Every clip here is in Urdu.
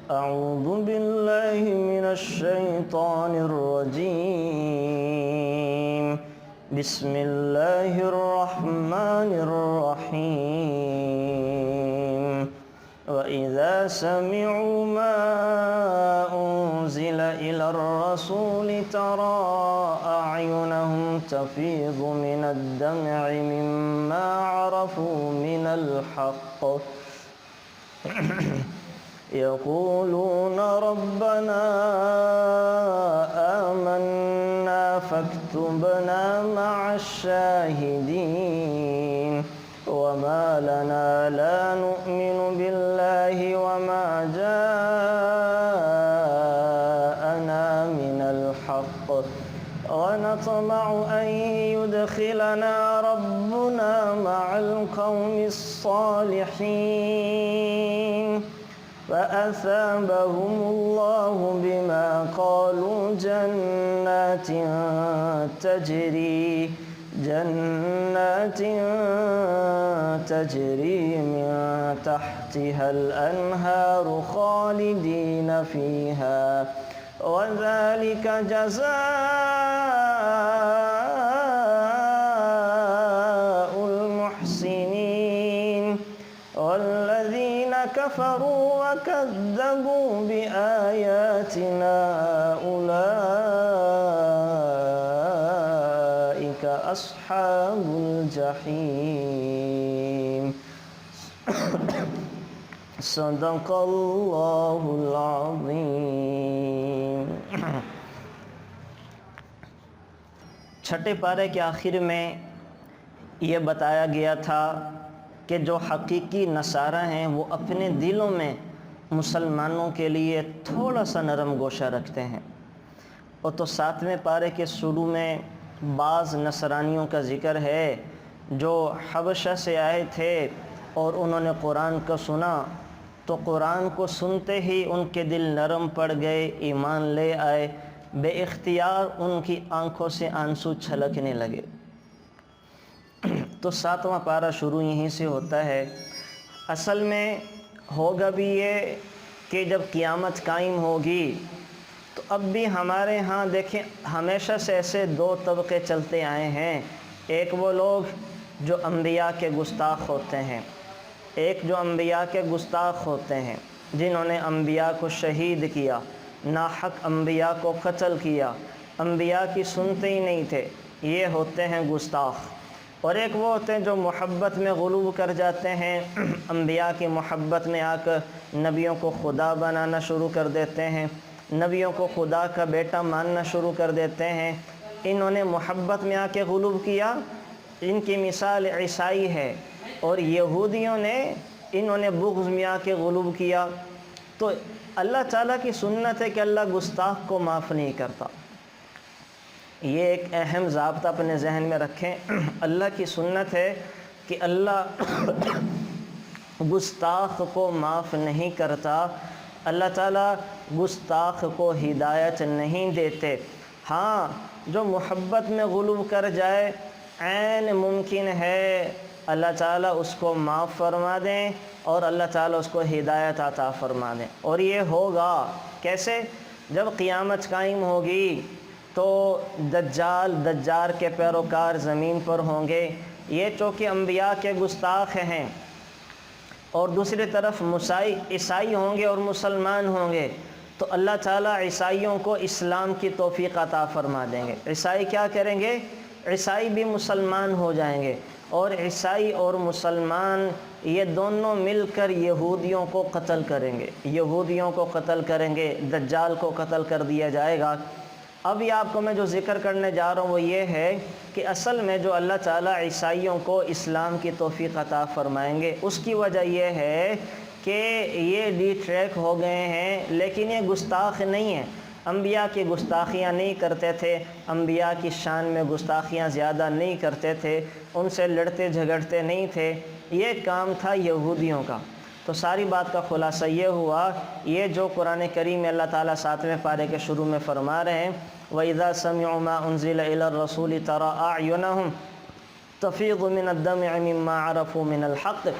أعوذ بالله من الشيطان الرجيم بسم الله الرحمن الرحيم وإذا سمعوا ما أنزل إلى الرسول ترى أعينهم تفيض من الدمع مما عرفوا من الحق يقولون ربنا آمنا فاكتبنا مع الشاهدين وما لنا لا نؤمن بالله وما جاءنا من الحق ونطمع أن يدخلنا ربنا مع القوم الصالحين فأثابهم الله بما قالوا جنات تجري من تحتها الأنهار خالدين فيها وذلك جزاء المحسنين والذين كفروا وكذبوا بآياتنا أولئك أصحاب الجحيم صدق اللہ العظیم۔ چھٹے پارے کے آخر میں یہ بتایا گیا تھا کہ جو حقیقی نصارہ ہیں وہ اپنے دلوں میں مسلمانوں کے لیے تھوڑا سا نرم گوشہ رکھتے ہیں، اور تو 7ویں پارے کے شروع میں بعض نصرانیوں کا ذکر ہے جو حبشہ سے آئے تھے اور انہوں نے قرآن کو سنا تو قرآن کو سنتے ہی ان کے دل نرم پڑ گئے، ایمان لے آئے، بے اختیار ان کی آنکھوں سے آنسو چھلکنے لگے۔ تو 7واں پارہ شروع یہیں سے ہوتا ہے۔ اصل میں ہوگا بھی یہ کہ جب قیامت قائم ہوگی تو اب بھی ہمارے ہاں دیکھیں ہمیشہ سے ایسے 2 طبقے چلتے آئے ہیں، ایک وہ لوگ جو انبیاء کے گستاخ ہوتے ہیں، ایک جو انبیاء کے گستاخ ہوتے ہیں جنہوں نے انبیاء کو شہید کیا، ناحق انبیاء کو قتل کیا، انبیاء کی سنتے ہی نہیں تھے، یہ ہوتے ہیں گستاخ۔ اور ایک وہ ہوتے ہیں جو محبت میں غلو کر جاتے ہیں، انبیاء کی محبت میں آ کر نبیوں کو خدا بنانا شروع کر دیتے ہیں، نبیوں کو خدا کا بیٹا ماننا شروع کر دیتے ہیں۔ انہوں نے محبت میں آ کے غلو کیا، ان کی مثال عیسائی ہے، اور یہودیوں نے انہوں نے بغض میں آ کے غلو کیا۔ تو اللہ تعالیٰ کی سنت ہے کہ اللہ گستاخ کو معاف نہیں کرتا، یہ ایک اہم ضابطہ اپنے ذہن میں رکھیں۔ اللہ کی سنت ہے کہ اللہ گستاخ کو معاف نہیں کرتا، اللہ تعالیٰ گستاخ کو ہدایت نہیں دیتے۔ ہاں جو محبت میں غلو کر جائے عین ممکن ہے اللہ تعالیٰ اس کو معاف فرما دیں اور اللہ تعالیٰ اس کو ہدایت عطا فرما دیں، اور یہ ہوگا کیسے؟ جب قیامت قائم ہوگی تو دجال کے پیروکار زمین پر ہوں گے، یہ چونکہ انبیاء کے گستاخ ہیں، اور دوسری طرف عیسائی ہوں گے اور مسلمان ہوں گے، تو اللہ تعالیٰ عیسائیوں کو اسلام کی توفیق عطا فرما دیں گے۔ عیسائی کیا کریں گے؟ عیسائی بھی مسلمان ہو جائیں گے، اور عیسائی اور مسلمان یہ دونوں مل کر یہودیوں کو قتل کریں گے، یہودیوں کو قتل کریں گے، دجال کو قتل کر دیا جائے گا۔ اب یہ آپ کو میں جو ذکر کرنے جا رہا ہوں وہ یہ ہے کہ اصل میں جو اللہ تعالیٰ عیسائیوں کو اسلام کی توفیق عطا فرمائیں گے اس کی وجہ یہ ہے کہ یہ ڈی ٹریک ہو گئے ہیں، لیکن یہ گستاخ نہیں ہیں، انبیاء کی گستاخیاں نہیں کرتے تھے، انبیاء کی شان میں گستاخیاں زیادہ نہیں کرتے تھے، ان سے لڑتے جھگڑتے نہیں تھے، یہ کام تھا یہودیوں کا۔ تو ساری بات کا خلاصہ یہ ہوا، یہ جو قرآن کریم میں اللہ تعالیٰ 7ویں پارے کے شروع میں فرما رہے ہیں وَإِذَا سَمِعُوا مَا أُنزِلَ إِلَى الرَّسُولِ تَرَى أَعْيُنَهُمْ تَفِيضُ مِنَ الدَّمْعِ مِمَّا عَرَفُوا مِنَ الْحَقِّ،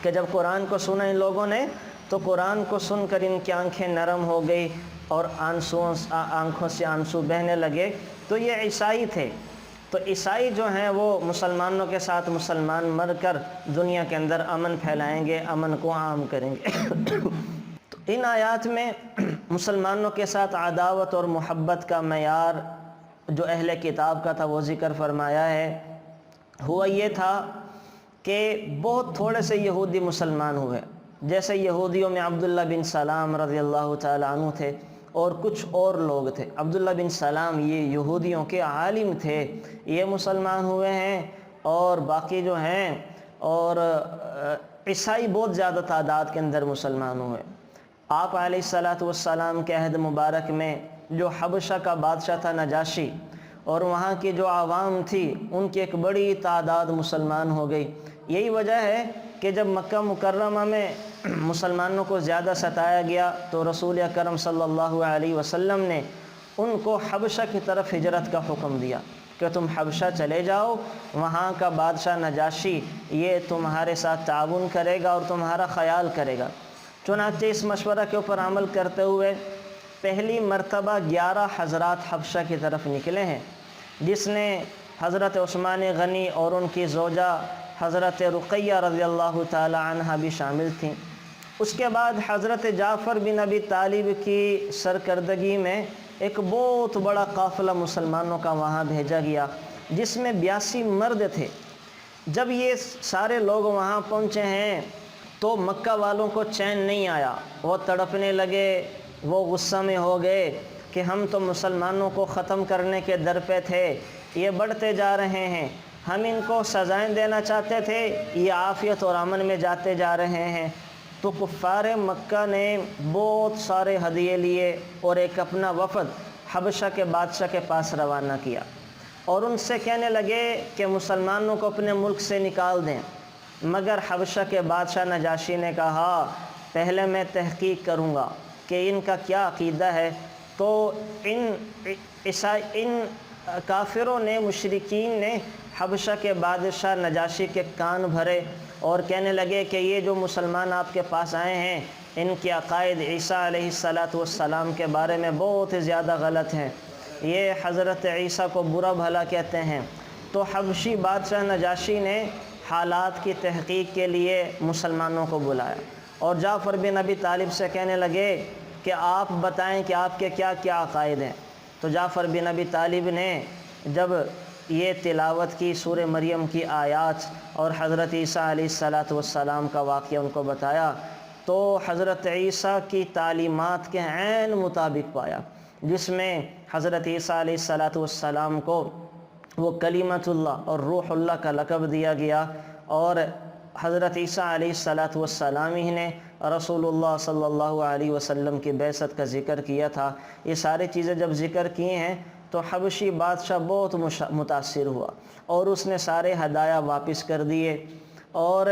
کہ جب قرآن کو سنا ان لوگوں نے تو قرآن کو سن کر ان کی آنکھیں نرم ہو گئی اور آنکھوں سے آنسو بہنے لگے۔ تو یہ عیسائی تھے۔ تو عیسائی جو ہیں وہ مسلمانوں کے ساتھ مسلمان مر کر دنیا کے اندر امن پھیلائیں گے، امن کو عام کریں گے۔ تو ان آیات میں مسلمانوں کے ساتھ عداوت اور محبت کا معیار جو اہل کتاب کا تھا وہ ذکر فرمایا ہے۔ ہوا یہ تھا کہ بہت تھوڑے سے یہودی مسلمان ہوئے، جیسے یہودیوں میں عبداللہ بن سلام رضی اللہ تعالیٰ عنہ تھے اور کچھ اور لوگ تھے۔ عبداللہ بن سلام یہ یہودیوں کے عالم تھے، یہ مسلمان ہوئے ہیں، اور باقی جو ہیں اور عیسائی بہت زیادہ تعداد کے اندر مسلمان ہوئے۔ آپ علیہ السلام کے عہد مبارک میں جو حبشہ کا بادشاہ تھا نجاشی، اور وہاں کی جو عوام تھی ان کی ایک بڑی تعداد مسلمان ہو گئی۔ یہی وجہ ہے کہ جب مکہ مکرمہ میں مسلمانوں کو زیادہ ستایا گیا تو رسول اکرم صلی اللہ علیہ وسلم نے ان کو حبشہ کی طرف ہجرت کا حکم دیا کہ تم حبشہ چلے جاؤ، وہاں کا بادشاہ نجاشی یہ تمہارے ساتھ تعاون کرے گا اور تمہارا خیال کرے گا۔ چنانچہ اس مشورہ کے اوپر عمل کرتے ہوئے پہلی مرتبہ 11 حضرات حبشہ کی طرف نکلے ہیں، جس نے حضرت عثمان غنی اور ان کی زوجہ حضرت رقیہ رضی اللہ تعالی عنہ بھی شامل تھیں۔ اس کے بعد حضرت جعفر بن ابی طالب کی سرکردگی میں ایک بہت بڑا قافلہ مسلمانوں کا وہاں بھیجا گیا، جس میں 82 مرد تھے۔ جب یہ سارے لوگ وہاں پہنچے ہیں تو مکہ والوں کو چین نہیں آیا، وہ تڑپنے لگے، وہ غصہ میں ہو گئے کہ ہم تو مسلمانوں کو ختم کرنے کے در پہ تھے، یہ بڑھتے جا رہے ہیں، ہم ان کو سزائیں دینا چاہتے تھے، یہ عافیت اور امن میں جاتے جا رہے ہیں۔ تو کفار مکہ نے بہت سارے ہدیے لیے اور ایک اپنا وفد حبشہ کے بادشاہ کے پاس روانہ کیا، اور ان سے کہنے لگے کہ مسلمانوں کو اپنے ملک سے نکال دیں۔ مگر حبشہ کے بادشاہ نجاشی نے کہا پہلے میں تحقیق کروں گا کہ ان کا کیا عقیدہ ہے۔ تو ان کافروں نے، مشرکین نے حبشہ کے بادشاہ نجاشی کے کان بھرے اور کہنے لگے کہ یہ جو مسلمان آپ کے پاس آئے ہیں ان کے عقائد عیسیٰ علیہ السلام کے بارے میں بہت زیادہ غلط ہیں، یہ حضرت عیسیٰ کو برا بھلا کہتے ہیں۔ تو حبشی بادشاہ نجاشی نے حالات کی تحقیق کے لیے مسلمانوں کو بلایا اور جعفر بن ابی طالب سے کہنے لگے کہ آپ بتائیں کہ آپ کے کیا کیا عقائد ہیں۔ تو جعفر بن ابی طالب نے جب یہ تلاوت کی سورہ مریم کی آیات اور حضرت عیسیٰ علیہ السلام کا واقعہ ان کو بتایا تو حضرت عیسیٰ کی تعلیمات کے عین مطابق پایا، جس میں حضرت عیسیٰ علیہ السلام کو وہ کلمۃ اللہ اور روح اللہ کا لقب دیا گیا، اور حضرت عیسیٰ علیہ السلام ہی نے رسول اللہ صلی اللہ علیہ وسلم کی بعثت کا ذکر کیا تھا۔ یہ ساری چیزیں جب ذکر کی ہیں تو حبشی بادشاہ بہت متاثر ہوا اور اس نے سارے ہدایہ واپس کر دیے، اور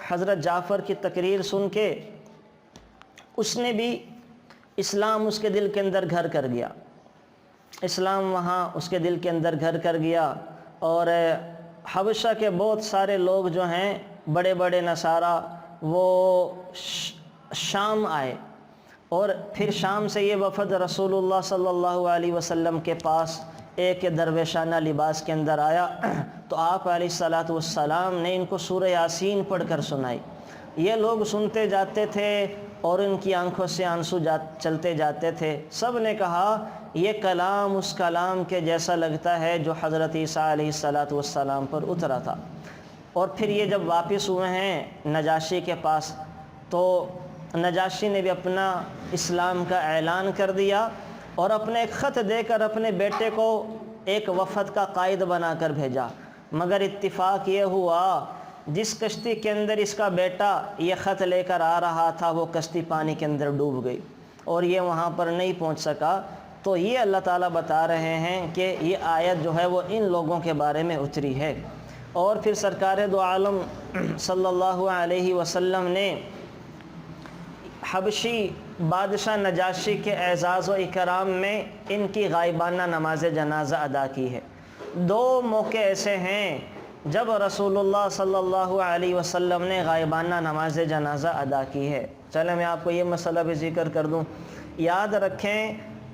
حضرت جعفر کی تقریر سن کے اس نے بھی اسلام اس کے دل کے اندر گھر کر گیا، اسلام وہاں اس کے دل کے اندر گھر کر گیا۔ اور حبشہ کے بہت سارے لوگ جو ہیں بڑے بڑے نصارہ وہ شام آئے، اور پھر شام سے یہ وفد رسول اللہ صلی اللہ علیہ وسلم کے پاس ایک درویشانہ لباس کے اندر آیا تو آپ علیہ السلام نے ان کو سورہ یاسین پڑھ کر سنائی۔ یہ لوگ سنتے جاتے تھے اور ان کی آنکھوں سے آنسو چلتے جاتے تھے۔ سب نے کہا یہ کلام اس کلام کے جیسا لگتا ہے جو حضرت عیسیٰ علیہ السلام پر اترا تھا۔ اور پھر یہ جب واپس ہوئے ہیں نجاشی کے پاس تو نجاشی نے بھی اپنا اسلام کا اعلان کر دیا اور اپنے ایک خط دے کر اپنے بیٹے کو ایک وفد کا قائد بنا کر بھیجا۔ مگر اتفاق یہ ہوا جس کشتی کے اندر اس کا بیٹا یہ خط لے کر آ رہا تھا وہ کشتی پانی کے اندر ڈوب گئی اور یہ وہاں پر نہیں پہنچ سکا۔ تو یہ اللہ تعالیٰ بتا رہے ہیں کہ یہ آیت جو ہے وہ ان لوگوں کے بارے میں اتری ہے۔ اور پھر سرکار دو عالم صلی اللہ علیہ وسلم نے حبشی بادشاہ نجاشی کے اعزاز و اکرام میں ان کی غائبانہ نماز جنازہ ادا کی ہے۔ دو موقع ایسے ہیں جب رسول اللہ صلی اللہ علیہ وسلم نے غائبانہ نماز جنازہ ادا کی ہے۔ چلیں میں آپ کو یہ مسئلہ بھی ذکر کر دوں. یاد رکھیں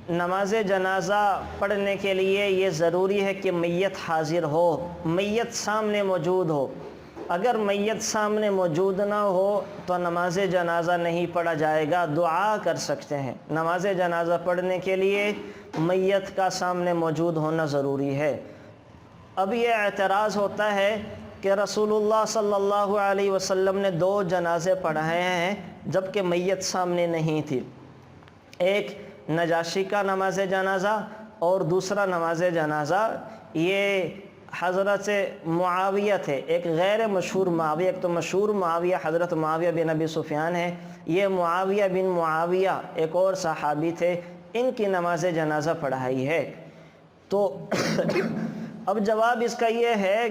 نماز جنازہ پڑھنے کے لیے یہ ضروری ہے کہ میت حاضر ہو، میت سامنے موجود ہو. اگر میت سامنے موجود نہ ہو تو نماز جنازہ نہیں پڑھا جائے گا. دعا کر سکتے ہیں. نماز جنازہ پڑھنے کے لیے میت کا سامنے موجود ہونا ضروری ہے. اب یہ اعتراض ہوتا ہے کہ رسول اللہ صلی اللہ علیہ وسلم نے 2 جنازے پڑھائے ہیں جبکہ میت سامنے نہیں تھی. ایک نجاشی کا نماز جنازہ اور دوسرا نماز جنازہ یہ حضرت معاویہ تھے. ایک غیر مشہور معاویہ، ایک تو مشہور معاویہ حضرت معاویہ بن ابی سفیان ہے، یہ معاویہ بن معاویہ ایک اور صحابی تھے، ان کی نماز جنازہ پڑھائی ہے. تو اب جواب اس کا یہ ہے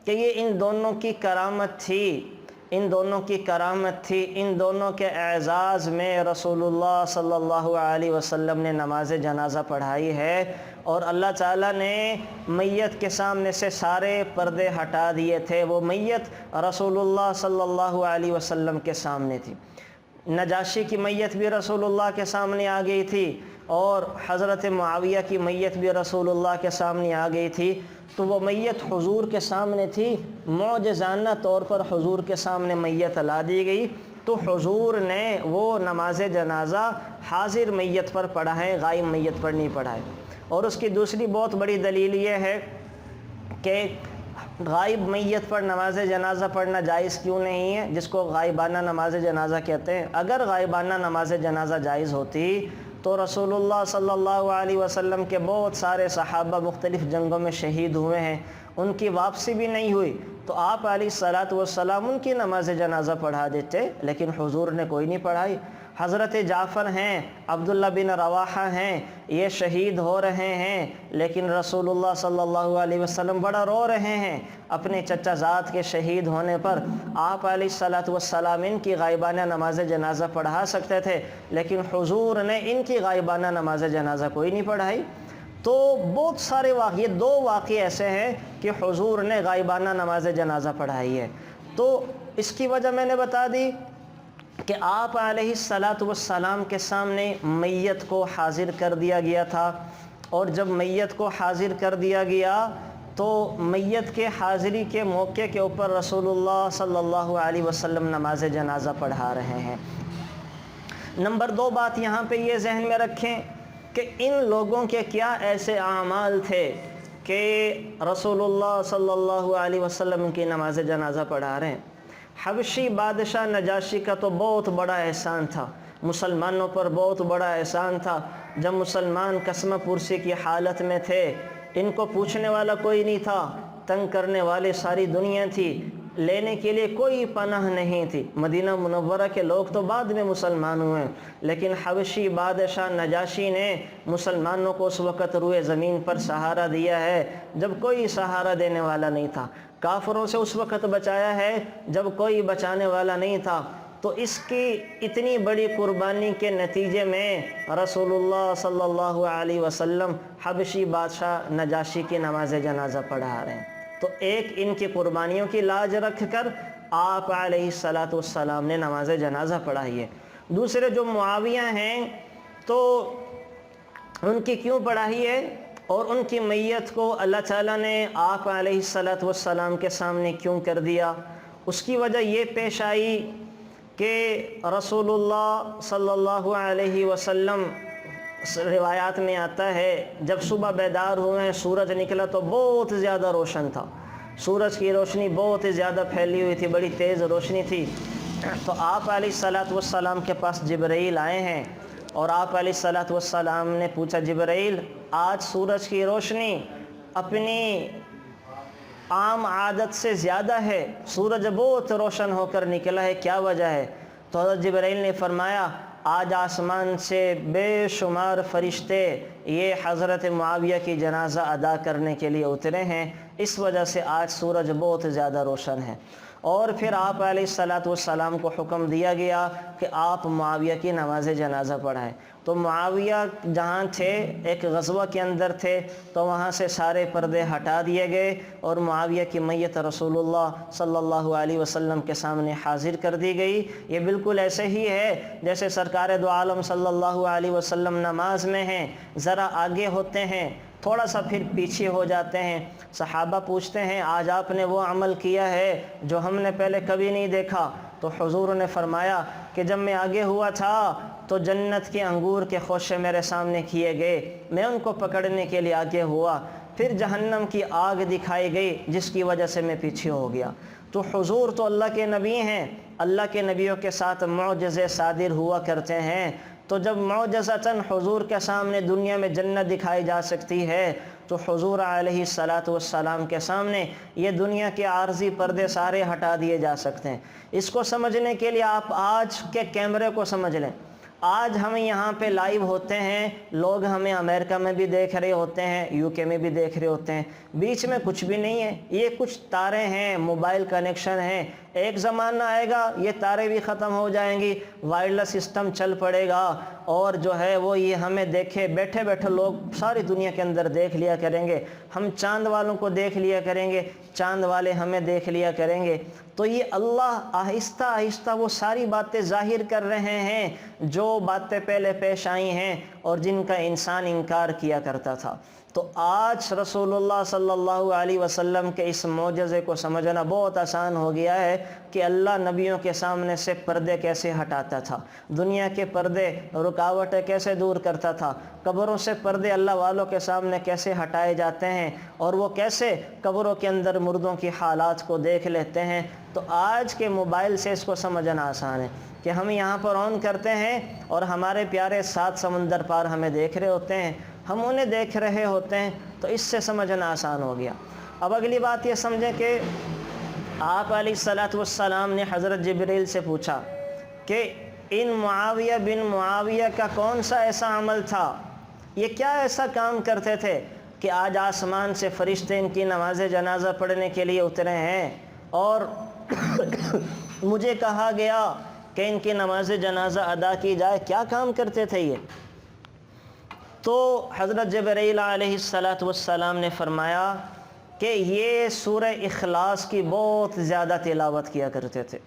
کہ یہ ان دونوں کی کرامت تھی، ان دونوں کی کرامت تھی، ان دونوں کے اعزاز میں رسول اللہ صلی اللہ علیہ وسلم نے نماز جنازہ پڑھائی ہے. اور اللہ تعالیٰ نے میت کے سامنے سے سارے پردے ہٹا دیے تھے. وہ میت رسول اللہ صلی اللہ علیہ وسلم کے سامنے تھی. نجاشی کی میت بھی رسول اللہ کے سامنے آ گئی تھی اور حضرت معاویہ کی میت بھی رسول اللہ کے سامنے آ گئی تھی. تو وہ میت حضور کے سامنے تھی، معجزانہ طور پر حضور کے سامنے میت لا دی گئی. تو حضور نے وہ نماز جنازہ حاضر میت پر پڑھا ہے، غائب میت پر نہیں پڑھا ہے. اور اس کی دوسری بہت بڑی دلیل یہ ہے کہ غائب میت پر نماز جنازہ پڑھنا جائز کیوں نہیں ہے، جس کو غائبانہ نماز جنازہ کہتے ہیں. اگر غائبانہ نماز جنازہ جائز ہوتی تو رسول اللہ صلی اللہ علیہ وسلم کے بہت سارے صحابہ مختلف جنگوں میں شہید ہوئے ہیں، ان کی واپسی بھی نہیں ہوئی، تو آپ علیہ الصلاۃ والسلام ان کی نماز جنازہ پڑھا دیتے، لیکن حضور نے کوئی نہیں پڑھائی. حضرت جعفر ہیں، عبداللہ بن رواحہ ہیں، یہ شہید ہو رہے ہیں، لیکن رسول اللہ صلی اللہ علیہ وسلم بڑا رو رہے ہیں اپنے چچا زاد کے شہید ہونے پر. آپ علیہ الصلاۃ والسلام ان کی غائبانہ نماز جنازہ پڑھا سکتے تھے، لیکن حضور نے ان کی غائبانہ نماز جنازہ کوئی نہیں پڑھائی. تو بہت سارے واقعے، 2 واقعے ایسے ہیں کہ حضور نے غائبانہ نماز جنازہ پڑھائی ہے. تو اس کی وجہ میں نے بتا دی کہ آپ علیہ الصلاۃ والسلام کے سامنے میت کو حاضر کر دیا گیا تھا، اور جب میت کو حاضر کر دیا گیا تو میت کے حاضری کے موقع کے اوپر رسول اللہ صلی اللہ علیہ وسلم نماز جنازہ پڑھا رہے ہیں. نمبر 2 بات یہاں پہ یہ ذہن میں رکھیں کہ ان لوگوں کے کیا ایسے اعمال تھے کہ رسول اللہ صلی اللہ علیہ وسلم کی نماز جنازہ پڑھا رہے ہیں. حبشی بادشاہ نجاشی کا تو بہت بڑا احسان تھا، مسلمانوں پر بہت بڑا احسان تھا. جب مسلمان قسمہ پرسی کی حالت میں تھے، ان کو پوچھنے والا کوئی نہیں تھا، تنگ کرنے والے ساری دنیا تھی، لینے کے لیے کوئی پناہ نہیں تھی. مدینہ منورہ کے لوگ تو بعد میں مسلمان ہوئے، لیکن حبشی بادشاہ نجاشی نے مسلمانوں کو اس وقت روئے زمین پر سہارا دیا ہے جب کوئی سہارا دینے والا نہیں تھا. کافروں سے اس وقت بچایا ہے جب کوئی بچانے والا نہیں تھا. تو اس کی اتنی بڑی قربانی کے نتیجے میں رسول اللہ صلی اللہ علیہ وسلم حبشی بادشاہ نجاشی کی نماز جنازہ پڑھا رہے ہیں. تو ایک ان کی قربانیوں کی لاج رکھ کر آپ علیہ الصلاۃ والسلام نے نماز جنازہ پڑھائی ہے. دوسرے جو معاویہ ہیں تو ان کی کیوں پڑھائی ہے، اور ان کی میت کو اللہ تعالیٰ نے آپ علیہ الصلاۃ والسلام کے سامنے کیوں کر دیا؟ اس کی وجہ یہ پیش آئی کہ رسول اللہ صلی اللہ علیہ وسلم، روایات میں آتا ہے جب صبح بیدار ہوئے ہیں سورج نکلا تو بہت زیادہ روشن تھا، سورج کی روشنی بہت زیادہ پھیلی ہوئی تھی، بڑی تیز روشنی تھی. تو آپ علیہ الصلاۃ والسلام کے پاس جبرائیل آئے ہیں اور آپ علیہ الصلاۃ والسلام نے پوچھا، جبرائیل آج سورج کی روشنی اپنی عام عادت سے زیادہ ہے، سورج بہت روشن ہو کر نکلا ہے، کیا وجہ ہے؟ تو حضرت جبرائیل نے فرمایا، آج آسمان سے بے شمار فرشتے یہ حضرت معاویہ کی جنازہ ادا کرنے کے لیے اترے ہیں، اس وجہ سے آج سورج بہت زیادہ روشن ہے. اور پھر آپ علیہ السلام کو حکم دیا گیا کہ آپ معاویہ کی نماز جنازہ پڑھائیں۔ تو معاویہ جہاں تھے ایک غزوہ کے اندر تھے، تو وہاں سے سارے پردے ہٹا دیے گئے اور معاویہ کی میت رسول اللہ صلی اللہ علیہ وسلم کے سامنے حاضر کر دی گئی۔ یہ بالکل ایسے ہی ہے جیسے سرکار دو عالم صلی اللہ علیہ وسلم نماز میں ہیں، ذرا آگے ہوتے ہیں، تھوڑا سا پھر پیچھے ہو جاتے ہیں۔ صحابہ پوچھتے ہیں آج آپ نے وہ عمل کیا ہے جو ہم نے پہلے کبھی نہیں دیکھا؟ تو حضور نے فرمایا کہ جب میں آگے ہوا تھا تو جنت کے انگور کے خوشے میرے سامنے کیے گئے، میں ان کو پکڑنے کے لیے آگے ہوا، پھر جہنم کی آگ دکھائی گئی جس کی وجہ سے میں پیچھے ہو گیا۔ تو حضور تو اللہ کے نبی ہیں، اللہ کے نبیوں کے ساتھ معجزے صادر ہوا کرتے ہیں، تو جب معجزتاً حضور کے سامنے دنیا میں جنت دکھائی جا سکتی ہے تو حضور علیہ السلام کے سامنے یہ دنیا کے عارضی پردے سارے ہٹا دیے جا سکتے ہیں۔ اس کو سمجھنے کے لیے آپ آج کے کیمرے کو سمجھ لیں۔ آج ہم یہاں پہ لائیو ہوتے ہیں، لوگ ہمیں امریکہ میں بھی دیکھ رہے ہوتے ہیں، یو کے میں بھی دیکھ رہے ہوتے ہیں، بیچ میں کچھ بھی نہیں ہے، یہ کچھ تارے ہیں، موبائل کنیکشن ہیں۔ ایک زمانہ آئے گا یہ تارے بھی ختم ہو جائیں گی، وائرلیس سسٹم چل پڑے گا، اور جو ہے وہ یہ ہمیں دیکھے بیٹھے بیٹھے لوگ ساری دنیا کے اندر دیکھ لیا کریں گے، ہم چاند والوں کو دیکھ لیا کریں گے، چاند والے ہمیں دیکھ لیا کریں گے۔ تو یہ اللہ آہستہ آہستہ وہ ساری باتیں ظاہر کر رہے ہیں جو باتیں پہلے پیش آئی ہیں اور جن کا انسان انکار کیا کرتا تھا۔ تو آج رسول اللہ صلی اللہ علیہ وسلم کے اس معجزے کو سمجھنا بہت آسان ہو گیا ہے کہ اللہ نبیوں کے سامنے سے پردے کیسے ہٹاتا تھا، دنیا کے پردے رکاوٹیں کیسے دور کرتا تھا، قبروں سے پردے اللہ والوں کے سامنے کیسے ہٹائے جاتے ہیں، اور وہ کیسے قبروں کے اندر مردوں کی حالات کو دیکھ لیتے ہیں۔ تو آج کے موبائل سے اس کو سمجھنا آسان ہے کہ ہم یہاں پر آن کرتے ہیں اور ہمارے پیارے 7 سمندر پار ہمیں دیکھ رہے ہوتے ہیں، ہم انہیں دیکھ رہے ہوتے ہیں، تو اس سے سمجھنا آسان ہو گیا۔ اب اگلی بات یہ سمجھیں کہ آپ علیہ السلام نے حضرت جبریل سے پوچھا کہ ان معاویہ بن معاویہ کا کون سا ایسا عمل تھا، یہ کیا ایسا کام کرتے تھے کہ آج آسمان سے فرشتے ان کی نماز جنازہ پڑھنے کے لیے اترے ہیں اور مجھے کہا گیا کہ ان کی نماز جنازہ ادا کی جائے، کیا کام کرتے تھے یہ؟ تو حضرت جبرائیل علیہ السلام نے فرمایا کہ یہ سورہ اخلاص کی بہت زیادہ تلاوت کیا کرتے تھے۔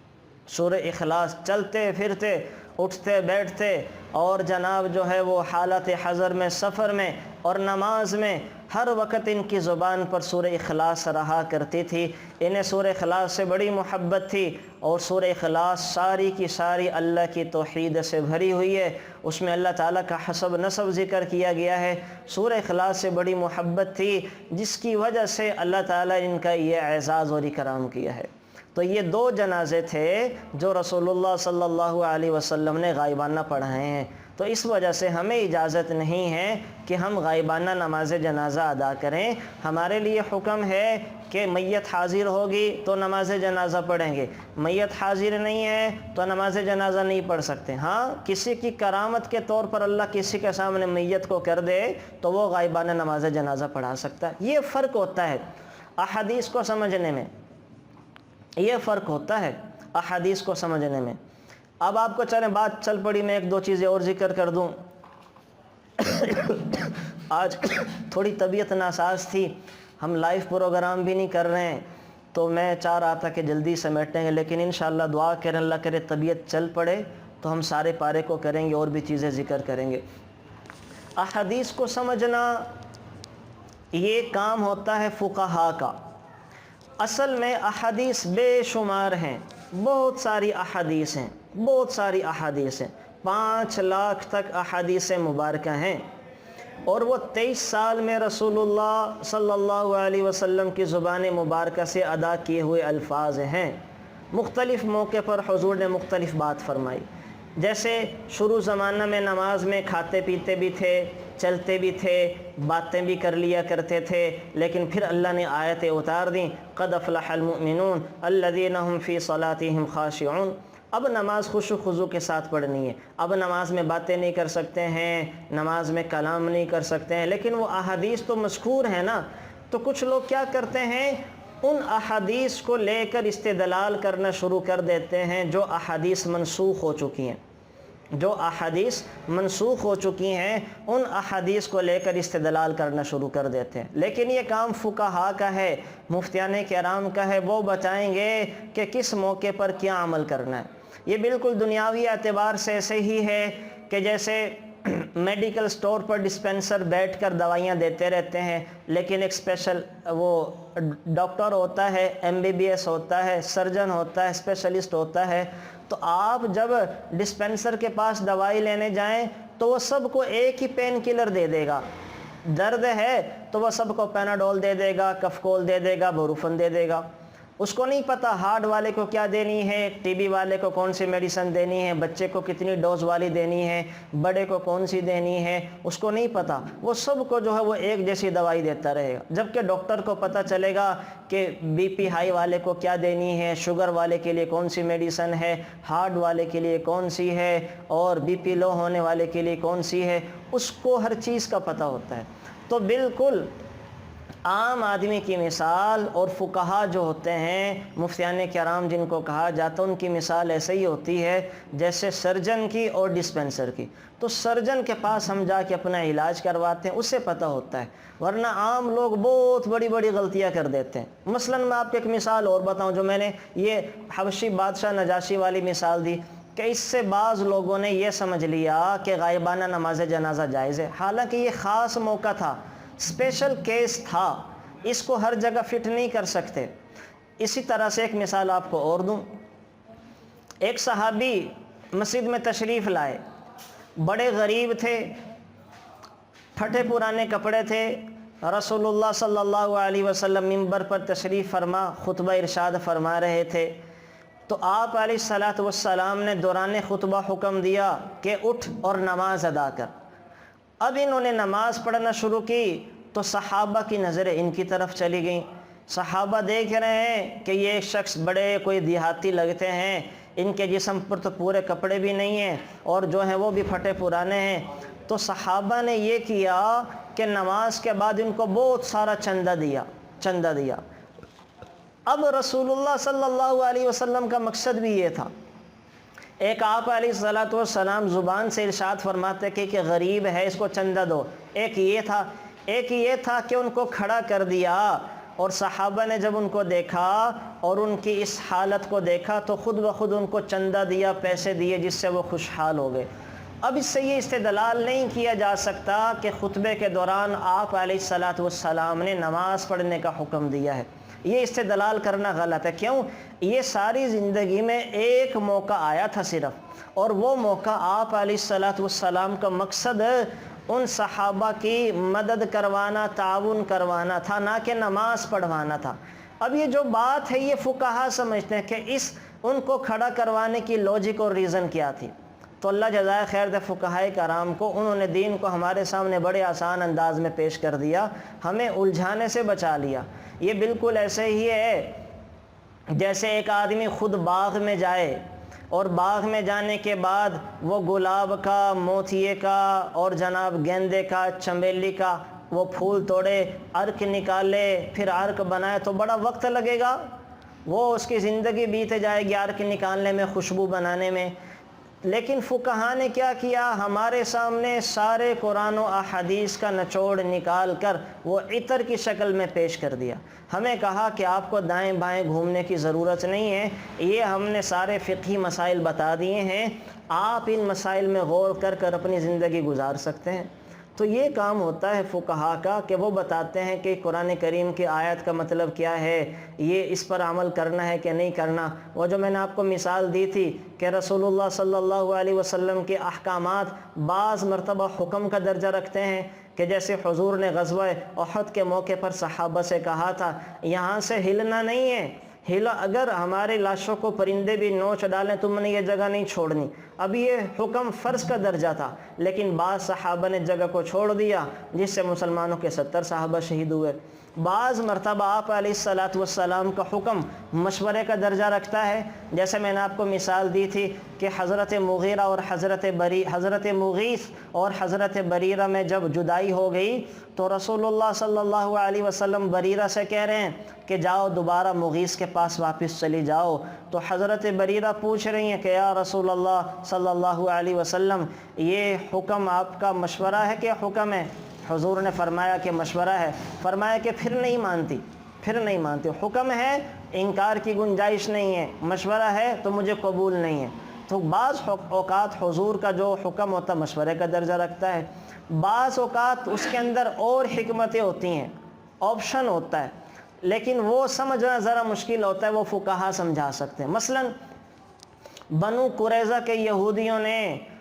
سورہ اخلاص چلتے پھرتے اٹھتے بیٹھتے اور جناب جو ہے وہ حالت حضر میں، سفر میں اور نماز میں ہر وقت ان کی زبان پر سورہ اخلاص رہا کرتی تھی۔ انہیں سورہ اخلاص سے بڑی محبت تھی، اور سورہ اخلاص ساری کی ساری اللہ کی توحید سے بھری ہوئی ہے، اس میں اللہ تعالیٰ کا حسب نسب ذکر کیا گیا ہے۔ سورہ اخلاص سے بڑی محبت تھی جس کی وجہ سے اللہ تعالیٰ نے ان کا یہ اعزاز اور اکرام کیا ہے۔ تو یہ 2 جنازے تھے جو رسول اللہ صلی اللہ علیہ وسلم نے غائبانہ پڑھائے ہیں، تو اس وجہ سے ہمیں اجازت نہیں ہے کہ ہم غائبانہ نماز جنازہ ادا کریں۔ ہمارے لیے حکم ہے کہ میت حاضر ہوگی تو نماز جنازہ پڑھیں گے، میت حاضر نہیں ہے تو نماز جنازہ نہیں پڑھ سکتے۔ ہاں کسی کی کرامت کے طور پر اللہ کسی کے سامنے میت کو کر دے تو وہ غائبانہ نماز جنازہ پڑھا سکتا ہے۔ یہ فرق ہوتا ہے احادیث کو سمجھنے میں، یہ فرق ہوتا ہے احادیث کو سمجھنے میں۔ اب آپ کو چلیں بات چل پڑی، میں 1-2 چیزیں اور ذکر کر دوں۔ آج تھوڑی طبیعت ناساز تھی، ہم لائیو پروگرام بھی نہیں کر رہے ہیں، تو میں چاہ رہا تھا کہ جلدی سمیٹیں گے، لیکن انشاءاللہ دعا کریں اللہ کرے طبیعت چل پڑے تو ہم سارے پارے کو کریں گے اور بھی چیزیں ذکر کریں گے۔ احادیث کو سمجھنا یہ کام ہوتا ہے فقہا کا۔ اصل میں احادیث بے شمار ہیں، بہت ساری احادیث ہیں، بہت ساری احادیث ہیں، 5 لاکھ تک احادیث مبارکہ ہیں، اور وہ 23 سال میں رسول اللہ صلی اللہ علیہ وسلم کی زبان مبارکہ سے ادا کیے ہوئے الفاظ ہیں۔ مختلف موقع پر حضور نے مختلف بات فرمائی، جیسے شروع زمانہ میں نماز میں کھاتے پیتے بھی تھے، چلتے بھی تھے، باتیں بھی کر لیا کرتے تھے، لیکن پھر اللہ نے آیتیں اتار دیں، قد افلح المؤمنون الذین هم فی صلاتهم خاشعون۔ اب نماز خشوع و خضوع کے ساتھ پڑھنی ہے، اب نماز میں باتیں نہیں کر سکتے ہیں، نماز میں کلام نہیں کر سکتے ہیں، لیکن وہ احادیث تو مذکور ہیں نا۔ تو کچھ لوگ کیا کرتے ہیں، ان احادیث کو لے کر استدلال کرنا شروع کر دیتے ہیں جو احادیث منسوخ ہو چکی ہیں، جو احادیث منسوخ ہو چکی ہیں ان احادیث کو لے کر استدلال کرنا شروع کر دیتے ہیں۔ لیکن یہ کام فقہا کا ہے، مفتیان کرام کا ہے، وہ بتائیں گے کہ کس موقع پر کیا عمل کرنا ہے۔ یہ بالکل دنیاوی اعتبار سے ایسے ہی ہے کہ جیسے میڈیکل سٹور پر ڈسپینسر بیٹھ کر دوائیاں دیتے رہتے ہیں، لیکن ایک اسپیشل وہ ڈاکٹر ہوتا ہے، MBBS ہوتا ہے، سرجن ہوتا ہے، اسپیشلسٹ ہوتا ہے۔ تو آپ جب ڈسپینسر کے پاس دوائی لینے جائیں تو وہ سب کو ایک ہی پین کلر دے دے گا۔ درد ہے تو وہ سب کو پیناڈول دے دے گا، کفکول دے دے گا، بروفن دے دے گا۔ اس کو نہیں پتہ ہارٹ والے کو کیا دینی ہے، TB والے کو کون سی میڈیسن دینی ہے، بچے کو کتنی ڈوز والی دینی ہے، بڑے کو کون سی دینی ہے، اس کو نہیں پتہ۔ وہ سب کو جو ہے وہ ایک جیسی دوائی دیتا رہے گا، جبکہ ڈاکٹر کو پتہ چلے گا کہ BP ہائی والے کو کیا دینی ہے، شوگر والے کے لیے کون سی میڈیسن ہے، ہارٹ والے کے لیے کون سی ہے، اور BP لو ہونے والے کے لیے کون سی ہے، اس کو ہر چیز کا پتہ ہوتا ہے۔ تو بالکل عام آدمی کی مثال اور فقہا جو ہوتے ہیں، مفتیان کرام جن کو کہا جاتا ہے، ان کی مثال ایسے ہی ہوتی ہے جیسے سرجن کی اور ڈسپینسر کی۔ تو سرجن کے پاس ہم جا کے اپنا علاج کرواتے ہیں، اسے پتہ ہوتا ہے، ورنہ عام لوگ بہت بڑی بڑی غلطیاں کر دیتے ہیں۔ مثلا میں آپ کو ایک مثال اور بتاؤں، جو میں نے یہ حبشی بادشاہ نجاشی والی مثال دی کہ اس سے بعض لوگوں نے یہ سمجھ لیا کہ غائبانہ نماز جنازہ جائز ہے، حالانکہ یہ خاص موقع تھا، اسپیشل کیس تھا، اس کو ہر جگہ فٹ نہیں کر سکتے۔ اسی طرح سے ایک مثال آپ کو اور دوں، ایک صحابی مسجد میں تشریف لائے، بڑے غریب تھے، پھٹے پرانے کپڑے تھے، رسول اللہ صلی اللہ علیہ وسلم منبر پر تشریف فرما خطبہ ارشاد فرما رہے تھے، تو آپ علیہ السلام نے دوران خطبہ حکم دیا کہ اٹھ اور نماز ادا کر۔ اب انہوں نے نماز پڑھنا شروع کی تو صحابہ کی نظریں ان کی طرف چلی گئیں۔ صحابہ دیکھ رہے ہیں کہ یہ شخص بڑے کوئی دیہاتی لگتے ہیں، ان کے جسم پر تو پورے کپڑے بھی نہیں ہیں اور جو ہیں وہ بھی پھٹے پرانے ہیں۔ تو صحابہ نے یہ کیا کہ نماز کے بعد ان کو بہت سارا چندہ دیا۔ اب رسول اللہ صلی اللہ علیہ وسلم کا مقصد بھی یہ تھا، ایک آپ علیہ السلام زبان سے ارشاد فرماتے کہ غریب ہے، اس کو چندہ دو، ایک یہ تھا کہ ان کو کھڑا کر دیا، اور صحابہ نے جب ان کو دیکھا اور ان کی اس حالت کو دیکھا تو خود بخود ان کو چندہ دیا، پیسے دیے، جس سے وہ خوشحال ہو گئے۔ اب اس سے یہ استدلال نہیں کیا جا سکتا کہ خطبے کے دوران آپ علیہ السلام نے نماز پڑھنے کا حکم دیا ہے، یہ استدلال کرنا غلط ہے۔ کیوں؟ یہ ساری زندگی میں ایک موقع آیا تھا صرف، اور وہ موقع آپ علیہ السلام کا مقصد ان صحابہ کی مدد کروانا، تعاون کروانا تھا، نہ کہ نماز پڑھوانا تھا۔ اب یہ جو بات ہے یہ فقہا سمجھتے ہیں کہ ان کو کھڑا کروانے کی لوجک اور ریزن کیا تھی۔ تو اللہ جزائے خیر دے فقہائے کرام کو، انہوں نے دین کو ہمارے سامنے بڑے آسان انداز میں پیش کر دیا، ہمیں الجھانے سے بچا لیا۔ یہ بالکل ایسے ہی ہے جیسے ایک آدمی خود باغ میں جائے اور باغ میں جانے کے بعد وہ گلاب کا، موتیے کا اور جناب گیندے کا، چمیلی کا وہ پھول توڑے، عرق نکالے، پھر عرق بنائے تو بڑا وقت لگے گا، وہ اس کی زندگی بیت جائے گی عرق نکالنے میں، خوشبو بنانے میں۔ لیکن فقہا نے کیا کیا؟ ہمارے سامنے سارے قرآن و احادیث کا نچوڑ نکال کر وہ عطر کی شکل میں پیش کر دیا۔ ہمیں کہا کہ آپ کو دائیں بائیں گھومنے کی ضرورت نہیں ہے، یہ ہم نے سارے فقہی مسائل بتا دیے ہیں، آپ ان مسائل میں غور کر کر اپنی زندگی گزار سکتے ہیں۔ تو یہ کام ہوتا ہے فقہا کا کہ وہ بتاتے ہیں کہ قرآن کریم کی آیت کا مطلب کیا ہے، یہ اس پر عمل کرنا ہے کہ نہیں کرنا۔ وہ جو میں نے آپ کو مثال دی تھی کہ رسول اللہ صلی اللہ علیہ وسلم کے احکامات بعض مرتبہ حکم کا درجہ رکھتے ہیں، کہ جیسے حضور نے غزوہ احد کے موقع پر صحابہ سے کہا تھا یہاں سے ہلنا نہیں ہے، اگر ہمارے لاشوں کو پرندے بھی نوچ ڈالیں تم نے یہ جگہ نہیں چھوڑنی۔ اب یہ حکم فرض کا درجہ تھا، لیکن بعض صحابہ نے جگہ کو چھوڑ دیا جس سے مسلمانوں کے 70 صحابہ شہید ہوئے۔ بعض مرتبہ آپ علیہ السلام کا حکم مشورے کا درجہ رکھتا ہے. جیسے میں نے آپ کو مثال دی تھی کہ حضرت مغیرہ اور حضرت مغیث اور حضرت بریرہ میں جب جدائی ہو گئی تو رسول اللہ صلی اللہ علیہ وسلم بریرہ سے کہہ رہے ہیں کہ جاؤ دوبارہ مغیث کے پاس واپس چلی جاؤ. تو حضرت بریرہ پوچھ رہی ہیں کہ یا رسول اللہ صلی اللہ علیہ وسلم یہ حکم آپ کا مشورہ ہے کہ حکم ہے؟ حضور نے فرمایا کہ مشورہ ہے. فرمایا کہ پھر نہیں مانتی. حکم ہے انکار کی گنجائش نہیں ہے، مشورہ ہے تو مجھے قبول نہیں ہے. تو بعض اوقات حضور کا جو حکم ہوتا ہے مشورے کا درجہ رکھتا ہے، بعض اوقات اس کے اندر اور حکمتیں ہوتی ہیں، آپشن ہوتا ہے، لیکن وہ سمجھنا ذرا مشکل ہوتا ہے، وہ فقہا سمجھا سکتے ہیں. مثلا بنو قریظہ کے یہودیوں نے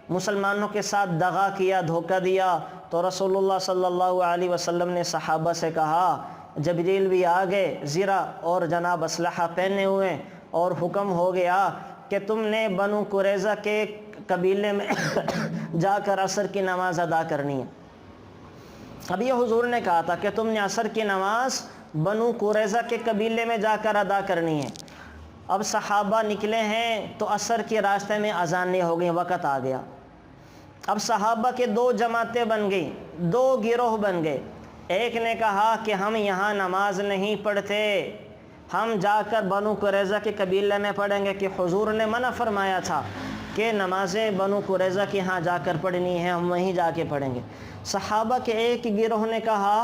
مسلمانوں کے ساتھ دغا کیا، دھوکہ دیا، تو رسول اللہ صلی اللہ علیہ وسلم نے صحابہ سے کہا، جبریل بھی آ گئے زیرہ اور جناب اسلحہ پہنے ہوئے، اور حکم ہو گیا کہ تم نے بنو قریظہ کے قبیلے میں جا کر عصر کی نماز ادا کرنی ہے. اب یہ حضور نے کہا تھا کہ تم نے عصر کی نماز بنو قریظہ کے قبیلے میں جا کر ادا کرنی ہے. اب صحابہ نکلے ہیں تو عصر کے راستے میں اذانیں ہو گئیں، وقت آ گیا. اب صحابہ کے دو جماعتیں بن گئیں، دو گروہ بن گئے. ایک نے کہا کہ ہم یہاں نماز نہیں پڑھتے، ہم جا کر بنو قریظہ کے قبیلے میں پڑھیں گے کہ حضور نے منع فرمایا تھا کہ نمازیں بنو قریظہ کے ہاں جا کر پڑھنی ہیں، ہم وہیں جا کے پڑھیں گے. صحابہ کے ایک گروہ نے کہا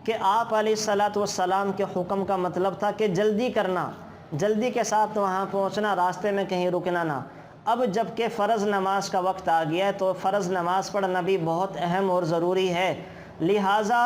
کہ آپ علیہ الصلاۃ والسلام کے حکم کا مطلب تھا کہ جلدی کرنا، جلدی کے ساتھ وہاں پہنچنا، راستے میں کہیں رکنا نہ. اب جب کہ فرض نماز کا وقت آ گیا ہے تو فرض نماز پڑھنا بھی بہت اہم اور ضروری ہے، لہٰذا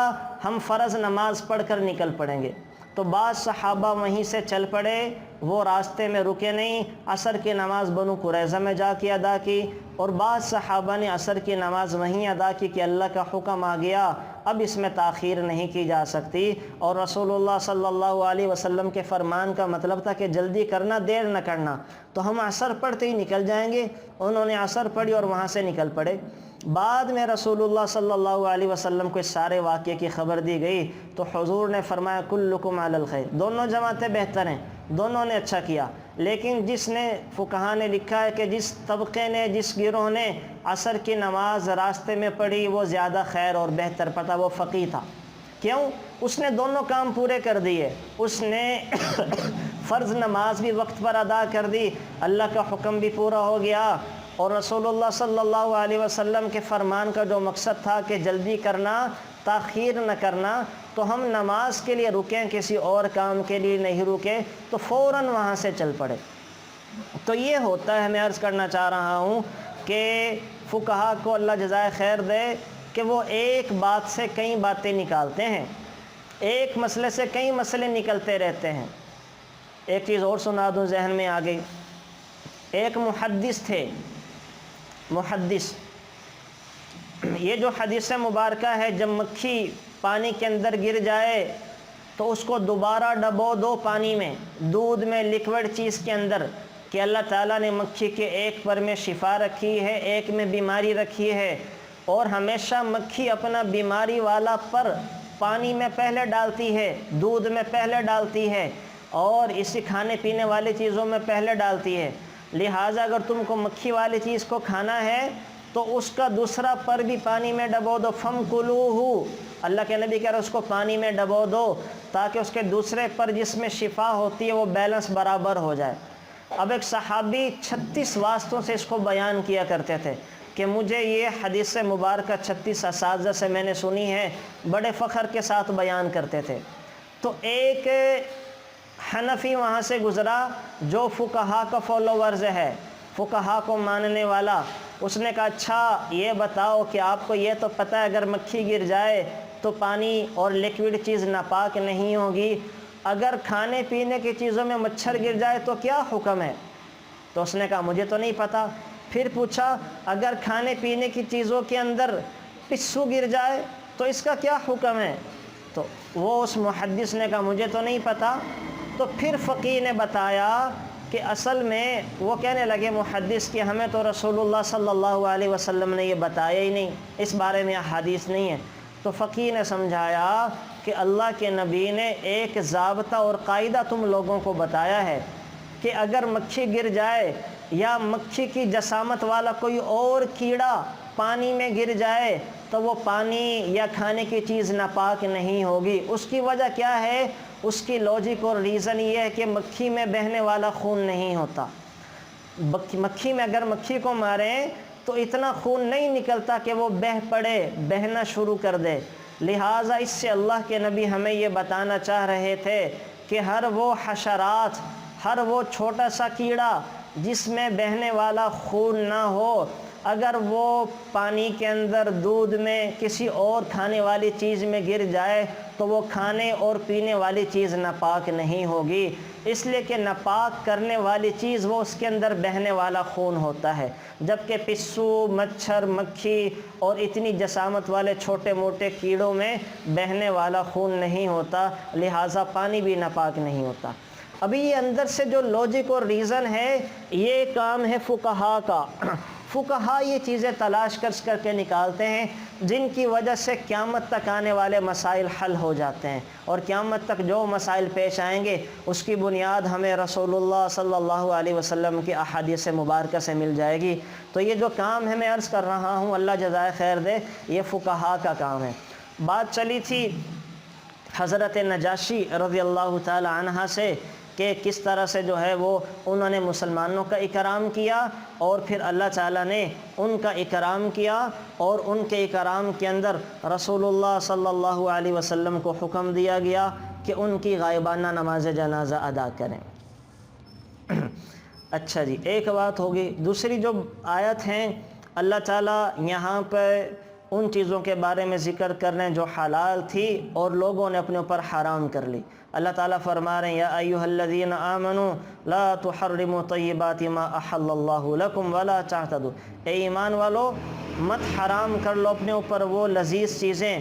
ہم فرض نماز پڑھ کر نکل پڑیں گے. تو بعض صحابہ وہیں سے چل پڑے، وہ راستے میں رکے نہیں، عصر کی نماز بنو قریظہ میں جا کے ادا کی. اور بعض صحابہ نے عصر کی نماز وہیں ادا کی کہ اللہ کا حکم آ گیا، اب اس میں تاخیر نہیں کی جا سکتی. اور رسول اللہ صلی اللہ علیہ وسلم کے فرمان کا مطلب تھا کہ جلدی کرنا، دیر نہ کرنا، تو ہم عصر پڑھتے ہی نکل جائیں گے. انہوں نے عصر پڑھی اور وہاں سے نکل پڑے. بعد میں رسول اللہ صلی اللہ علیہ وسلم کو اس سارے واقعے کی خبر دی گئی تو حضور نے فرمایا کلکم علی الخیر، دونوں جماعتیں بہتر ہیں، دونوں نے اچھا کیا. لیکن جس نے فقہا نے لکھا ہے کہ جس طبقے نے، جس گروہ نے عصر کی نماز راستے میں پڑھی وہ زیادہ خیر اور بہتر پتہ، وہ فقیہ تھا. کیوں؟ اس نے دونوں کام پورے کر دیے. اس نے فرض نماز بھی وقت پر ادا کر دی، اللہ کا حکم بھی پورا ہو گیا، اور رسول اللہ صلی اللہ علیہ وسلم کے فرمان کا جو مقصد تھا کہ جلدی کرنا، تاخیر نہ کرنا، تو ہم نماز کے لیے رکیں، کسی اور کام کے لیے نہیں رکے، تو فوراً وہاں سے چل پڑے. تو یہ ہوتا ہے، میں عرض کرنا چاہ رہا ہوں کہ فقہا کو اللہ جزائے خیر دے کہ وہ ایک بات سے کئی باتیں نکالتے ہیں، ایک مسئلے سے کئی مسئلے نکلتے رہتے ہیں. ایک چیز اور سنا دوں، ذہن میں آ گئی. ایک محدث تھے، محدث، یہ جو حدیث مبارکہ ہے، جب مکھی پانی کے اندر گر جائے تو اس کو دوبارہ ڈبو دو پانی میں، دودھ میں، لیکوڈ چیز کے اندر، کہ اللہ تعالیٰ نے مکھی کے ایک پر میں شفا رکھی ہے، ایک میں بیماری رکھی ہے، اور ہمیشہ مکھی اپنا بیماری والا پر پانی میں پہلے ڈالتی ہے، دودھ میں پہلے ڈالتی ہے، اور اسی کھانے پینے والی چیزوں میں پہلے ڈالتی ہے. لہٰذا اگر تم کو مکھی والی چیز کو کھانا ہے تو اس کا دوسرا پر بھی پانی میں ڈبو دو. فَمْكُلُوهُ، اللہ کے نبی کہہ رہے اس کو پانی میں ڈبو دو تاکہ اس کے دوسرے پر جس میں شفا ہوتی ہے وہ بیلنس برابر ہو جائے. اب ایک صحابی 36 واسطوں سے اس کو بیان کیا کرتے تھے کہ مجھے یہ حدیث مبارکہ 36 اساتذہ سے میں نے سنی ہے، بڑے فخر کے ساتھ بیان کرتے تھے. تو ایک حنفی وہاں سے گزرا جو فقہا کا فالوورز ہے، فقہا کو ماننے والا. اس نے کہا اچھا یہ بتاؤ کہ آپ کو یہ تو پتہ ہے اگر مکھی گر جائے تو پانی اور لیکوڈ چیز ناپاک نہیں ہوگی، اگر کھانے پینے کی چیزوں میں مچھر گر جائے تو کیا حکم ہے؟ تو اس نے کہا مجھے تو نہیں پتہ. پھر پوچھا اگر کھانے پینے کی چیزوں کے اندر پسو گر جائے تو اس کا کیا حکم ہے؟ تو وہ اس محدث نے کہا مجھے تو نہیں پتہ. تو پھر فقیہ نے بتایا کہ اصل میں وہ کہنے لگے محدث کہ ہمیں تو رسول اللہ صلی اللہ علیہ وسلم نے یہ بتایا ہی نہیں، اس بارے میں احادیث نہیں ہے. تو فقیہ نے سمجھایا کہ اللہ کے نبی نے ایک ضابطہ اور قاعدہ تم لوگوں کو بتایا ہے کہ اگر مکھی گر جائے یا مکھی کی جسامت والا کوئی اور کیڑا پانی میں گر جائے تو وہ پانی یا کھانے کی چیز ناپاک نہیں ہوگی۔ اس کی وجہ کیا ہے؟ اس کی لاجک اور ریزن یہ ہے کہ مکھی میں بہنے والا خون نہیں ہوتا۔ مکھی میں اگر مکھی کو ماریں تو اتنا خون نہیں نکلتا کہ وہ بہہ پڑے، بہنا شروع کر دے۔ لہٰذا اس سے اللہ کے نبی ہمیں یہ بتانا چاہ رہے تھے کہ ہر وہ حشرات، ہر وہ چھوٹا سا کیڑا جس میں بہنے والا خون نہ ہو، اگر وہ پانی کے اندر، دودھ میں، کسی اور کھانے والی چیز میں گر جائے تو وہ کھانے اور پینے والی چیز ناپاک نہیں ہوگی، اس لیے کہ ناپاک کرنے والی چیز وہ اس کے اندر بہنے والا خون ہوتا ہے، جبکہ پسو، مچھر، مکھی اور اتنی جسامت والے چھوٹے موٹے کیڑوں میں بہنے والا خون نہیں ہوتا، لہٰذا پانی بھی ناپاک نہیں ہوتا۔ ابھی یہ اندر سے جو لاجک اور ریزن ہے، یہ کام ہے فقہا کا۔ فقہا یہ چیزیں تلاش کر کے نکالتے ہیں جن کی وجہ سے قیامت تک آنے والے مسائل حل ہو جاتے ہیں، اور قیامت تک جو مسائل پیش آئیں گے اس کی بنیاد ہمیں رسول اللہ صلی اللہ علیہ وسلم کی احادیث مبارکہ سے مل جائے گی۔ تو یہ جو کام ہے، میں عرض کر رہا ہوں، اللہ جزائے خیر دے، یہ فقہا کا کام ہے۔ بات چلی تھی حضرت نجاشی رضی اللہ تعالی عنہ سے کہ کس طرح سے جو ہے وہ انہوں نے مسلمانوں کا اکرام کیا، اور پھر اللہ تعالیٰ نے ان کا اکرام کیا، اور ان کے اکرام کے اندر رسول اللہ صلی اللہ علیہ وسلم کو حکم دیا گیا کہ ان کی غائبانہ نماز جنازہ ادا کریں۔ اچھا جی، ایک بات ہوگی۔ دوسری جو آیت ہیں، اللہ تعالیٰ یہاں پہ ان چیزوں کے بارے میں ذکر کر رہے ہیں جو حلال تھی اور لوگوں نے اپنے اوپر حرام کر لی۔ اللہ تعالیٰ فرما رہے ہیں، یا ایھا الذین آمنوا لا تحرموا طیبات ما احل اللہ لکم ولا تعتدوا، اے ایمان والو مت حرام کر لو اپنے اوپر وہ لذیذ چیزیں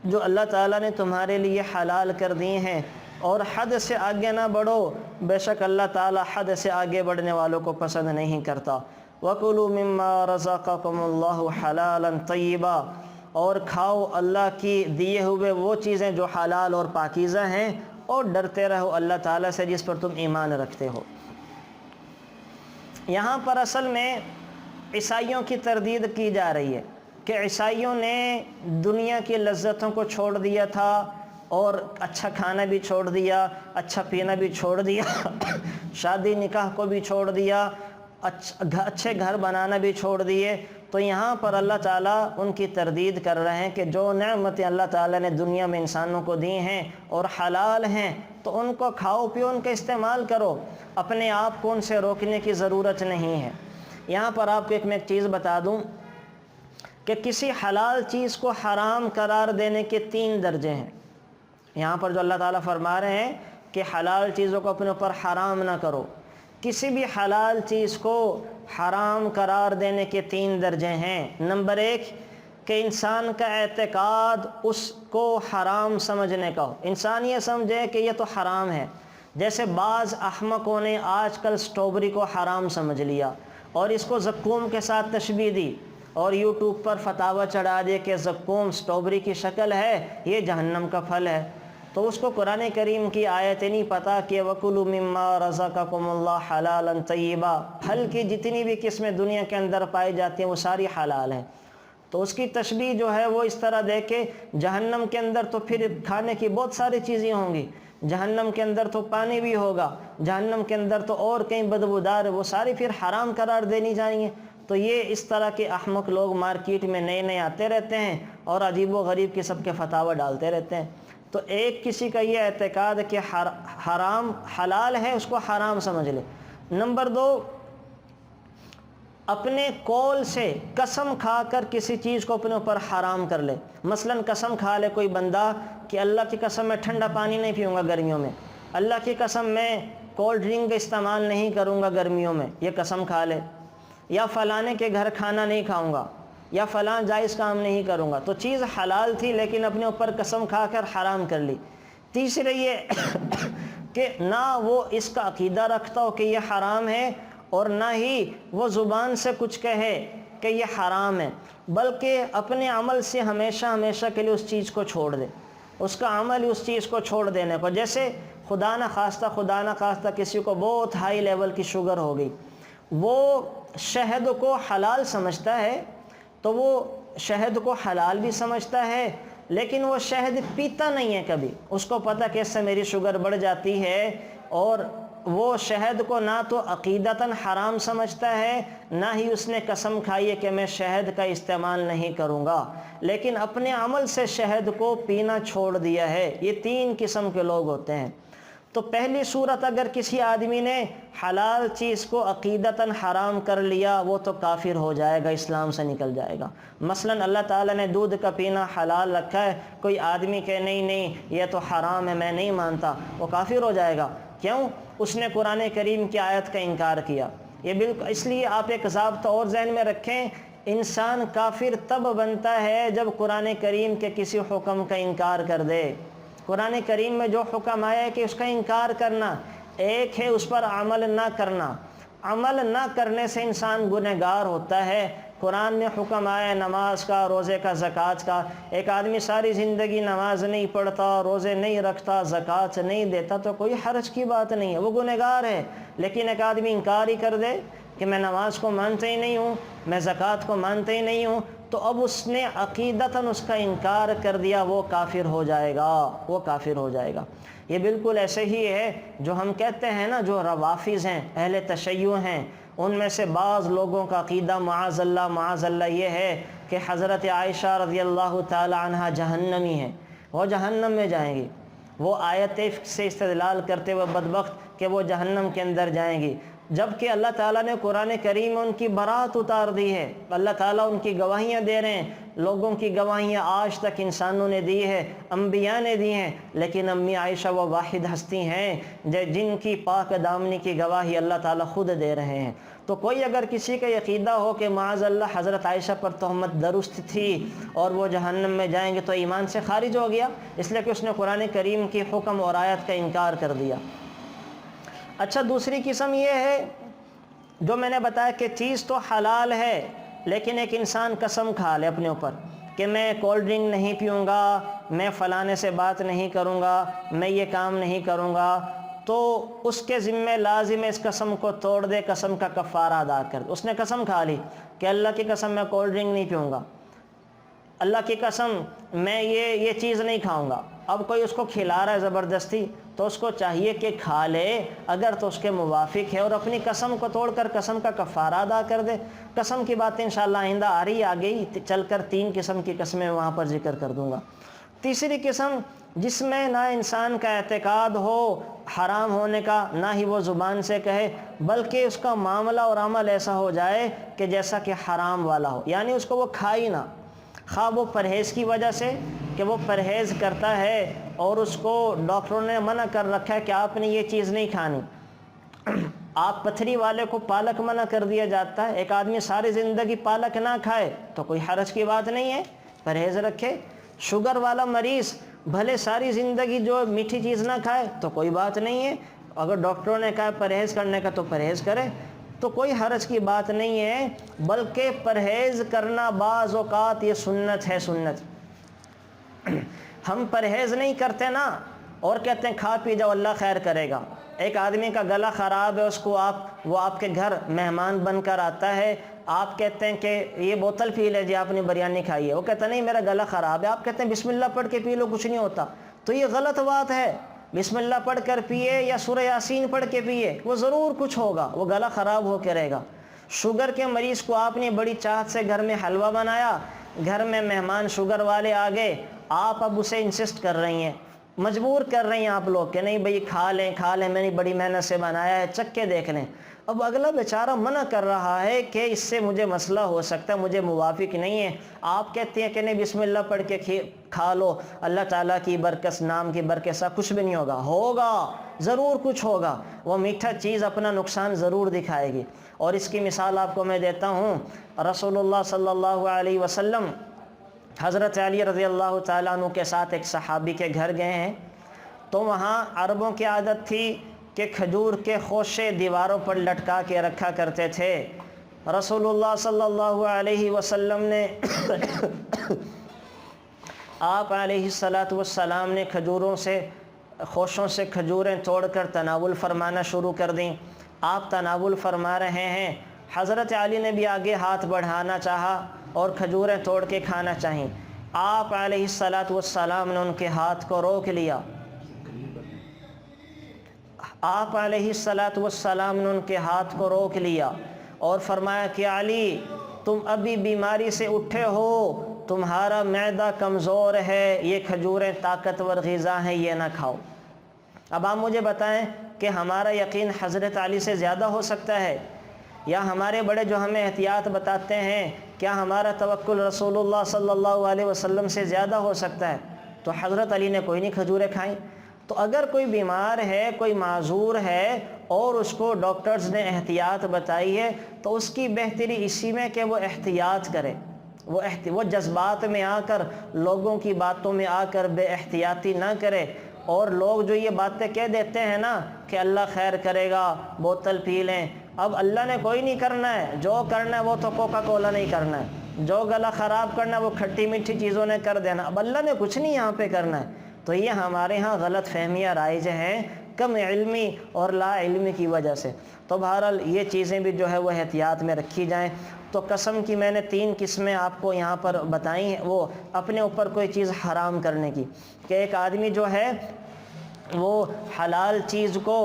جو اللہ تعالیٰ نے تمہارے لیے حلال کر دی ہیں، اور حد سے آگے نہ بڑھو، بے شک اللہ تعالیٰ حد سے آگے بڑھنے والوں کو پسند نہیں کرتا۔ وَكُلُوا مِمَّا رَزَقَكُمُ اللَّهُ حَلَالًا طَيِّبًا، اور کھاؤ اللہ کی دیے ہوئے وہ چیزیں جو حلال اور پاکیزہ ہیں، اور ڈرتے رہو اللہ تعالیٰ سے جس پر تم ایمان رکھتے ہو۔ یہاں پر اصل میں عیسائیوں کی تردید کی جا رہی ہے کہ عیسائیوں نے دنیا کی لذتوں کو چھوڑ دیا تھا، اور اچھا کھانا بھی چھوڑ دیا، اچھا پینا بھی چھوڑ دیا، شادی نکاح کو بھی چھوڑ دیا، اچھے گھر بنانا بھی چھوڑ دیے۔ تو یہاں پر اللہ تعالیٰ ان کی تردید کر رہے ہیں کہ جو نعمتیں اللہ تعالیٰ نے دنیا میں انسانوں کو دی ہیں اور حلال ہیں تو ان کو کھاؤ پیو، ان کا استعمال کرو، اپنے آپ کو ان سے روکنے کی ضرورت نہیں ہے۔ یہاں پر آپ کو میں ایک چیز بتا دوں کہ کسی حلال چیز کو حرام قرار دینے کے 3 درجے ہیں۔ یہاں پر جو اللہ تعالیٰ فرما رہے ہیں کہ حلال چیزوں کو اپنے اوپر حرام نہ کرو، کسی بھی حلال چیز کو حرام قرار دینے کے 3 درجے ہیں۔ نمبر 1 کہ انسان کا اعتقاد اس کو حرام سمجھنے کا ہو، انسان یہ سمجھے کہ یہ تو حرام ہے۔ جیسے بعض احمقوں نے آج کل اسٹرابری کو حرام سمجھ لیا اور اس کو زقوم کے ساتھ تشبیہ دی، اور یوٹیوب پر فتاوی چڑھا دیا کہ زقوم اسٹرابری کی شکل ہے، یہ جہنم کا پھل ہے۔ تو اس کو قرآن کریم کی آیت نہیں پتہ کہ وَكُلُوا مِمَّا رَزَقَكُمُ اللَّهُ حَلَالًا طَيِّبًا، پھل کی جتنی بھی قسمیں دنیا کے اندر پائی جاتی ہیں وہ ساری حلال ہیں۔ تو اس کی تشبیہ جو ہے وہ اس طرح دے کہ جہنم کے اندر تو پھر کھانے کی بہت ساری چیزیں ہوں گی، جہنم کے اندر تو پانی بھی ہوگا، جہنم کے اندر تو اور کئی بدبودار وہ ساری پھر حرام قرار دینی جائیں گے۔ تو یہ اس طرح کے احمق لوگ مارکیٹ میں نئے آتے رہتے ہیں اور عجیب و غریب قسم کے فتاوی ڈالتے رہتے ہیں۔ تو ایک کسی کا یہ اعتقاد کہ حرام حلال ہے اس کو حرام سمجھ لے۔ نمبر 2 اپنے قول سے قسم کھا کر کسی چیز کو اپنے اوپر حرام کر لے۔ مثلا قسم کھا لے کوئی بندہ کہ اللہ کی قسم میں ٹھنڈا پانی نہیں پیوں گا گرمیوں میں، اللہ کی قسم میں کولڈ ڈرنک کا استعمال نہیں کروں گا گرمیوں میں، یہ قسم کھا لے۔ یا فلانے کے گھر کھانا نہیں کھاؤں گا، یا فلاں جائز کام نہیں کروں گا، تو چیز حلال تھی لیکن اپنے اوپر قسم کھا کر حرام کر لی۔ تیسرے یہ کہ نہ وہ اس کا عقیدہ رکھتا ہو کہ یہ حرام ہے، اور نہ ہی وہ زبان سے کچھ کہے کہ یہ حرام ہے، بلکہ اپنے عمل سے ہمیشہ کے لیے اس چیز کو چھوڑ دے۔ اس کا عمل ہی اس چیز کو چھوڑ دینے کو. جیسے خدا نہ خواستہ کسی کو بہت ہائی لیول کی شوگر ہو گئی, وہ شہد کو حلال سمجھتا ہے تو وہ شہد کو حلال بھی سمجھتا ہے, لیکن وہ شہد پیتا نہیں ہے کبھی. اس کو پتہ کہ اس سے میری شوگر بڑھ جاتی ہے, اور وہ شہد کو نہ تو عقیدتاً حرام سمجھتا ہے, نہ ہی اس نے قسم کھائی ہے کہ میں شہد کا استعمال نہیں کروں گا, لیکن اپنے عمل سے شہد کو پینا چھوڑ دیا ہے. یہ 3 قسم کے لوگ ہوتے ہیں. تو پہلی صورت, اگر کسی آدمی نے حلال چیز کو عقیدتاً حرام کر لیا, وہ تو کافر ہو جائے گا, اسلام سے نکل جائے گا. مثلا اللہ تعالیٰ نے دودھ کا پینا حلال رکھا ہے, کوئی آدمی کہ نہیں یہ تو حرام ہے, میں نہیں مانتا, وہ کافر ہو جائے گا. کیوں؟ اس نے قرآن کریم کی آیت کا انکار کیا. یہ بالکل اس لیے آپ ایک ضابطہ اور ذہن میں رکھیں, انسان کافر تب بنتا ہے جب قرآن کریم کے کسی حکم کا انکار کر دے. قرآن کریم میں جو حکم آیا ہے کہ اس کا انکار کرنا, ایک ہے اس پر عمل نہ کرنا. عمل نہ کرنے سے انسان گنہگار ہوتا ہے. قرآن میں حکم آیا ہے نماز کا, روزے کا, زکوٰۃ کا. ایک آدمی ساری زندگی نماز نہیں پڑھتا, روزے نہیں رکھتا, زکوٰۃ نہیں دیتا, تو کوئی حرج کی بات نہیں ہے, وہ گنہگار ہے. لیکن ایک آدمی انکار ہی کر دے کہ میں نماز کو مانتا ہی نہیں ہوں, میں زکوٰۃ کو مانتا ہی نہیں ہوں, تو اب اس نے عقیدتاً اس کا انکار کر دیا, وہ کافر ہو جائے گا. یہ بالکل ایسے ہی ہے جو ہم کہتے ہیں نا, جو روافض ہیں, اہل تشیع ہیں, ان میں سے بعض لوگوں کا عقیدہ معاذ اللہ یہ ہے کہ حضرت عائشہ رضی اللہ تعالی عنہ جہنمی ہیں, وہ جہنم میں جائیں گی. وہ آیت سے استدلال کرتے ہوئے بدبخت کہ وہ جہنم کے اندر جائیں گی, جبکہ اللہ تعالیٰ نے قرآن کریم میں ان کی برات اتار دی ہے. اللہ تعالیٰ ان کی گواہیاں دے رہے ہیں, لوگوں کی گواہیاں آج تک انسانوں نے دی ہے, انبیاء نے دی ہیں, لیکن امی عائشہ وہ واحد ہستی ہیں جن کی پاک دامنی کی گواہی اللہ تعالیٰ خود دے رہے ہیں. تو کوئی اگر کسی کا عقیدہ ہو کہ معاذ اللہ حضرت عائشہ پر تہمت درست تھی اور وہ جہنم میں جائیں گے, تو ایمان سے خارج ہو گیا, اس لیے کہ اس نے قرآن کریم کی حکم اور آیت کا انکار کر دیا. اچھا, دوسری قسم یہ ہے جو میں نے بتایا کہ چیز تو حلال ہے, لیکن ایک انسان قسم کھا لے اپنے اوپر کہ میں کولڈ ڈرنک نہیں پیوں گا, میں فلانے سے بات نہیں کروں گا, میں یہ کام نہیں کروں گا, تو اس کے ذمہ لازم ہے اس قسم کو توڑ دے, قسم کا کفارہ ادا کر دے. اس نے قسم کھا لی کہ اللہ کی قسم میں کولڈ ڈرنک نہیں پیوں گا, اللہ کی قسم میں یہ چیز نہیں کھاؤں گا. اب کوئی اس کو کھلا رہا ہے زبردستی, تو اس کو چاہیے کہ کھا لے اگر تو اس کے موافق ہے, اور اپنی قسم کو توڑ کر قسم کا کفارہ ادا کر دے. قسم کی باتیں انشاءاللہ آئندہ آ رہی آگئی چل کر 3 قسم کی قسمیں وہاں پر ذکر کر دوں گا. تیسری قسم جس میں نہ انسان کا اعتقاد ہو حرام ہونے کا, نہ ہی وہ زبان سے کہے, بلکہ اس کا معاملہ اور عمل ایسا ہو جائے کہ جیسا کہ حرام والا ہو, یعنی اس کو وہ کھائی نہ, خواہ وہ پرہیز کی وجہ سے کہ وہ پرہیز کرتا ہے اور اس کو ڈاکٹروں نے منع کر رکھا ہے کہ آپ نے یہ چیز نہیں کھانی. آپ پتھری والے کو پالک منع کر دیا جاتا ہے, ایک آدمی ساری زندگی پالک نہ کھائے تو کوئی حرج کی بات نہیں ہے, پرہیز رکھے. شوگر والا مریض بھلے ساری زندگی جو میٹھی چیز نہ کھائے تو کوئی بات نہیں ہے, اگر ڈاکٹروں نے کہا پرہیز کرنے کا تو پرہیز کرے, تو کوئی حرج کی بات نہیں ہے. بلکہ پرہیز کرنا بعض اوقات یہ سنت ہے, سنت. ہم پرہیز نہیں کرتے نا اور کہتے ہیں کھا پی جاؤ اللہ خیر کرے گا. ایک آدمی کا گلا خراب ہے, اس کو وہ آپ کے گھر مہمان بن کر آتا ہے, آپ کہتے ہیں کہ یہ بوتل پی لے جی, آپ نے بریانی کھائی ہے, وہ کہتا نہیں میرا گلا خراب ہے, آپ کہتے ہیں بسم اللہ پڑھ کے پی لو کچھ نہیں ہوتا, تو یہ غلط بات ہے. بسم اللہ پڑھ کر پیے یا سورہ یاسین پڑھ کے پیے, وہ ضرور کچھ ہوگا, وہ گلا خراب ہو کے رہے گا. شوگر کے مریض کو آپ نے بڑی چاہت سے گھر میں حلوہ بنایا, گھر میں مہمان شوگر والے آ گئے, آپ اب اسے انسسٹ کر رہی ہیں, مجبور کر رہی ہیں آپ لوگ کہ نہیں بھئی کھا لیں, میں نے بڑی محنت سے بنایا ہے, چکھ کے دیکھ لیں. اب اگلا بیچارہ منع کر رہا ہے کہ اس سے مجھے مسئلہ ہو سکتا ہے, مجھے موافق نہیں ہے. آپ کہتے ہیں کہ نہیں بسم اللہ پڑھ کے کھا لو, اللہ تعالیٰ کی برکت, نام کی برکت سے کچھ بھی نہیں ہوگا, ضرور کچھ ہوگا. وہ میٹھا چیز اپنا نقصان ضرور دکھائے گی. اور اس کی مثال آپ کو میں دیتا ہوں. رسول اللہ صلی اللہ علیہ وسلم حضرت علی رضی اللہ تعالیٰ عنہ کے ساتھ ایک صحابی کے گھر گئے ہیں, تو وہاں عربوں کی عادت تھی کہ کھجور کے خوشے دیواروں پر لٹکا کے رکھا کرتے تھے. رسول اللہ صلی اللہ علیہ وسلم نے آپ علیہ السلام نے کھجوروں سے خوشوں سے کھجوریں توڑ کر تناول فرمانا شروع کر دیں، آپ تناول فرما رہے ہیں، حضرت علی نے بھی آگے ہاتھ بڑھانا چاہا اور کھجوریں توڑ کے کھانا چاہیں، آپ علیہ السلام نے ان کے ہاتھ کو روک لیا، آپ علیہ السلام نے ان کے ہاتھ کو روک لیا اور فرمایا کہ علی تم ابھی بیماری سے اٹھے ہو، تمہارا معدہ کمزور ہے، یہ کھجوریں طاقتور غذا ہیں، یہ نہ کھاؤ۔ اب آپ مجھے بتائیں کہ ہمارا یقین حضرت علی سے زیادہ ہو سکتا ہے، یا ہمارے بڑے جو ہمیں احتیاط بتاتے ہیں کیا ہمارا توکل رسول اللہ صلی اللہ علیہ وسلم سے زیادہ ہو سکتا ہے؟ تو حضرت علی نے کوئی نہیں کھجوریں کھائیں۔ تو اگر کوئی بیمار ہے، کوئی معذور ہے اور اس کو ڈاکٹرز نے احتیاط بتائی ہے تو اس کی بہتری اسی میں کہ وہ احتیاط کرے، وہ جذبات میں آ کر، لوگوں کی باتوں میں آ کر بے احتیاطی نہ کرے۔ اور لوگ جو یہ باتیں کہہ دیتے ہیں نا کہ اللہ خیر کرے گا، بوتل پی لیں، اب اللہ نے کوئی نہیں کرنا ہے، جو کرنا ہے وہ تو کوکا کولا نہیں کرنا ہے، جو گلا خراب کرنا ہے وہ کھٹی میٹھی چیزوں نے کر دینا، اب اللہ نے کچھ نہیں یہاں پہ کرنا ہے۔ تو یہ ہمارے ہاں غلط فہمیاں رائج ہیں کم علمی اور لا علمی کی وجہ سے۔ تو بہرحال یہ چیزیں بھی جو ہے وہ احتیاط میں رکھی جائیں۔ تو قسم کی میں نے 3 قسمیں آپ کو یہاں پر بتائی ہیں، وہ اپنے اوپر کوئی چیز حرام کرنے کی، کہ ایک آدمی جو ہے وہ حلال چیز کو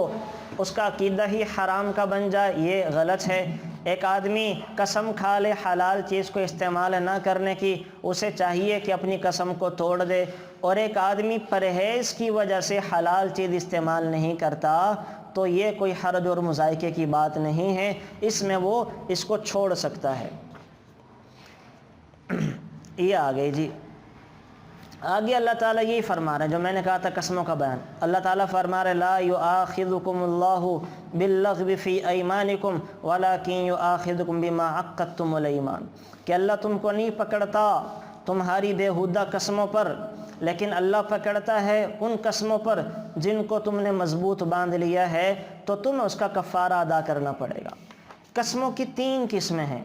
اس کا عقیدہ ہی حرام کا بن جائے، یہ غلط ہے۔ ایک آدمی قسم کھا لے حلال چیز کو استعمال نہ کرنے کی، اسے چاہیے کہ اپنی قسم کو توڑ دے۔ اور ایک آدمی پرہیز کی وجہ سے حلال چیز استعمال نہیں کرتا تو یہ کوئی حرج اور مذائقے کی بات نہیں ہے، اس میں وہ اس کو چھوڑ سکتا ہے۔ یہ آگئی جی، آگے اللہ تعالیٰ یہی فرما رہے ہیں جو میں نے کہا تھا قسموں کا بیان۔ اللہ تعالیٰ فرما رہے لا یؤاخذکم اللہ باللغو فی ایمانکم ولکن یؤاخذکم بما عقدتم الایمان، کہ اللہ تم کو نہیں پکڑتا تمہاری بیہودہ قسموں پر، لیکن اللہ پکڑتا ہے ان قسموں پر جن کو تم نے مضبوط باندھ لیا ہے، تو تمہیں اس کا کفارہ ادا کرنا پڑے گا۔ قسموں کی 3 قسمیں ہیں۔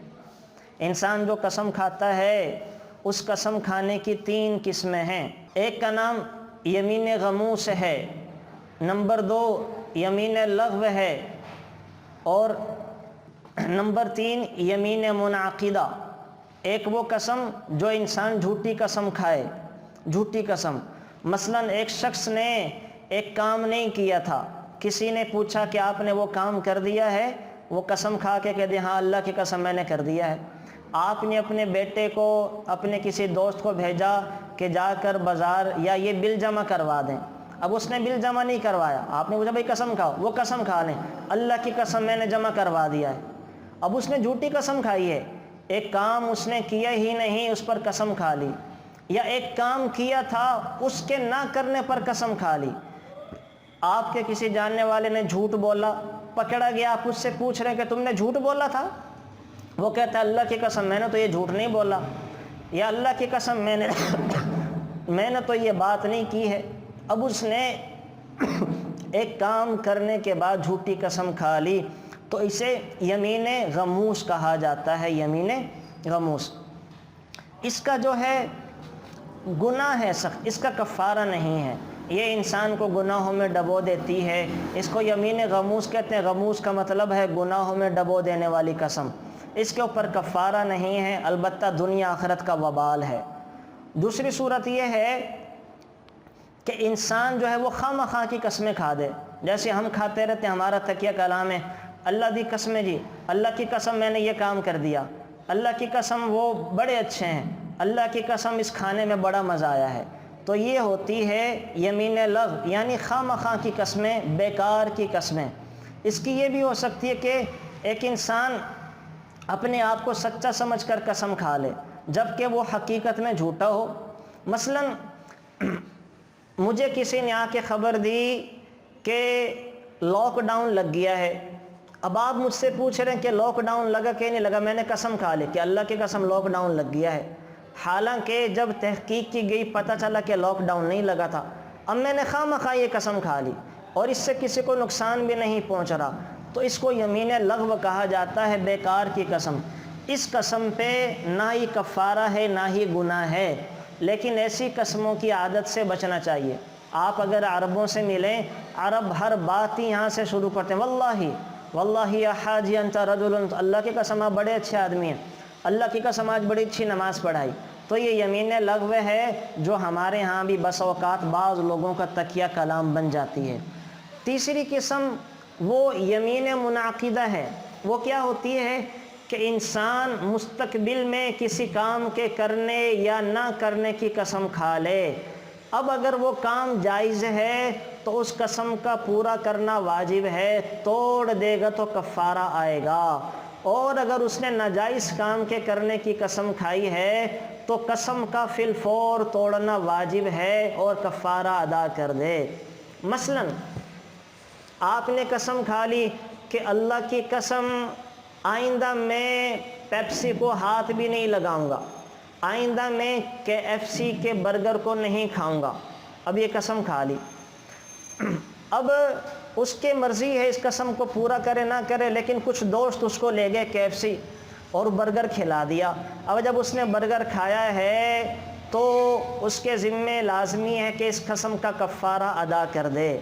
انسان جو قسم کھاتا ہے اس قسم کھانے کی 3 قسمیں ہیں۔ ایک کا نام یمین غموس ہے، نمبر 2 یمین لغو ہے، اور نمبر 3 یمین منعقدہ۔ ایک وہ قسم جو انسان جھوٹی قسم کھائے، جھوٹی قسم، مثلا ایک شخص نے ایک کام نہیں کیا تھا، کسی نے پوچھا کہ آپ نے وہ کام کر دیا ہے، وہ قسم کھا کے کہہ دیا ہاں اللہ کی قسم میں نے کر دیا ہے۔ آپ نے اپنے بیٹے کو، اپنے کسی دوست کو بھیجا کہ جا کر بازار یا یہ بل جمع کروا دیں، اب اس نے بل جمع نہیں کروایا، آپ نے پوچھا بھائی قسم کھاؤ، وہ قسم کھا لیں اللہ کی قسم میں نے جمع کروا دیا ہے، اب اس نے جھوٹی قسم کھائی ہے۔ ایک کام اس نے کیا ہی نہیں، اس پر قسم کھا لی، یا ایک کام کیا تھا اس کے نہ کرنے پر قسم کھا لی۔ آپ کے کسی جاننے والے نے جھوٹ بولا، پکڑا گیا، آپ اس سے پوچھ رہے ہیں کہ تم نے جھوٹ بولا تھا، وہ کہتا ہے اللہ کی قسم میں نے تو یہ جھوٹ نہیں بولا، یا اللہ کی قسم میں نے تو یہ بات نہیں کی ہے۔ اب اس نے ایک کام کرنے کے بعد جھوٹی قسم کھا لی، تو اسے یمین غموس کہا جاتا ہے، یمین غموس۔ اس کا جو ہے گناہ ہے سخت، اس کا کفارہ نہیں ہے، یہ انسان کو گناہوں میں ڈبو دیتی ہے، اس کو یمین غموس کہتے ہیں۔ غموس کا مطلب ہے گناہوں میں ڈبو دینے والی قسم، اس کے اوپر کفارہ نہیں ہے، البتہ دنیا آخرت کا وبال ہے۔ دوسری صورت یہ ہے کہ انسان جو ہے وہ خواہ مخواہ کی قسمیں کھا دے، جیسے ہم کھاتے رہتے ہیں، ہمارا تکیہ کلام ہے اللہ دی قسمیں جی، اللہ کی قسم میں نے یہ کام کر دیا، اللہ کی قسم وہ بڑے اچھے ہیں، اللہ کی قسم اس کھانے میں بڑا مزہ آیا ہے، تو یہ ہوتی ہے یمین لغو، یعنی خواہ مخواہ کی قسمیں، بیکار کی قسمیں۔ اس کی یہ بھی ہو سکتی ہے کہ ایک انسان اپنے آپ کو سچا سمجھ کر قسم کھا لے جبکہ وہ حقیقت میں جھوٹا ہو۔ مثلا مجھے کسی نے آ کے خبر دی کہ لاک ڈاؤن لگ گیا ہے، اب آپ مجھ سے پوچھ رہے ہیں کہ لاک ڈاؤن لگا کہ نہیں لگا، میں نے قسم کھا لی کہ اللہ کی قسم لاک ڈاؤن لگ گیا ہے، حالانکہ جب تحقیق کی گئی پتہ چلا کہ لاک ڈاؤن نہیں لگا تھا، اب میں نے خواہ مخواہ یہ قسم کھا لی اور اس سے کسی کو نقصان بھی نہیں پہنچ رہا، تو اس کو یمین لغو کہا جاتا ہے، بیکار کی قسم۔ اس قسم پہ نہ ہی کفارہ ہے نہ ہی گناہ ہے، لیکن ایسی قسموں کی عادت سے بچنا چاہیے۔ آپ اگر عربوں سے ملیں، عرب ہر بات ہی یہاں سے شروع کرتے ہیں، واللہ یا حاجی انت رجل، اللہ کی قسم آپ بڑے اچھے آدمی ہیں، اللہ کی قسم آج بڑی اچھی نماز پڑھائی۔ تو یہ یمین لغو ہے جو ہمارے ہاں بھی بس اوقات بعض لوگوں کا تکیہ کلام بن جاتی ہے۔ تیسری قسم وہ یمین منعقدہ ہے۔ وہ کیا ہوتی ہے کہ انسان مستقبل میں کسی کام کے کرنے یا نہ کرنے کی قسم کھا لے۔ اب اگر وہ کام جائز ہے تو اس قسم کا پورا کرنا واجب ہے، توڑ دے گا تو کفارہ آئے گا۔ اور اگر اس نے ناجائز کام کے کرنے کی قسم کھائی ہے تو قسم کا فی الفور توڑنا واجب ہے اور کفارہ ادا کر دے۔ مثلا آپ نے قسم کھا لی کہ اللہ کی قسم آئندہ میں پیپسی کو ہاتھ بھی نہیں لگاؤں گا، آئندہ میں KFC کے برگر کو نہیں کھاؤں گا۔ اب یہ قسم کھا لی، اب اس کے مرضی ہے اس قسم کو پورا کرے نہ کرے، لیکن کچھ دوست اس کو لے گئے KFC اور برگر کھلا دیا۔ اب جب اس نے برگر کھایا ہے تو اس کے ذمے لازمی ہے کہ اس قسم کا کفارہ ادا کر دے،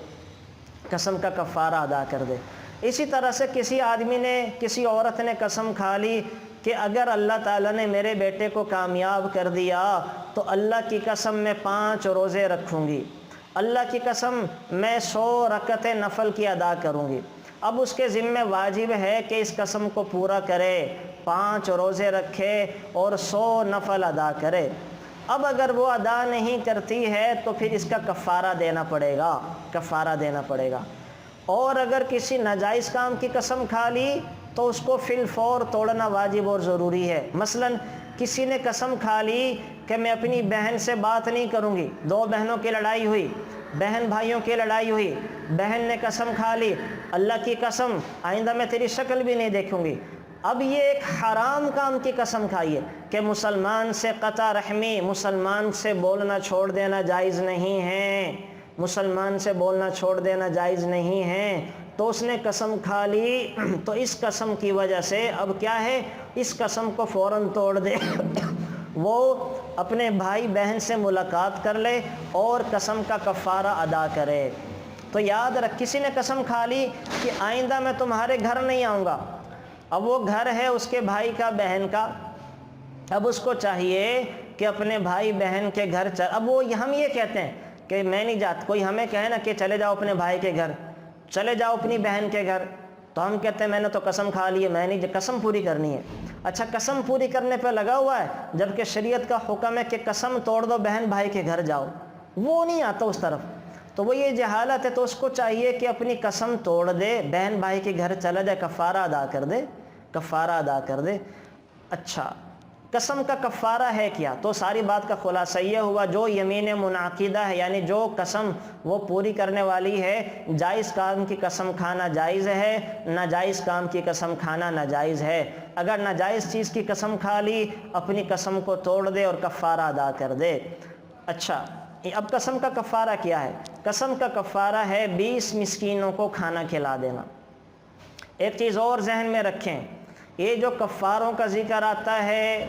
قسم کا کفارہ ادا کر دے۔ اسی طرح سے کسی آدمی نے، کسی عورت نے قسم کھا لی کہ اگر اللہ تعالیٰ نے میرے بیٹے کو کامیاب کر دیا تو اللہ کی قسم میں 5 روزے رکھوں گی، اللہ کی قسم میں 100 رکعتیں نفل کی ادا کروں گی۔ اب اس کے ذمہ واجب ہے کہ اس قسم کو پورا کرے، 5 روزے رکھے اور 100 نفل ادا کرے۔ اب اگر وہ ادا نہیں کرتی ہے تو پھر اس کا کفارہ دینا پڑے گا، کفارہ دینا پڑے گا۔ اور اگر کسی ناجائز کام کی قسم کھا لی تو اس کو فی الفور توڑنا واجب اور ضروری ہے۔ مثلا کسی نے قسم کھا لی کہ میں اپنی بہن سے بات نہیں کروں گی، 2 بہنوں کی لڑائی ہوئی، بہن بھائیوں کی لڑائی ہوئی، بہن نے قسم کھا لی اللہ کی قسم آئندہ میں تیری شکل بھی نہیں دیکھوں گی۔ اب یہ ایک حرام کام کی قسم کھائی ہے کہ مسلمان سے قطع رحمی، مسلمان سے بولنا چھوڑ دینا جائز نہیں ہے، مسلمان سے بولنا چھوڑ دینا جائز نہیں ہے، تو اس نے قسم کھا لی۔ تو اس قسم کی وجہ سے اب کیا ہے، اس قسم کو فوراً توڑ دے، وہ اپنے بھائی بہن سے ملاقات کر لے اور قسم کا کفارہ ادا کرے۔ تو یاد رکھ، کسی نے قسم کھا لی کہ آئندہ میں تمہارے گھر نہیں آؤں گا، اب وہ گھر ہے اس کے بھائی کا، بہن کا، اب اس کو چاہیے کہ اپنے بھائی بہن کے گھر اب وہ ہم یہ کہتے ہیں کہ میں نہیں جاتا، کوئی ہمیں کہے نا کہ چلے جاؤ اپنے بھائی کے گھر، چلے جاؤ اپنی بہن کے گھر، تو ہم کہتے ہیں میں نے تو قسم کھا لی ہے، میں نہیں، قسم پوری کرنی ہے۔ اچھا قسم پوری کرنے پہ لگا ہوا ہے، جبکہ شریعت کا حکم ہے کہ قسم توڑ دو، بہن بھائی کے گھر جاؤ، وہ نہیں آتا اس طرف، تو وہ یہ جہالت ہے۔ تو اس کو چاہیے کہ اپنی قسم توڑ دے، بہن بھائی کے گھر چلا جائے، کفارہ ادا کر دے، کفارہ ادا کر دے۔ اچھا قسم کا کفارہ ہے کیا؟ تو ساری بات کا خلاصہ یہ ہوا، جو یمین منعقدہ ہے یعنی جو قسم وہ پوری کرنے والی ہے، جائز کام کی قسم کھانا جائز ہے، ناجائز کام کی قسم کھانا ناجائز ہے۔ اگر ناجائز چیز کی قسم کھا لی، اپنی قسم کو توڑ دے اور کفارہ ادا کر دے۔ اچھا اب قسم کا کفارہ کیا ہے؟ قسم کا کفارہ ہے 20 مسکینوں کو کھانا کھلا دینا۔ ایک چیز اور ذہن میں رکھیں، یہ جو کفاروں کا ذکر آتا ہے،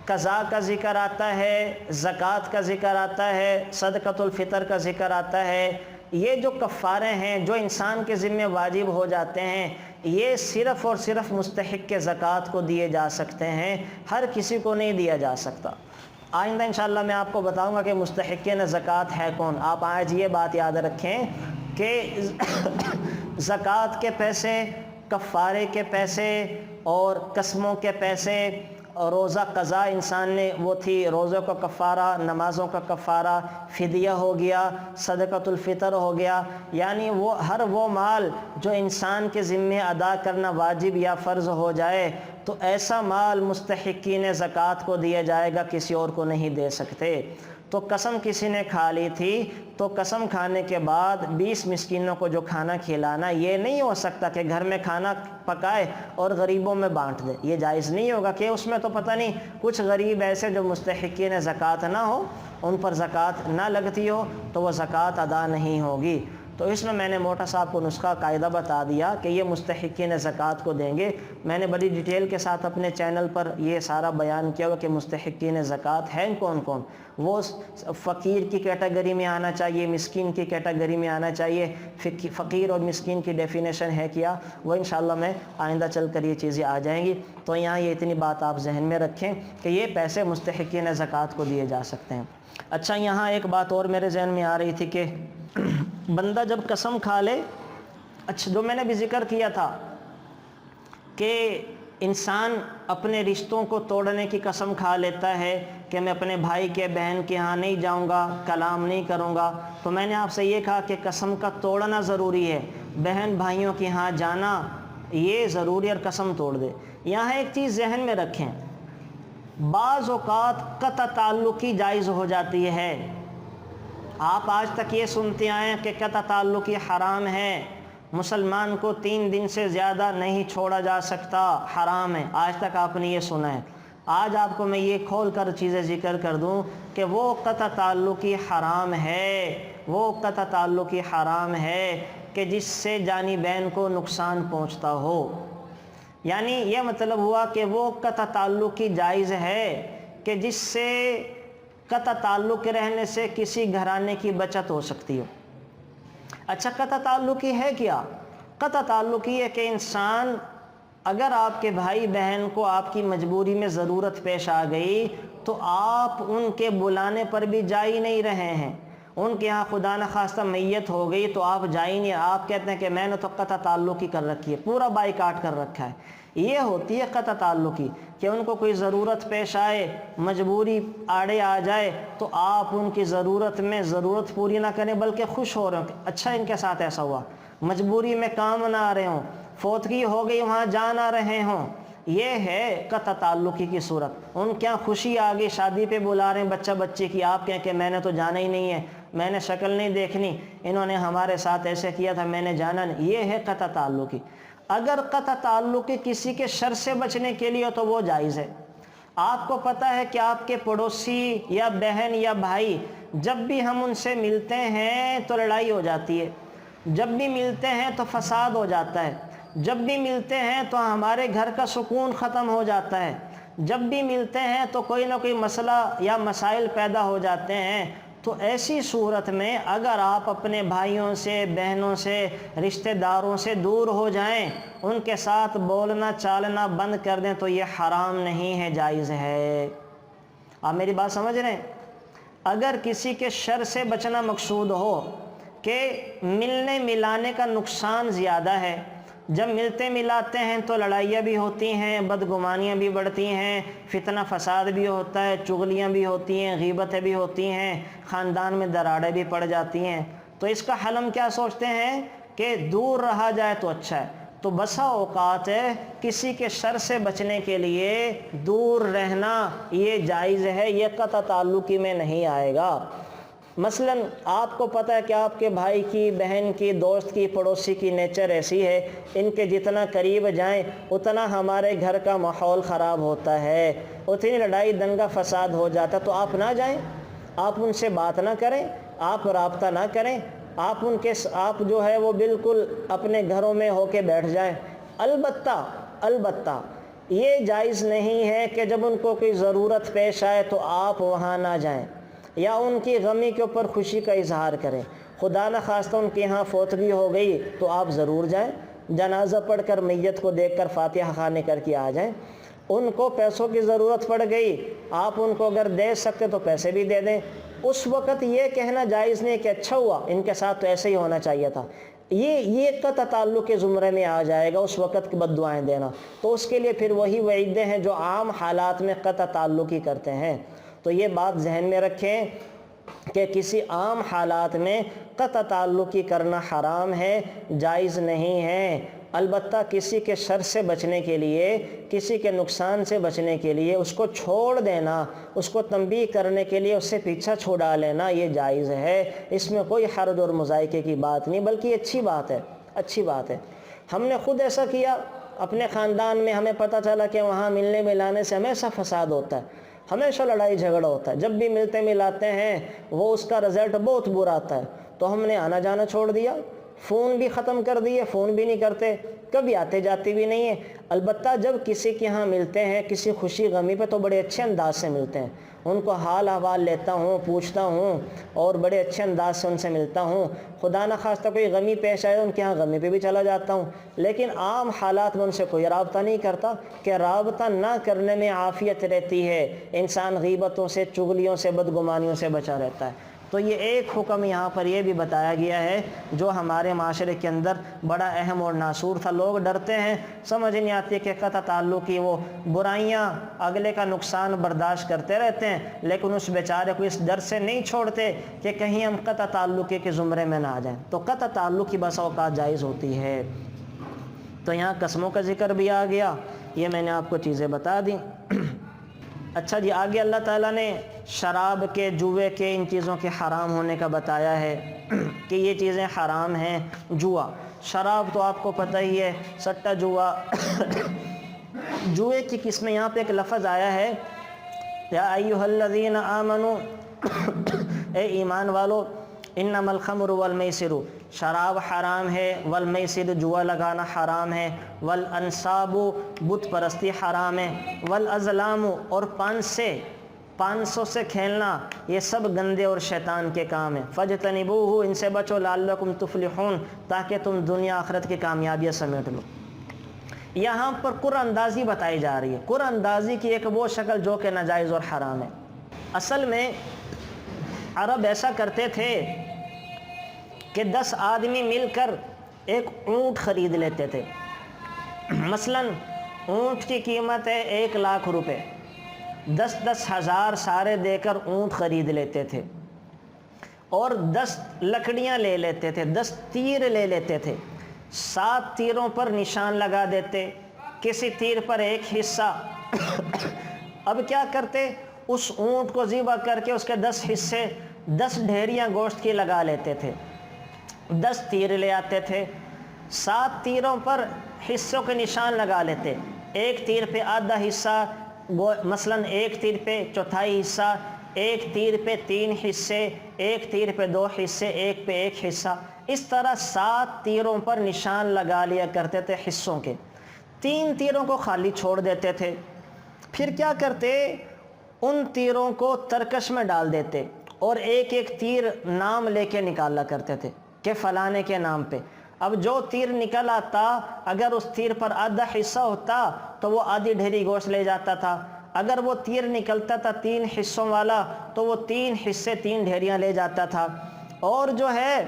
قضاء کا ذکر آتا ہے، زکوٰۃ کا ذکر آتا ہے، صدقۃ الفطر کا ذکر آتا ہے، یہ جو کفارے ہیں جو انسان کے ذمہ واجب ہو جاتے ہیں، یہ صرف اور صرف مستحق کے زکوٰۃ کو دیے جا سکتے ہیں، ہر کسی کو نہیں دیا جا سکتا۔ آئندہ انشاءاللہ میں آپ کو بتاؤں گا کہ مستحقین زکوٰۃ ہے کون۔ آپ آج یہ بات یاد رکھیں کہ زکوٰۃ کے پیسے، کفارے کے پیسے اور قسموں کے پیسے، روزہ قضاء انسان نے وہ تھی، روزوں کا کفارہ، نمازوں کا کفارہ، فدیہ ہو گیا، صدقۃ الفطر ہو گیا، یعنی وہ ہر وہ مال جو انسان کے ذمے ادا کرنا واجب یا فرض ہو جائے تو ایسا مال مستحقین زکوٰۃ کو دیا جائے گا، کسی اور کو نہیں دے سکتے۔ تو قسم کسی نے کھا لی تھی تو قسم کھانے کے بعد 20 مسکینوں کو جو کھانا کھلانا، یہ نہیں ہو سکتا کہ گھر میں کھانا پکائے اور غریبوں میں بانٹ دے، یہ جائز نہیں ہوگا کہ اس میں تو پتہ نہیں کچھ غریب ایسے جو مستحقین زکوٰۃ نہ ہو، ان پر زکوٰۃ نہ لگتی ہو تو وہ زکوٰۃ ادا نہیں ہوگی۔ تو اس میں میں نے موٹا صاحب کو نسخہ قاعدہ بتا دیا کہ یہ مستحقین زکوٰۃ کو دیں گے۔ میں نے بڑی ڈیٹیل کے ساتھ اپنے چینل پر یہ سارا بیان کیا ہوا کہ مستحقین زکوٰۃ ہیں کون کون۔ وہ فقیر کی کیٹیگری میں آنا چاہیے، مسکین کی کیٹیگری میں آنا چاہیے۔ فقیر اور مسکین کی ڈیفینیشن ہے کیا، وہ انشاءاللہ میں آئندہ چل کر یہ چیزیں آ جائیں گی۔ تو یہاں یہ اتنی بات آپ ذہن میں رکھیں کہ یہ پیسے مستحقین زکوٰۃ کو دیے جا سکتے ہیں۔ اچھا، یہاں ایک بات اور میرے ذہن میں آ رہی تھی کہ بندہ جب قسم کھا لے، اچھا جو میں نے بھی ذکر کیا تھا کہ انسان اپنے رشتوں کو توڑنے کی قسم کھا لیتا ہے کہ میں اپنے بھائی کے بہن کے ہاں نہیں جاؤں گا، کلام نہیں کروں گا، تو میں نے آپ سے یہ کہا کہ قسم کا توڑنا ضروری ہے، بہن بھائیوں کے ہاں جانا یہ ضروری، اور قسم توڑ دے۔ یہاں ایک چیز ذہن میں رکھیں، بعض اوقات قطع تعلقی جائز ہو جاتی ہے۔ آپ آج تک یہ سنتے آئے ہیں کہ قطع تعلقی حرام ہے، مسلمان کو 3 دن سے زیادہ نہیں چھوڑا جا سکتا، حرام ہے، آج تک آپ نے یہ سنا ہے۔ آج آپ کو میں یہ کھول کر چیزیں ذکر کر دوں کہ وہ قطع تعلقی حرام ہے، وہ قطع تعلقی حرام ہے کہ جس سے جانبین کو نقصان پہنچتا ہو۔ یعنی یہ مطلب ہوا کہ وہ قطع تعلقی جائز ہے کہ جس سے قطع تعلق رہنے سے کسی گھرانے کی بچت ہو سکتی ہو۔ اچھا، قطع تعلقی ہے کیا؟ قطع تعلقی ہے کہ انسان اگر آپ کے بھائی بہن کو آپ کی مجبوری میں ضرورت پیش آ گئی تو آپ ان کے بلانے پر بھی جا ہی نہیں رہے ہیں، ان کے ہاں خدا نخواستہ میت ہو گئی تو آپ جا ہی نہیں، آپ کہتے ہیں کہ میں نے تو قطع تعلقی کر رکھی ہے، پورا بائیکاٹ کر رکھا ہے۔ یہ ہوتی ہے قطع تعلقی کہ ان کو کوئی ضرورت پیش آئے، مجبوری آڑے آ جائے تو آپ ان کی ضرورت میں ضرورت پوری نہ کریں بلکہ خوش ہو رہے ہوں کہ اچھا ان کے ساتھ ایسا ہوا، مجبوری میں کام نہ آ رہے ہوں، فوتگی ہو گئی وہاں جا نہ رہے ہوں۔ یہ ہے قطع تعلقی کی صورت۔ ان کیا خوشی آ گئی، شادی پہ بلا رہے ہیں بچہ بچے کی، آپ کہیں کہ میں نے تو جانا ہی نہیں ہے، میں نے شکل نہیں دیکھنی، انہوں نے ہمارے ساتھ ایسے کیا تھا، میں نے جانا نہیں۔ یہ ہے قطع تعلقی۔ اگر قطع تعلقی کسی کے شر سے بچنے کے لیے تو وہ جائز ہے۔ آپ کو پتہ ہے کہ آپ کے پڑوسی یا بہن یا بھائی جب بھی ہم ان سے ملتے ہیں تو لڑائی ہو جاتی ہے، جب بھی ملتے ہیں تو فساد ہو جاتا ہے، جب بھی ملتے ہیں تو ہمارے گھر کا سکون ختم ہو جاتا ہے، جب بھی ملتے ہیں تو کوئی نہ کوئی مسئلہ یا مسائل پیدا ہو جاتے ہیں۔ تو ایسی صورت میں اگر آپ اپنے بھائیوں سے، بہنوں سے، رشتہ داروں سے دور ہو جائیں، ان کے ساتھ بولنا چالنا بند کر دیں تو یہ حرام نہیں ہے، جائز ہے۔ آپ میری بات سمجھ رہے ہیں؟ اگر کسی کے شر سے بچنا مقصود ہو کہ ملنے ملانے کا نقصان زیادہ ہے، جب ملتے ملاتے ہیں تو لڑائیاں بھی ہوتی ہیں، بدگمانیاں بھی بڑھتی ہیں، فتنہ فساد بھی ہوتا ہے، چغلیاں بھی ہوتی ہیں، غیبتیں بھی ہوتی ہیں، خاندان میں دراڑیں بھی پڑ جاتی ہیں، تو اس کا حل ہم کیا سوچتے ہیں کہ دور رہا جائے تو اچھا ہے۔ تو بسا اوقات ہے کسی کے شر سے بچنے کے لیے دور رہنا یہ جائز ہے، یہ قطع تعلقی میں نہیں آئے گا۔ مثلا آپ کو پتہ ہے کہ آپ کے بھائی کی، بہن کی، دوست کی، پڑوسی کی نیچر ایسی ہے، ان کے جتنا قریب جائیں اتنا ہمارے گھر کا ماحول خراب ہوتا ہے، اتنی لڑائی دنگا فساد ہو جاتا، تو آپ نہ جائیں، آپ ان سے بات نہ کریں، آپ رابطہ نہ کریں، آپ جو ہے وہ بالکل اپنے گھروں میں ہو کے بیٹھ جائیں۔ البتہ یہ جائز نہیں ہے کہ جب ان کو کوئی ضرورت پیش آئے تو آپ وہاں نہ جائیں یا ان کی غمی کے اوپر خوشی کا اظہار کریں۔ خدا نخواستہ ان کے ہاں فوتگی ہو گئی تو آپ ضرور جائیں، جنازہ پڑھ کر میت کو دیکھ کر فاتحہ خوانی کر کے آ جائیں۔ ان کو پیسوں کی ضرورت پڑ گئی، آپ ان کو اگر دے سکتے تو پیسے بھی دے دیں۔ اس وقت یہ کہنا جائز نہیں کہ اچھا ہوا ان کے ساتھ تو ایسے ہی ہونا چاہیے تھا، یہ قطع تعلق کے زمرے میں آ جائے گا، اس وقت کی بد دعائیں دینا۔ تو اس کے لیے پھر وہی وعیدیں ہیں جو عام حالات میں قطع تعلقی کرتے ہیں۔ تو یہ بات ذہن میں رکھیں کہ کسی عام حالات میں قطع تعلقی کرنا حرام ہے، جائز نہیں ہے۔ البتہ کسی کے شر سے بچنے کے لیے، کسی کے نقصان سے بچنے کے لیے اس کو چھوڑ دینا، اس کو تنبیہ کرنے کے لیے اس سے پیچھا چھڑا لینا یہ جائز ہے، اس میں کوئی حرج اور مذائقے کی بات نہیں، بلکہ یہ اچھی بات ہے، اچھی بات ہے۔ ہم نے خود ایسا کیا اپنے خاندان میں، ہمیں پتہ چلا کہ وہاں ملنے ملانے سے ہمیشہ فساد ہوتا ہے، ہمیشہ لڑائی جھگڑا ہوتا ہے، جب بھی ملتے ملاتے ہیں وہ اس کا رزلٹ بہت برا آتا ہے۔ تو ہم نے آنا جانا چھوڑ دیا، فون بھی ختم کر دیے، فون بھی نہیں کرتے، کبھی آتے جاتے بھی نہیں ہیں۔ البتہ جب کسی کے ہاں ملتے ہیں کسی خوشی غمی پہ تو بڑے اچھے انداز سے ملتے ہیں، ان کو حال احوال لیتا ہوں، پوچھتا ہوں اور بڑے اچھے انداز سے ان سے ملتا ہوں۔ خدا نخواستہ کوئی غمی پیش آئے ان کے ہاں غمی پہ بھی چلا جاتا ہوں، لیکن عام حالات میں ان سے کوئی رابطہ نہیں کرتا کہ رابطہ نہ کرنے میں عافیت رہتی ہے، انسان غیبتوں سے، چغلیوں سے، بدگمانیوں سے بچا رہتا ہے۔ تو یہ ایک حکم یہاں پر یہ بھی بتایا گیا ہے جو ہمارے معاشرے کے اندر بڑا اہم اور ناسور تھا۔ لوگ ڈرتے ہیں، سمجھ نہیں آتی کہ قطع تعلقی وہ برائیاں، اگلے کا نقصان برداشت کرتے رہتے ہیں، لیکن اس بیچارے کو اس ڈر سے نہیں چھوڑتے کہ کہیں ہم قطع تعلقی کے زمرے میں نہ آ جائیں۔ تو قطع تعلقی بسا اوقات جائز ہوتی ہے۔ تو یہاں قسموں کا ذکر بھی آ گیا، یہ میں نے آپ کو چیزیں بتا دیں۔ اچھا جی، آگے اللہ تعالیٰ نے شراب کے، جوے کے، ان چیزوں کے حرام ہونے کا بتایا ہے کہ یہ چیزیں حرام ہیں۔ جوا، شراب تو آپ کو پتہ ہی ہے، سٹا جوا جوئے کی قسمیں۔ یہاں پہ ایک لفظ آیا ہے، یا ایھا الذین آمنوا اے ایمان والو، انما الخمر والمیسر، شراب حرام ہے، والمیسر جوا لگانا حرام ہے، والانصاب بت پرستی حرام ہے، والازلام اور پانسوں سے کھیلنا، یہ سب گندے اور شیطان کے کام ہیں۔ فاجتنبوہ، ان سے بچو، لعلکم تفلحون، تاکہ تم دنیا آخرت کی کامیابیاں سمیٹ لو۔ یہاں پر قرآن اندازی بتائی جا رہی ہے، قرآن اندازی کی ایک وہ شکل جو کہ ناجائز اور حرام ہے۔ اصل میں عرب ایسا کرتے تھے کہ 10 آدمی مل کر ایک اونٹ خرید لیتے تھے۔ مثلا اونٹ کی قیمت ہے 1,00,000 روپے، 10 ہزار سارے دے کر اونٹ خرید لیتے تھے، اور 10 لکڑیاں لے لیتے تھے، 10 تیر لے لیتے تھے، 7 تیروں پر نشان لگا دیتے، کسی تیر پر ایک حصہ۔ اب کیا کرتے، اس اونٹ کو ذبح کر کے اس کے 10 حصے، 10 ڈھیریاں گوشت کی لگا لیتے تھے، 10 تیر لے آتے تھے، 7 تیروں پر حصوں کے نشان لگا لیتے، ایک تیر پہ آدھا حصہ، مثلا ایک تیر پہ چوتھائی حصہ، ایک تیر پہ 3 حصے، ایک تیر پہ 2 حصے، ایک پہ 1 حصہ، اس طرح 7 تیروں پر نشان لگا لیا کرتے تھے حصوں کے۔ 3 تیروں کو خالی چھوڑ دیتے تھے، پھر کیا کرتے، ان تیروں کو ترکش میں ڈال دیتے اور ایک ایک تیر نام لے کے نکالا کرتے تھے کہ فلانے کے نام پہ۔ اب جو تیر نکل آتا، اگر اس تیر پر آدھا حصہ ہوتا تو وہ آدھی ڈھیری گوشت لے جاتا تھا، اگر وہ تیر نکلتا تھا 3 حصوں والا تو وہ 3 حصے 3 ڈھیریاں لے جاتا تھا، اور جو ہے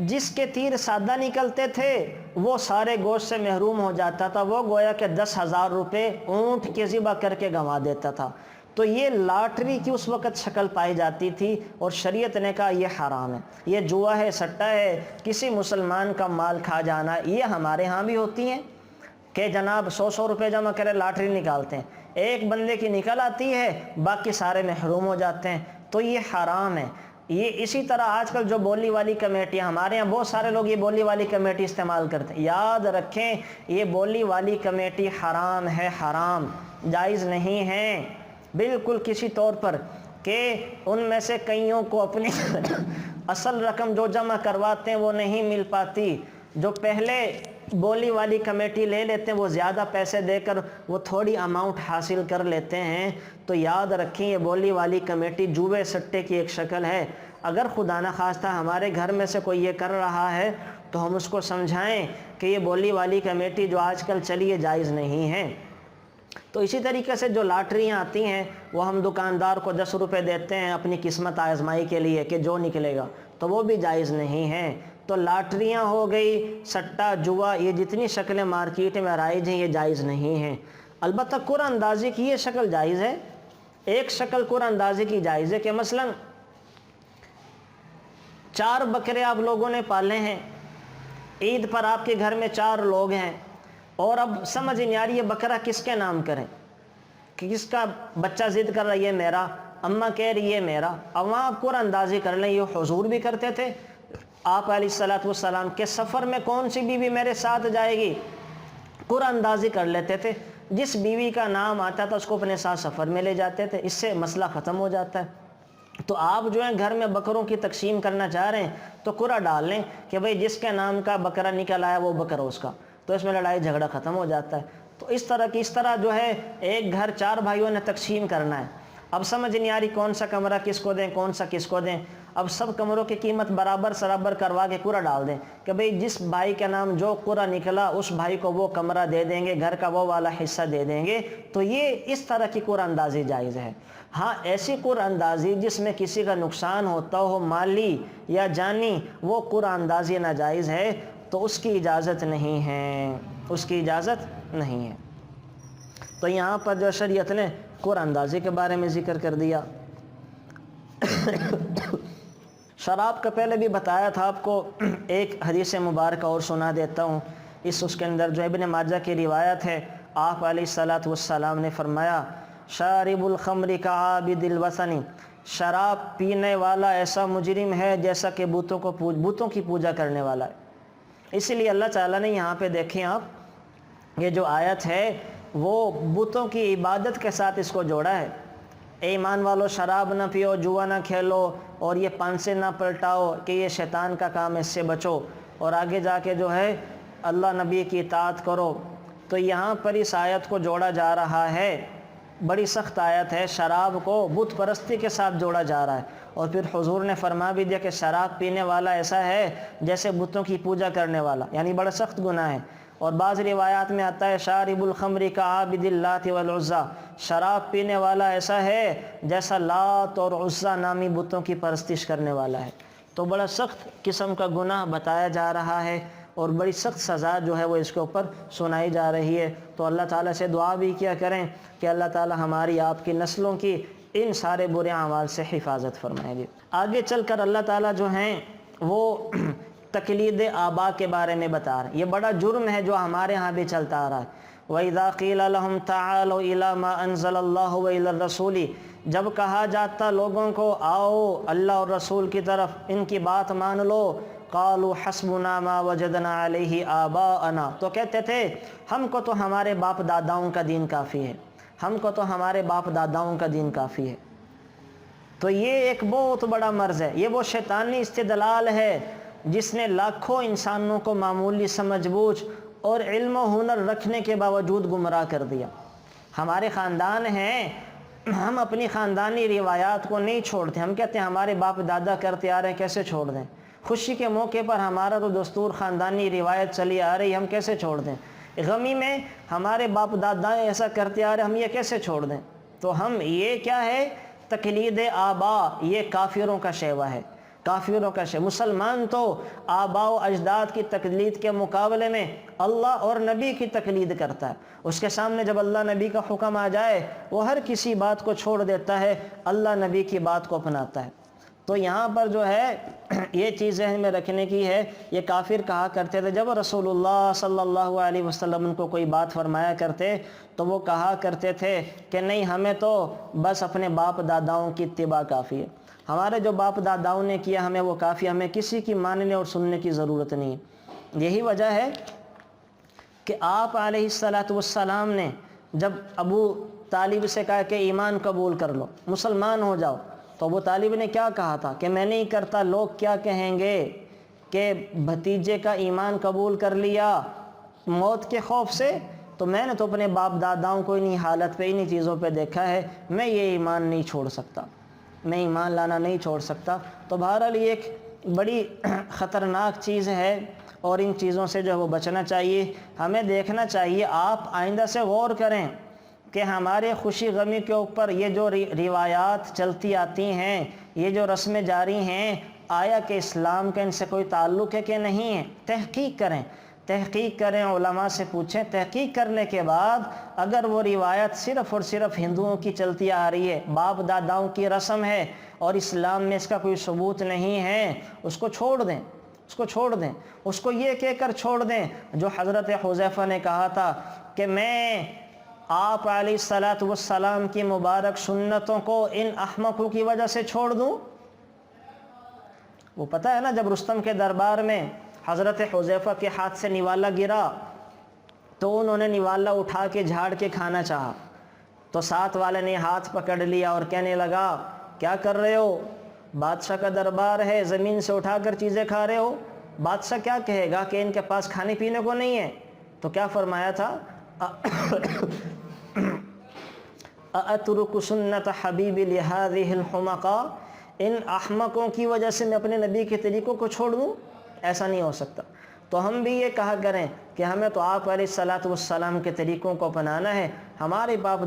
جس کے تیر سادہ نکلتے تھے وہ سارے گوشت سے محروم ہو جاتا تھا، وہ گویا کہ 10,000 روپے اونٹ کے ذبح کر کے گنوا دیتا تھا۔ تو یہ لاٹری کی اس وقت شکل پائی جاتی تھی، اور شریعت نے کہا یہ حرام ہے، یہ جوا ہے، سٹا ہے، کسی مسلمان کا مال کھا جانا۔ یہ ہمارے ہاں بھی ہوتی ہیں کہ جناب 100 روپے جمع کرے لاٹری نکالتے ہیں، ایک بندے کی نکل آتی ہے، باقی سارے محروم ہو جاتے ہیں، تو یہ حرام ہے۔ یہ اسی طرح آج کل جو بولی والی کمیٹیاں، ہمارے یہاں بہت سارے لوگ یہ بولی والی کمیٹی استعمال کرتے ہیں، یاد رکھیں یہ بولی والی کمیٹی حرام ہے، حرام، جائز نہیں ہے بالکل کسی طور پر، کہ ان میں سے کئیوں کو اپنی اصل رقم جو جمع کرواتے ہیں وہ نہیں مل پاتی، جو پہلے بولی والی کمیٹی لے لیتے ہیں وہ زیادہ پیسے دے کر وہ تھوڑی اماؤنٹ حاصل کر لیتے ہیں۔ تو یاد رکھیں یہ بولی والی کمیٹی جوئے سٹے کی ایک شکل ہے۔ اگر خدا نخواستہ ہمارے گھر میں سے کوئی یہ کر رہا ہے تو ہم اس کو سمجھائیں کہ یہ بولی والی کمیٹی جو آج کل چلی ہے جائز نہیں ہے۔ تو اسی طریقے سے جو لاٹریاں آتی ہیں وہ ہم دکاندار کو 10 روپے دیتے ہیں اپنی قسمت آزمائی کے لیے کہ جو نکلے گا، تو وہ بھی جائز نہیں ہے۔ تو لاٹریاں ہو گئی، سٹا، جوا، یہ جتنی شکلیں مارکیٹ میں رائج ہیں یہ جائز نہیں ہیں۔ البتہ قرآن اندازی کی یہ شکل جائز ہے۔ ایک شکل قرآن اندازی کی جائز ہے کہ مثلا 4 بکرے آپ لوگوں نے پالے ہیں، عید پر آپ کے گھر میں 4 لوگ ہیں، اور اب سمجھ نہیں آ رہی یہ بکرا کس کے نام کریں، کہ کس کا بچہ ضد کر رہا ہے یہ میرا، اماں کہہ رہی ہے میرا، اب وہاں آپ قرآن اندازی کر لیں۔ یہ حضور بھی کرتے تھے، آپ علیہ الصلوۃ والسلام کے سفر میں کون سی بیوی میرے ساتھ جائے گی، قرآن اندازی کر لیتے تھے۔ جس بیوی کا نام آتا تھا اس کو اپنے ساتھ سفر میں لے جاتے تھے، اس سے مسئلہ ختم ہو جاتا ہے۔ تو آپ جو ہیں گھر میں بکروں کی تقسیم کرنا چاہ رہے ہیں تو قرعہ ڈال لیں کہ بھئی جس کے نام کا بکرا نکل آیا وہ بکرا اس کا، تو اس میں لڑائی جھگڑا ختم ہو جاتا ہے۔ تو اس طرح جو ہے ایک گھر 4 بھائیوں نے تقسیم کرنا ہے۔ اب سمجھ نہیں آ رہی کون سا کمرہ کس کو دیں، کون سا کس کو دیں۔ اب سب کمروں کی قیمت برابر سرابر کروا کے قرعہ ڈال دیں کہ بھئی جس بھائی کے نام جو قرعہ نکلا اس بھائی کو وہ کمرہ دے دیں گے، گھر کا وہ والا حصہ دے دیں گے۔ تو یہ اس طرح کی قرعہ اندازی جائز ہے۔ ہاں ایسی قرعہ اندازی جس میں کسی کا نقصان ہوتا ہو مالی یا جانی، وہ قرعہ اندازی ناجائز ہے، تو اس کی اجازت نہیں ہے، اس کی اجازت نہیں ہے۔ تو یہاں پر جو شریعت نے قرعہ اندازی کے بارے میں ذکر کر دیا۔ شراب کا پہلے بھی بتایا تھا آپ کو، ایک حدیث مبارکہ اور سنا دیتا ہوں۔ اس کے اندر جو ابن ماجہ کی روایت ہے، آپ علیہ الصلوۃ والسلام نے فرمایا شارب الخمر کعابد الوثن، شراب پینے والا ایسا مجرم ہے جیسا کہ بتوں کی پوجا کرنے والا ہے۔ اسی لیے اللہ تعالیٰ نے یہاں پہ دیکھیں آپ، یہ جو آیت ہے وہ بتوں کی عبادت کے ساتھ اس کو جوڑا ہے۔ اے ایمان والو، شراب نہ پیو، جوا نہ کھیلو، اور یہ پانسے نہ پلٹاؤ کہ یہ شیطان کا کام ہے، اس سے بچو، اور آگے جا کے جو ہے اللہ نبی کی اطاعت کرو۔ تو یہاں پر اس آیت کو جوڑا جا رہا ہے، بڑی سخت آیت ہے، شراب کو بت پرستی کے ساتھ جوڑا جا رہا ہے۔ اور پھر حضور نے فرما بھی دیا کہ شراب پینے والا ایسا ہے جیسے بتوں کی پوجا کرنے والا، یعنی بڑا سخت گناہ ہے۔ اور بعض روایات میں آتا ہے شارب الخمر کعابد اللات والعزیٰ، شراب پینے والا ایسا ہے جیسا لات اور عزیٰ نامی بتوں کی پرستش کرنے والا ہے۔ تو بڑا سخت قسم کا گناہ بتایا جا رہا ہے، اور بڑی سخت سزا جو ہے وہ اس کے اوپر سنائی جا رہی ہے۔ تو اللہ تعالیٰ سے دعا بھی کیا کریں کہ اللہ تعالیٰ ہماری آپ کی نسلوں کی ان سارے برے اعمال سے حفاظت فرمائے گی۔ آگے چل کر اللہ تعالیٰ جو ہیں وہ تقلید آبا کے بارے میں بتا رہے ہیں۔ یہ بڑا جرم ہے جو ہمارے ہاں بھی چلتا آ رہا ہے۔ وَإِذَا قِيلَ لَهُمْ تَعَالَوْا إِلَى مَا أَنزَلَ اللَّهُ وَإِلَى الرَّسُولِ، جب کہا جاتا لوگوں کو آؤ اللہ اور رسول کی طرف، ان کی بات مان لو، قالوا حسبنا ما وجدنا علیہ آباءنا، تو کہتے تھے ہم کو تو ہمارے باپ داداؤں کا دین کافی ہے، ہم کو تو ہمارے باپ داداؤں کا دین کافی ہے۔ تو یہ ایک بہت بڑا مرض ہے، یہ وہ شیطانی استدلال ہے جس نے لاکھوں انسانوں کو معمولی سمجھ بوجھ اور علم و ہنر رکھنے کے باوجود گمراہ کر دیا۔ ہمارے خاندان ہیں، ہم اپنی خاندانی روایات کو نہیں چھوڑتے، ہم کہتے ہیں ہمارے باپ دادا کرتے آ رہے ہیں، کیسے چھوڑ دیں؟ خوشی کے موقع پر ہمارا تو دستور خاندانی روایت چلی آ رہی، ہم کیسے چھوڑ دیں؟ غمی میں ہمارے باپ دادائیں ایسا کرتے آ رہے، ہم یہ کیسے چھوڑ دیں؟ تو ہم یہ کیا ہے؟ تقلید آبا، یہ کافروں کا شیوا ہے، کافروں کا شیوا۔ مسلمان تو آبا و اجداد کی تقلید کے مقابلے میں اللہ اور نبی کی تقلید کرتا ہے۔ اس کے سامنے جب اللہ نبی کا حکم آ جائے وہ ہر کسی بات کو چھوڑ دیتا ہے، اللہ نبی کی بات کو اپناتا ہے۔ تو یہاں پر جو ہے یہ چیز ذہن میں رکھنے کی ہے، یہ کافر کہا کرتے تھے جب رسول اللہ صلی اللہ علیہ وسلم ان کو کوئی بات فرمایا کرتے تو وہ کہا کرتے تھے کہ نہیں، ہمیں تو بس اپنے باپ داداؤں کی اتباع کافی ہے، ہمارے جو باپ داداؤں نے کیا ہمیں وہ کافی، ہمیں کسی کی ماننے اور سننے کی ضرورت نہیں ہے۔ یہی وجہ ہے کہ آپ علیہ الصلوۃ والسلام نے جب ابو طالب سے کہا کہ ایمان قبول کر لو، مسلمان ہو جاؤ، تو ابو طالب نے کیا کہا تھا کہ میں نہیں کرتا، لوگ کیا کہیں گے کہ بھتیجے کا ایمان قبول کر لیا موت کے خوف سے؟ تو میں نے تو اپنے باپ داداؤں کو انہی حالت پہ انہی چیزوں پہ دیکھا ہے، میں یہ ایمان نہیں چھوڑ سکتا، میں ایمان لانا نہیں چھوڑ سکتا۔ تو بہرحال یہ ایک بڑی خطرناک چیز ہے، اور ان چیزوں سے جو ہے وہ بچنا چاہیے۔ ہمیں دیکھنا چاہیے، آپ آئندہ سے غور کریں کہ ہمارے خوشی غمی کے اوپر یہ جو روایات چلتی آتی ہیں، یہ جو رسمیں جاری ہیں، آیا کہ اسلام کا ان سے کوئی تعلق ہے کہ نہیں ہے؟ تحقیق کریں، تحقیق کریں، علماء سے پوچھیں۔ تحقیق کرنے کے بعد اگر وہ روایت صرف اور صرف ہندوؤں کی چلتی آ رہی ہے، باپ داداؤں کی رسم ہے، اور اسلام میں اس کا کوئی ثبوت نہیں ہے، اس کو چھوڑ دیں، اس کو چھوڑ دیں، اس کو یہ کہہ کر چھوڑ دیں جو حضرت حذیفہ نے کہا تھا کہ میں آپ علیہ الصلوۃ والسلام کی مبارک سنتوں کو ان احمقوں کی وجہ سے چھوڑ دوں۔ وہ پتہ ہے نا، جب رستم کے دربار میں حضرت حذیفہ کے ہاتھ سے نوالا گرا تو انہوں نے نوالا اٹھا کے جھاڑ کے کھانا چاہا، تو ساتھ والے نے ہاتھ پکڑ لیا اور کہنے لگا کیا کر رہے ہو، بادشاہ کا دربار ہے، زمین سے اٹھا کر چیزیں کھا رہے ہو، بادشاہ کیا کہے گا کہ ان کے پاس کھانے پینے کو نہیں ہے؟ تو کیا فرمایا تھا، اَأَتْرُكُ سُنَّةَ حَبِيبِ لِهَذِهِ الْحُمَقَاءِ، ان احمقوں کی وجہ سے میں اپنے نبی کے طریقوں کو چھوڑ دوں؟ ایسا نہیں ہو سکتا۔ تو ہم بھی یہ کہا کریں کہ ہمیں تو آپ علیہ الصلاۃ والسلام کے طریقوں کو اپنانا ہے، ہمارے باپ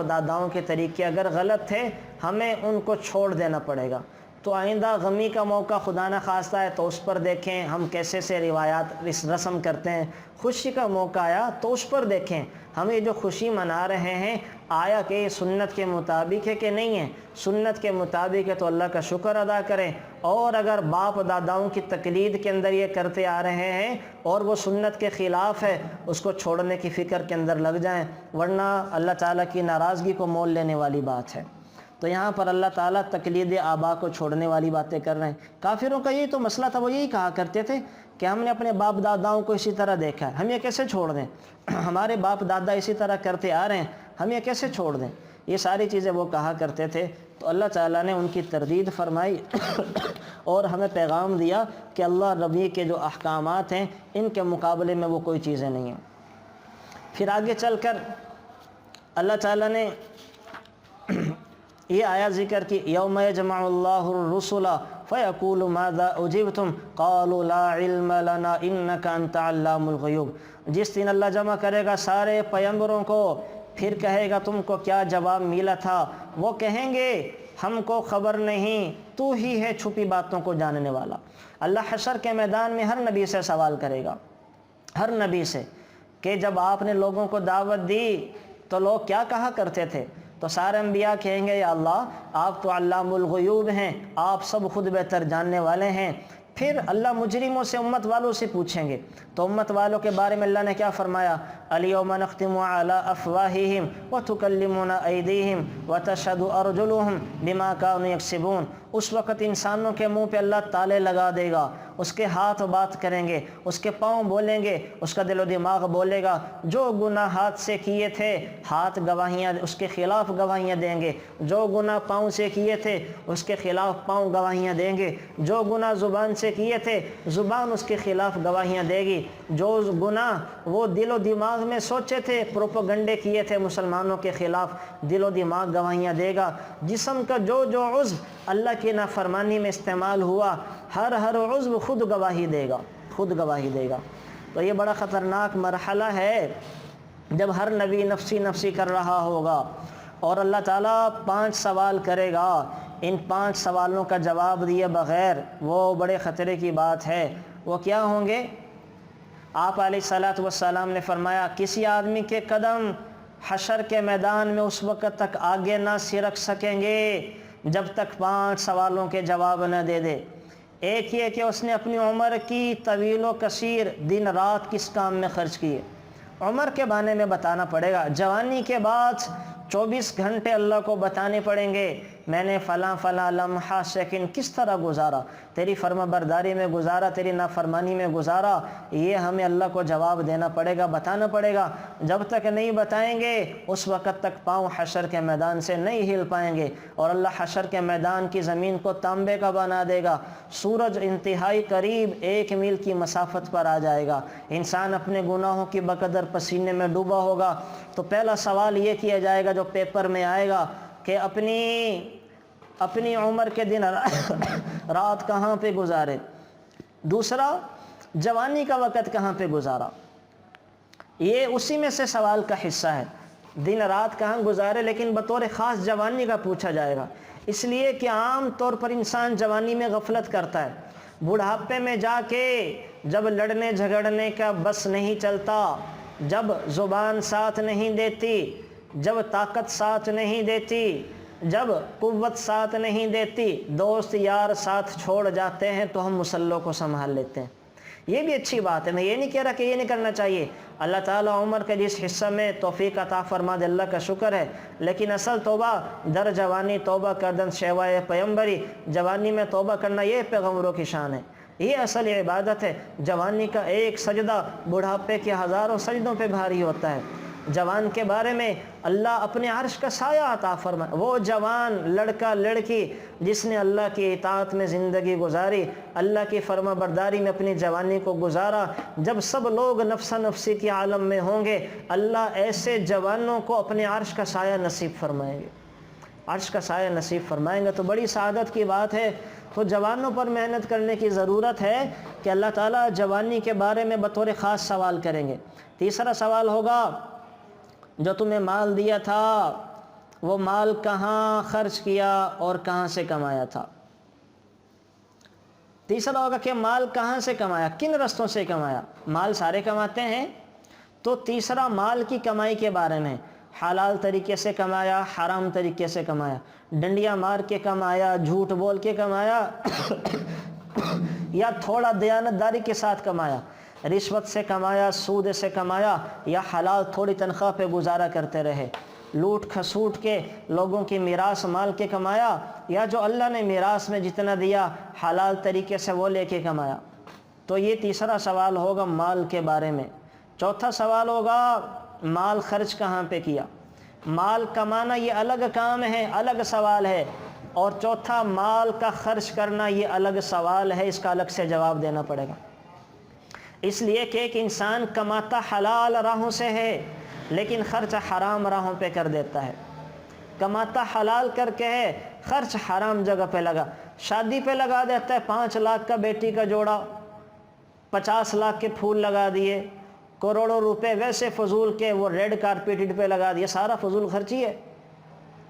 داداؤں کے طریقے اگر غلط تھے ہمیں ان کو چھوڑ دینا پڑے گا۔ تو آئندہ غمی کا موقع خدا نہ خواستہ ہے تو اس پر دیکھیں ہم کیسے سے روایات رسم کرتے ہیں، خوشی کا موقع آیا تو اس پر دیکھیں ہم یہ جو خوشی منا رہے ہیں آیا کہ یہ سنت کے مطابق ہے کہ نہیں ہے، سنت کے مطابق ہے تو اللہ کا شکر ادا کریں، اور اگر باپ داداؤں کی تقلید کے اندر یہ کرتے آ رہے ہیں اور وہ سنت کے خلاف ہے اس کو چھوڑنے کی فکر کے اندر لگ جائیں، ورنہ اللہ تعالیٰ کی ناراضگی کو مول لینے والی بات ہے۔ تو یہاں پر اللہ تعالیٰ تقلید آبا کو چھوڑنے والی باتیں کر رہے ہیں۔ کافروں کا یہی تو مسئلہ تھا، وہ یہی کہا کرتے تھے کہ ہم نے اپنے باپ داداؤں کو اسی طرح دیکھا ہے، ہم یہ کیسے چھوڑ دیں، ہمارے باپ دادا اسی طرح کرتے آ رہے ہیں، ہم یہ کیسے چھوڑ دیں، یہ ساری چیزیں وہ کہا کرتے تھے۔ تو اللہ تعالیٰ نے ان کی تردید فرمائی اور ہمیں پیغام دیا کہ اللہ نبی کے جو احکامات ہیں ان کے مقابلے میں وہ کوئی چیزیں نہیں ہیں۔ پھر آگے چل کر اللہ تعالیٰ نے یہ آیات ذکر کی، یوم یجمع اللہ الرسل فیقول ماذا اجبتم قالوا لا علم لنا انک انت علام الغیوب، جس دن اللہ جمع کرے گا سارے پیغمبروں کو، پھر کہے گا تم کو کیا جواب ملا تھا، وہ کہیں گے ہم کو خبر نہیں، تو ہی ہے چھپی باتوں کو جاننے والا۔ اللہ حشر کے میدان میں ہر نبی سے سوال کرے گا، ہر نبی سے، کہ جب آپ نے لوگوں کو دعوت دی تو لوگ کیا کہا کرتے تھے؟ تو سارے انبیاء کہیں گے یا اللہ آپ تو علام الغیوب ہیں، آپ سب خود بہتر جاننے والے ہیں۔ پھر اللہ مجرموں سے، امت والوں سے پوچھیں گے، تو امت والوں کے بارے میں اللہ نے کیا فرمایا، الیوم نختم علی افواہہم وتکلمنا ایدیہم وتشہد ارجلہم بما کانوا یکسبون، اس وقت انسانوں کے منہ پہ اللہ تالے لگا دے گا، اس کے ہاتھ بات کریں گے، اس کے پاؤں بولیں گے، اس کا دل و دماغ بولے گا، جو گناہ ہاتھ سے کیے تھے ہاتھ گواہیاں اس کے خلاف گواہیاں دیں گے، جو گناہ پاؤں سے کیے تھے اس کے خلاف پاؤں گواہیاں دیں گے، جو گناہ زبان سے کیے تھے زبان اس کے خلاف گواہیاں دے گی، جو گناہ وہ دل و دماغ میں سوچے تھے، پروپیگنڈے کیے تھے مسلمانوں کے خلاف، دل و دماغ گواہیاں دے گا، جسم کا جو عضو اللہ کی نافرمانی میں استعمال ہوا ہر عضو خود گواہی دے گا، خود گواہی دے گا۔ تو یہ بڑا خطرناک مرحلہ ہے جب ہر نبی نفسی نفسی کر رہا ہوگا اور اللہ تعالیٰ 5 سوال کرے گا، ان 5 سوالوں کا جواب دیے بغیر وہ بڑے خطرے کی بات ہے۔ وہ کیا ہوں گے؟ آپ علیہ الصلاۃ والسلام نے فرمایا کسی آدمی کے قدم حشر کے میدان میں اس وقت تک آگے نہ سرک سکیں گے جب تک 5 سوالوں کے جواب نہ دے دے۔ ایک یہ کہ اس نے اپنی عمر کی طویل و کثیر دن رات کس کام میں خرچ کیے، عمر کے بارے میں بتانا پڑے گا۔ جوانی کے بعد 24 گھنٹے اللہ کو بتانے پڑیں گے، میں نے فلاں فلاں لمحہ سیکنڈ کس طرح گزارا، تیری فرما برداری میں گزارا، تیری نافرمانی میں گزارا، یہ ہمیں اللہ کو جواب دینا پڑے گا، بتانا پڑے گا۔ جب تک نہیں بتائیں گے اس وقت تک پاؤں حشر کے میدان سے نہیں ہل پائیں گے، اور اللہ حشر کے میدان کی زمین کو تانبے کا بنا دے گا، سورج انتہائی قریب 1 میل کی مسافت پر آ جائے گا، انسان اپنے گناہوں کی بقدر پسینے میں ڈوبا ہوگا۔ تو پہلا سوال یہ کیا جائے گا جو پیپر میں آئے گا کہ اپنی عمر کے دن رات کہاں پہ گزارے، دوسرا جوانی کا وقت کہاں پہ گزارا، یہ اسی میں سے سوال کا حصہ ہے، دن رات کہاں گزارے، لیکن بطور خاص جوانی کا پوچھا جائے گا، اس لیے کہ عام طور پر انسان جوانی میں غفلت کرتا ہے، بڑھاپے میں جا کے جب لڑنے جھگڑنے کا بس نہیں چلتا، جب زبان ساتھ نہیں دیتی، جب طاقت ساتھ نہیں دیتی، جب قوت ساتھ نہیں دیتی، دوست یار ساتھ چھوڑ جاتے ہیں تو ہم مسلوں کو سنبھال لیتے ہیں۔ یہ بھی اچھی بات ہے، میں یہ نہیں کہہ رہا کہ یہ نہیں کرنا چاہیے، اللہ تعالیٰ عمر کے جس حصہ میں توفیق عطا فرما دے اللہ کا شکر ہے، لیکن اصل توبہ در جوانی توبہ کردن شیوائے پیمبری، جوانی میں توبہ کرنا یہ پیغمبروں کی شان ہے۔ یہ اصل عبادت ہے۔ جوانی کا ایک سجدہ بڑھاپے کے ہزاروں سجدوں پہ بھاری ہوتا ہے۔ جوان کے بارے میں اللہ اپنے عرش کا سایہ عطا فرمائے، وہ جوان لڑکا لڑکی جس نے اللہ کی اطاعت میں زندگی گزاری، اللہ کی فرما برداری میں اپنی جوانی کو گزارا۔ جب سب لوگ نفسا نفسی کے عالم میں ہوں گے، اللہ ایسے جوانوں کو اپنے عرش کا سایہ نصیب فرمائیں گے، عرش کا سایہ نصیب فرمائیں گے۔ تو بڑی سعادت کی بات ہے۔ تو جوانوں پر محنت کرنے کی ضرورت ہے کہ اللہ تعالیٰ جوانی کے بارے میں بطور خاص سوال کریں گے۔ تیسرا سوال ہوگا، جو تمہیں مال دیا تھا وہ مال کہاں خرچ کیا اور کہاں سے کمایا تھا؟ تیسرا ہوگا کہ مال کہاں سے کمایا، کن رستوں سے کمایا؟ مال سارے کماتے ہیں، تو تیسرا مال کی کمائی کے بارے میں، حلال طریقے سے کمایا، حرام طریقے سے کمایا، ڈنڈیاں مار کے کمایا، جھوٹ بول کے کمایا یا تھوڑا دیانتداری کے ساتھ کمایا، رشوت سے کمایا، سود سے کمایا، یا حلال تھوڑی تنخواہ پہ گزارا کرتے رہے، لوٹ کھسوٹ کے لوگوں کی میراث مال کے کمایا، یا جو اللہ نے میراث میں جتنا دیا حلال طریقے سے وہ لے کے کمایا۔ تو یہ تیسرا سوال ہوگا مال کے بارے میں۔ چوتھا سوال ہوگا مال خرچ کہاں پہ کیا؟ مال کمانا یہ الگ کام ہے، الگ سوال ہے، اور چوتھا مال کا خرچ کرنا یہ الگ سوال ہے، اس کا الگ سے جواب دینا پڑے گا۔ اس لیے کہ ایک انسان کماتا حلال راہوں سے ہے لیکن خرچ حرام راہوں پہ کر دیتا ہے، کماتا حلال کر کے ہے، خرچ حرام جگہ پہ لگا، شادی پہ لگا دیتا ہے 5 لاکھ کا بیٹی کا جوڑا، 50 لاکھ کے پھول لگا دیے، کروڑوں روپے ویسے فضول کے وہ ریڈ کارپیٹ پہ لگا دیے، سارا فضول خرچی ہے،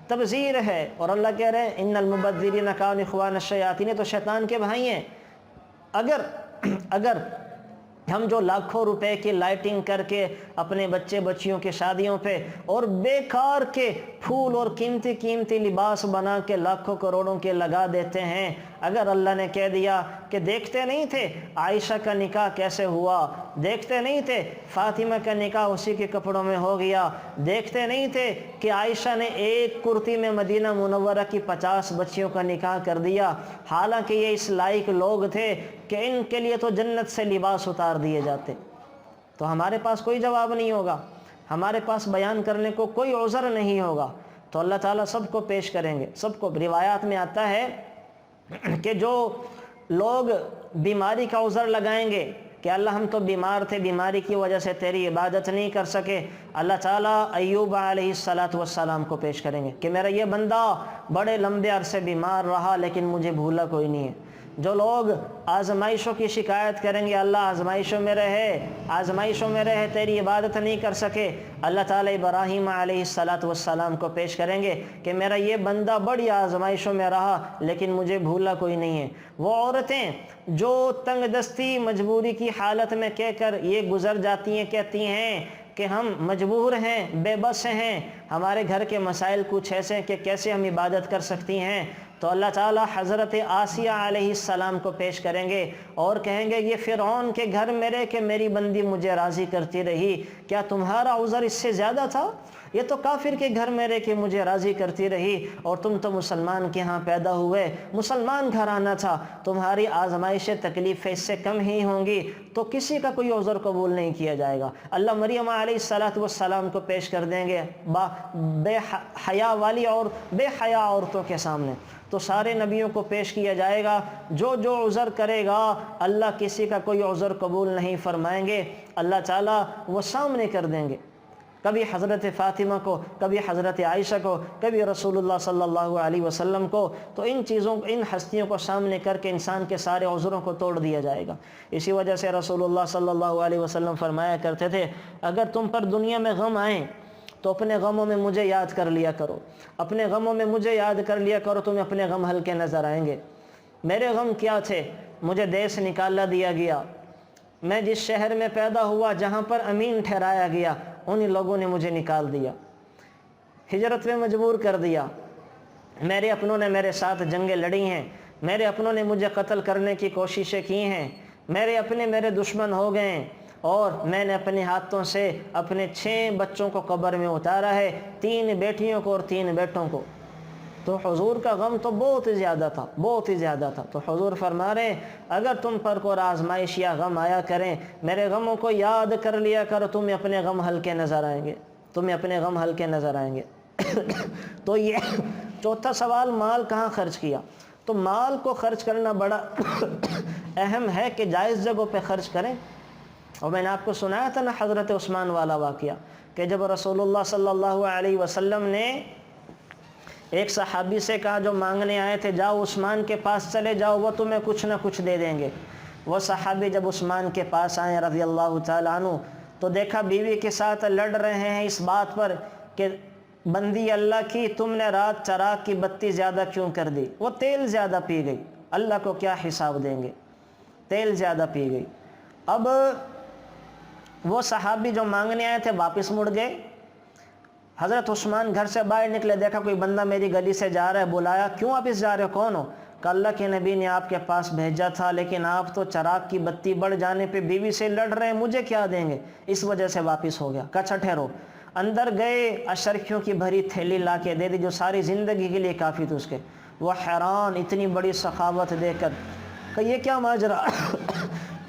تبذیر ہے۔ اور اللہ کہہ رہے ہیں ان المبذرین کانوا اخوان الشیاطین، تو شیطان کے بھائی ہیں۔ اگر ہم جو لاکھوں روپے کی لائٹنگ کر کے اپنے بچے بچیوں کے شادیوں پہ اور بیکار کے پھول اور قیمتی قیمتی لباس بنا کے لاکھوں کروڑوں کے لگا دیتے ہیں، اگر اللہ نے کہہ دیا کہ دیکھتے نہیں تھے عائشہ کا نکاح کیسے ہوا، دیکھتے نہیں تھے فاطمہ کا نکاح اسی کے کپڑوں میں ہو گیا، دیکھتے نہیں تھے کہ عائشہ نے ایک کرتی میں مدینہ منورہ کی 50 بچیوں کا نکاح کر دیا، حالانکہ یہ اس لائق لوگ تھے کہ ان کے لیے تو جنت سے لباس اتار دیے جاتے، تو ہمارے پاس کوئی جواب نہیں ہوگا، ہمارے پاس بیان کرنے کو کوئی عذر نہیں ہوگا۔ تو اللہ تعالیٰ سب کو پیش کریں گے، سب کو۔ روایات میں آتا ہے کہ جو لوگ بیماری کا عذر لگائیں گے کہ اللہ ہم تو بیمار تھے، بیماری کی وجہ سے تیری عبادت نہیں کر سکے، اللہ تعالیٰ ایوب علیہ السلام کو پیش کریں گے کہ میرا یہ بندہ بڑے لمبے عرصے بیمار رہا لیکن مجھے بھولا کوئی نہیں ہے۔ جو لوگ آزمائشوں کی شکایت کریں گے، اللہ آزمائشوں میں رہے تیری عبادت نہیں کر سکے، اللہ تعالیٰ ابراہیم علیہ السلام کو پیش کریں گے کہ میرا یہ بندہ بڑی آزمائشوں میں رہا لیکن مجھے بھولا کوئی نہیں ہے۔ وہ عورتیں جو تنگ دستی مجبوری کی حالت میں کہہ کر یہ گزر جاتی ہیں، کہتی ہیں کہ ہم مجبور ہیں، بے بس ہیں، ہمارے گھر کے مسائل کچھ ایسے ہیں کہ کیسے ہم عبادت کر سکتی ہیں، تو اللہ تعالیٰ حضرت آسیہ علیہ السلام کو پیش کریں گے اور کہیں گے یہ فرعون کے گھر میں رہ کے میری بندی مجھے راضی کرتی رہی، کیا تمہارا عذر اس سے زیادہ تھا؟ یہ تو کافر کے گھر میں رہ کے مجھے راضی کرتی رہی اور تم تو مسلمان کے ہاں پیدا ہوئے، مسلمان گھرانہ تھا، تمہاری آزمائش تکلیفیں اس سے کم ہی ہوں گی، تو کسی کا کوئی عذر قبول نہیں کیا جائے گا۔ اللہ مریم علیہ السلام کو پیش کر دیں گے بے حیا والی اور بے حیا عورتوں کے سامنے، تو سارے نبیوں کو پیش کیا جائے گا، جو عذر کرے گا اللہ کسی کا کوئی عذر قبول نہیں فرمائیں گے، اللہ تعالیٰ وہ سامنے کر دیں گے، کبھی حضرت فاطمہ کو، کبھی حضرت عائشہ کو، کبھی رسول اللہ صلی اللہ علیہ وسلم کو، تو ان ہستیوں کو سامنے کر کے انسان کے سارے عذروں کو توڑ دیا جائے گا۔ اسی وجہ سے رسول اللہ صلی اللہ علیہ وسلم فرمایا کرتے تھے اگر تم پر دنیا میں غم آئیں تو اپنے غموں میں مجھے یاد کر لیا کرو، اپنے غموں میں مجھے یاد کر لیا کرو، تمہیں اپنے غم ہلکے نظر آئیں گے۔ میرے غم کیا تھے؟ مجھے دیس نکالا دیا گیا، میں جس شہر میں پیدا ہوا جہاں پر امین ٹھہرایا گیا انہی لوگوں نے مجھے نکال دیا، ہجرت میں مجبور کر دیا، میرے اپنوں نے میرے ساتھ جنگیں لڑی ہیں، میرے اپنوں نے مجھے قتل کرنے کی کوششیں کی ہیں، میرے اپنے میرے دشمن ہو گئے ہیں، اور میں نے اپنے ہاتھوں سے اپنے 6 بچوں کو قبر میں اتارا ہے، 3 بیٹیوں کو اور 3 بیٹوں کو، تو حضور کا غم تو بہت ہی زیادہ تھا، بہت ہی زیادہ تھا۔ تو حضور فرما رہے ہیں اگر تم پر کوئی آزمائش یا غم آیا کریں، میرے غموں کو یاد کر لیا کرو، تمہیں اپنے غم ہلکے نظر آئیں گے، تمہیں اپنے غم ہلکے نظر آئیں گے۔ تو یہ چوتھا سوال، مال کہاں خرچ کیا؟ تو مال کو خرچ کرنا بڑا اہم ہے کہ جائز جگہوں پہ خرچ کریں۔ اور میں نے آپ کو سنایا تھا نا حضرت عثمان والا واقعہ، کہ جب رسول اللہ صلی اللہ علیہ وسلم نے ایک صحابی سے کہا جو مانگنے آئے تھے، جاؤ عثمان کے پاس چلے جاؤ، وہ تمہیں کچھ نہ کچھ دے دیں گے۔ وہ صحابی جب عثمان کے پاس آئے رضی اللہ تعالیٰ عنہ، تو دیکھا بیوی کے ساتھ لڑ رہے ہیں اس بات پر کہ بندی اللہ کی، تم نے رات چراغ کی بتی زیادہ کیوں کر دی؟ وہ تیل زیادہ پی گئی، اللہ کو کیا حساب دیں گے، تیل زیادہ پی گئی۔ اب وہ صحابی جو مانگنے آئے تھے واپس مڑ گئے۔ حضرت عثمان گھر سے باہر نکلے، دیکھا کوئی بندہ میری گلی سے جا رہا ہے، بلایا، کیوں واپس جا رہے ہو، کون ہو؟ کہ اللہ کے نبی نے آپ کے پاس بھیجا تھا، لیکن آپ تو چراغ کی بتی بڑھ جانے پہ بیوی سے لڑ رہے ہیں، مجھے کیا دیں گے، اس وجہ سے واپس ہو گیا۔ کہا اچھا ٹھہرو۔ اندر گئے، اشرکیوں کی بھری تھیلی لا کے دے دی جو ساری زندگی کے لیے کافی تھی اس کے۔ وہ حیران اتنی بڑی سخاوت دے کر کہ یہ کیا ماجرا،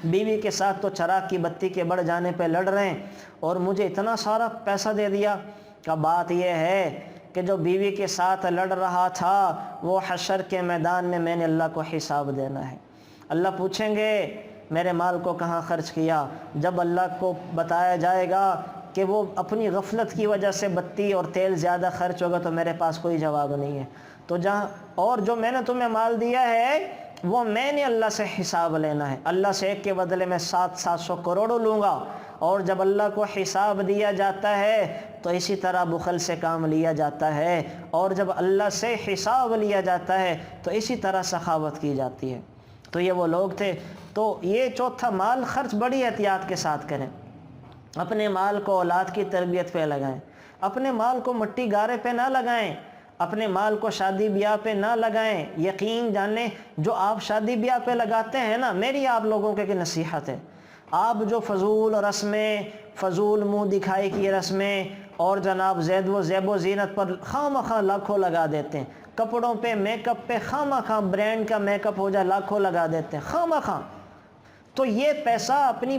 بیوی کے ساتھ تو چراغ کی بتی کے بڑھ جانے پہ لڑ رہے ہیں اور مجھے اتنا سارا پیسہ دے دیا۔ کہ بات یہ ہے کہ جو بیوی کے ساتھ لڑ رہا تھا وہ حشر کے میدان میں نے اللہ کو حساب دینا ہے۔ اللہ پوچھیں گے میرے مال کو کہاں خرچ کیا؟ جب اللہ کو بتایا جائے گا کہ وہ اپنی غفلت کی وجہ سے بتی اور تیل زیادہ خرچ ہوگا تو میرے پاس کوئی جواب نہیں ہے۔ تو جہاں اور جو میں نے تمہیں مال دیا ہے وہ میں نے اللہ سے حساب لینا ہے، اللہ سے ایک کے بدلے میں 700 کروڑ لوں گا۔ اور جب اللہ کو حساب دیا جاتا ہے تو اسی طرح بخل سے کام لیا جاتا ہے، اور جب اللہ سے حساب لیا جاتا ہے تو اسی طرح سخاوت کی جاتی ہے۔ تو یہ وہ لوگ تھے۔ تو یہ چوتھا، مال خرچ بڑی احتیاط کے ساتھ کریں، اپنے مال کو اولاد کی تربیت پہ لگائیں، اپنے مال کو مٹی گارے پہ نہ لگائیں، اپنے مال کو شادی بیاہ پہ نہ لگائیں۔ یقین جانیں جو آپ شادی بیاہ پہ لگاتے ہیں نا، میری آپ لوگوں کے نصیحت ہے، آپ جو فضول رسمیں، فضول منہ دکھائی کی رسمیں اور جناب زیب و زینت پر خواہ مخواہ لاکھوں لگا دیتے ہیں، کپڑوں پہ، میک اپ پہ خواہ مخواہ برانڈ کا میک اپ ہو جائے لاکھوں لگا دیتے ہیں خواہ مخواہ، تو یہ پیسہ اپنی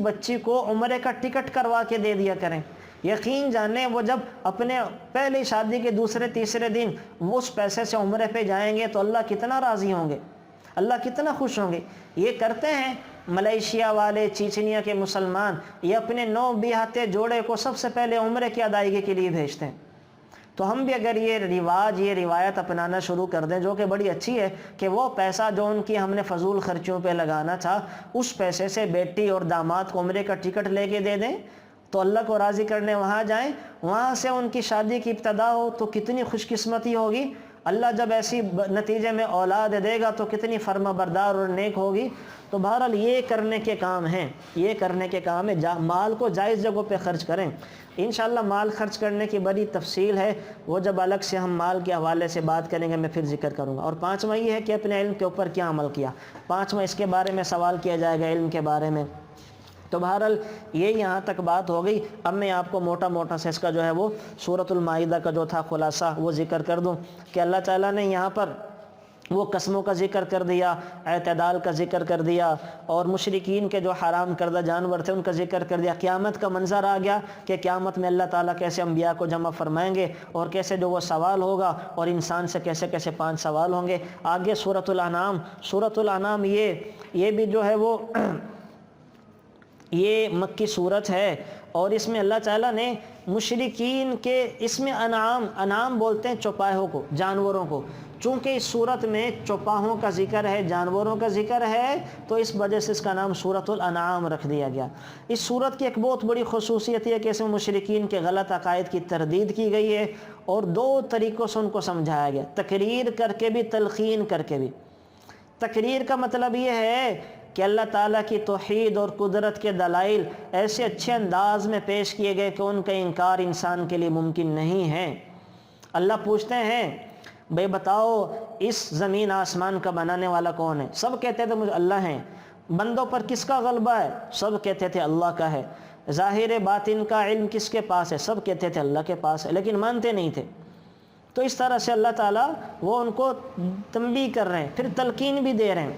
بچی کو عمرے کا ٹکٹ کروا کے دے دیا کریں۔ یقین جانیں وہ جب اپنے پہلی شادی کے دوسرے تیسرے دن وہ اس پیسے سے عمرے پہ جائیں گے تو اللہ کتنا راضی ہوں گے، اللہ کتنا خوش ہوں گے۔ یہ کرتے ہیں ملیشیا والے، چیچنیا کے مسلمان، یہ اپنے 9 بیاہتے جوڑے کو سب سے پہلے عمرے کی ادائیگی کے لیے بھیجتے ہیں۔ تو ہم بھی اگر یہ رواج، یہ روایت اپنانا شروع کر دیں، جو کہ بڑی اچھی ہے، کہ وہ پیسہ جو ان کی ہم نے فضول خرچیوں پہ لگانا تھا، اس پیسے سے بیٹی اور داماد کو عمرے کا ٹکٹ لے کے دے دیں تو اللہ کو راضی کرنے وہاں جائیں، وہاں سے ان کی شادی کی ابتدا ہو تو کتنی خوش قسمتی ہوگی۔ اللہ جب ایسی نتیجے میں اولاد دے گا تو کتنی فرما بردار اور نیک ہوگی۔ تو بہرحال یہ کرنے کے کام ہیں، یہ کرنے کے کام ہے، مال کو جائز جگہوں پہ خرچ کریں۔ انشاءاللہ مال خرچ کرنے کی بڑی تفصیل ہے، وہ جب الگ سے ہم مال کے حوالے سے بات کریں گے میں پھر ذکر کروں گا۔ اور 5واں یہ ہے کہ اپنے علم کے اوپر کیا عمل کیا، 5واں اس کے بارے میں سوال کیا جائے گا، علم کے بارے میں۔ تو بہرحال یہ یہاں تک بات ہو گئی۔ اب میں آپ کو موٹا موٹا سے اس کا جو ہے وہ سورۃ المائدہ کا جو تھا خلاصہ وہ ذکر کر دوں کہ اللہ تعالیٰ نے یہاں پر وہ قسموں کا ذکر کر دیا، اعتدال کا ذکر کر دیا، اور مشرکین کے جو حرام کردہ جانور تھے ان کا ذکر کر دیا۔ قیامت کا منظر آ گیا کہ قیامت میں اللہ تعالیٰ کیسے انبیاء کو جمع فرمائیں گے اور کیسے جو وہ سوال ہوگا، اور انسان سے کیسے کیسے 5 سوال ہوں گے۔ آگے سورۃ الانعام، سورۃ الانعام یہ بھی جو ہے وہ یہ مکی صورت ہے، اور اس میں اللہ تعالیٰ نے مشرکین کے، اس میں انعام بولتے ہیں چوپاہوں کو، جانوروں کو، چونکہ اس صورت میں چوپاہوں کا ذکر ہے، جانوروں کا ذکر ہے، تو اس وجہ سے اس کا نام سورۃ الانعام رکھ دیا گیا۔ اس صورت کی ایک بہت بڑی خصوصیت یہ کہ اس میں مشرکین کے غلط عقائد کی تردید کی گئی ہے، اور 2 طریقوں سے ان کو سمجھایا گیا، تقریر کر کے بھی، تلقین کر کے بھی۔ تقریر کا مطلب یہ ہے کہ اللہ تعالیٰ کی توحید اور قدرت کے دلائل ایسے اچھے انداز میں پیش کیے گئے کہ ان کا انکار انسان کے لیے ممکن نہیں ہے۔ اللہ پوچھتے ہیں بھئی بتاؤ اس زمین آسمان کا بنانے والا کون ہے؟ سب کہتے تھے مجھے اللہ ہیں۔ بندوں پر کس کا غلبہ ہے؟ سب کہتے تھے اللہ کا ہے۔ ظاہر باطن کا علم کس کے پاس ہے؟ سب کہتے تھے اللہ کے پاس ہے، لیکن مانتے نہیں تھے۔ تو اس طرح سے اللہ تعالیٰ وہ ان کو تنبیہ کر رہے ہیں، پھر تلقین بھی دے رہے ہیں،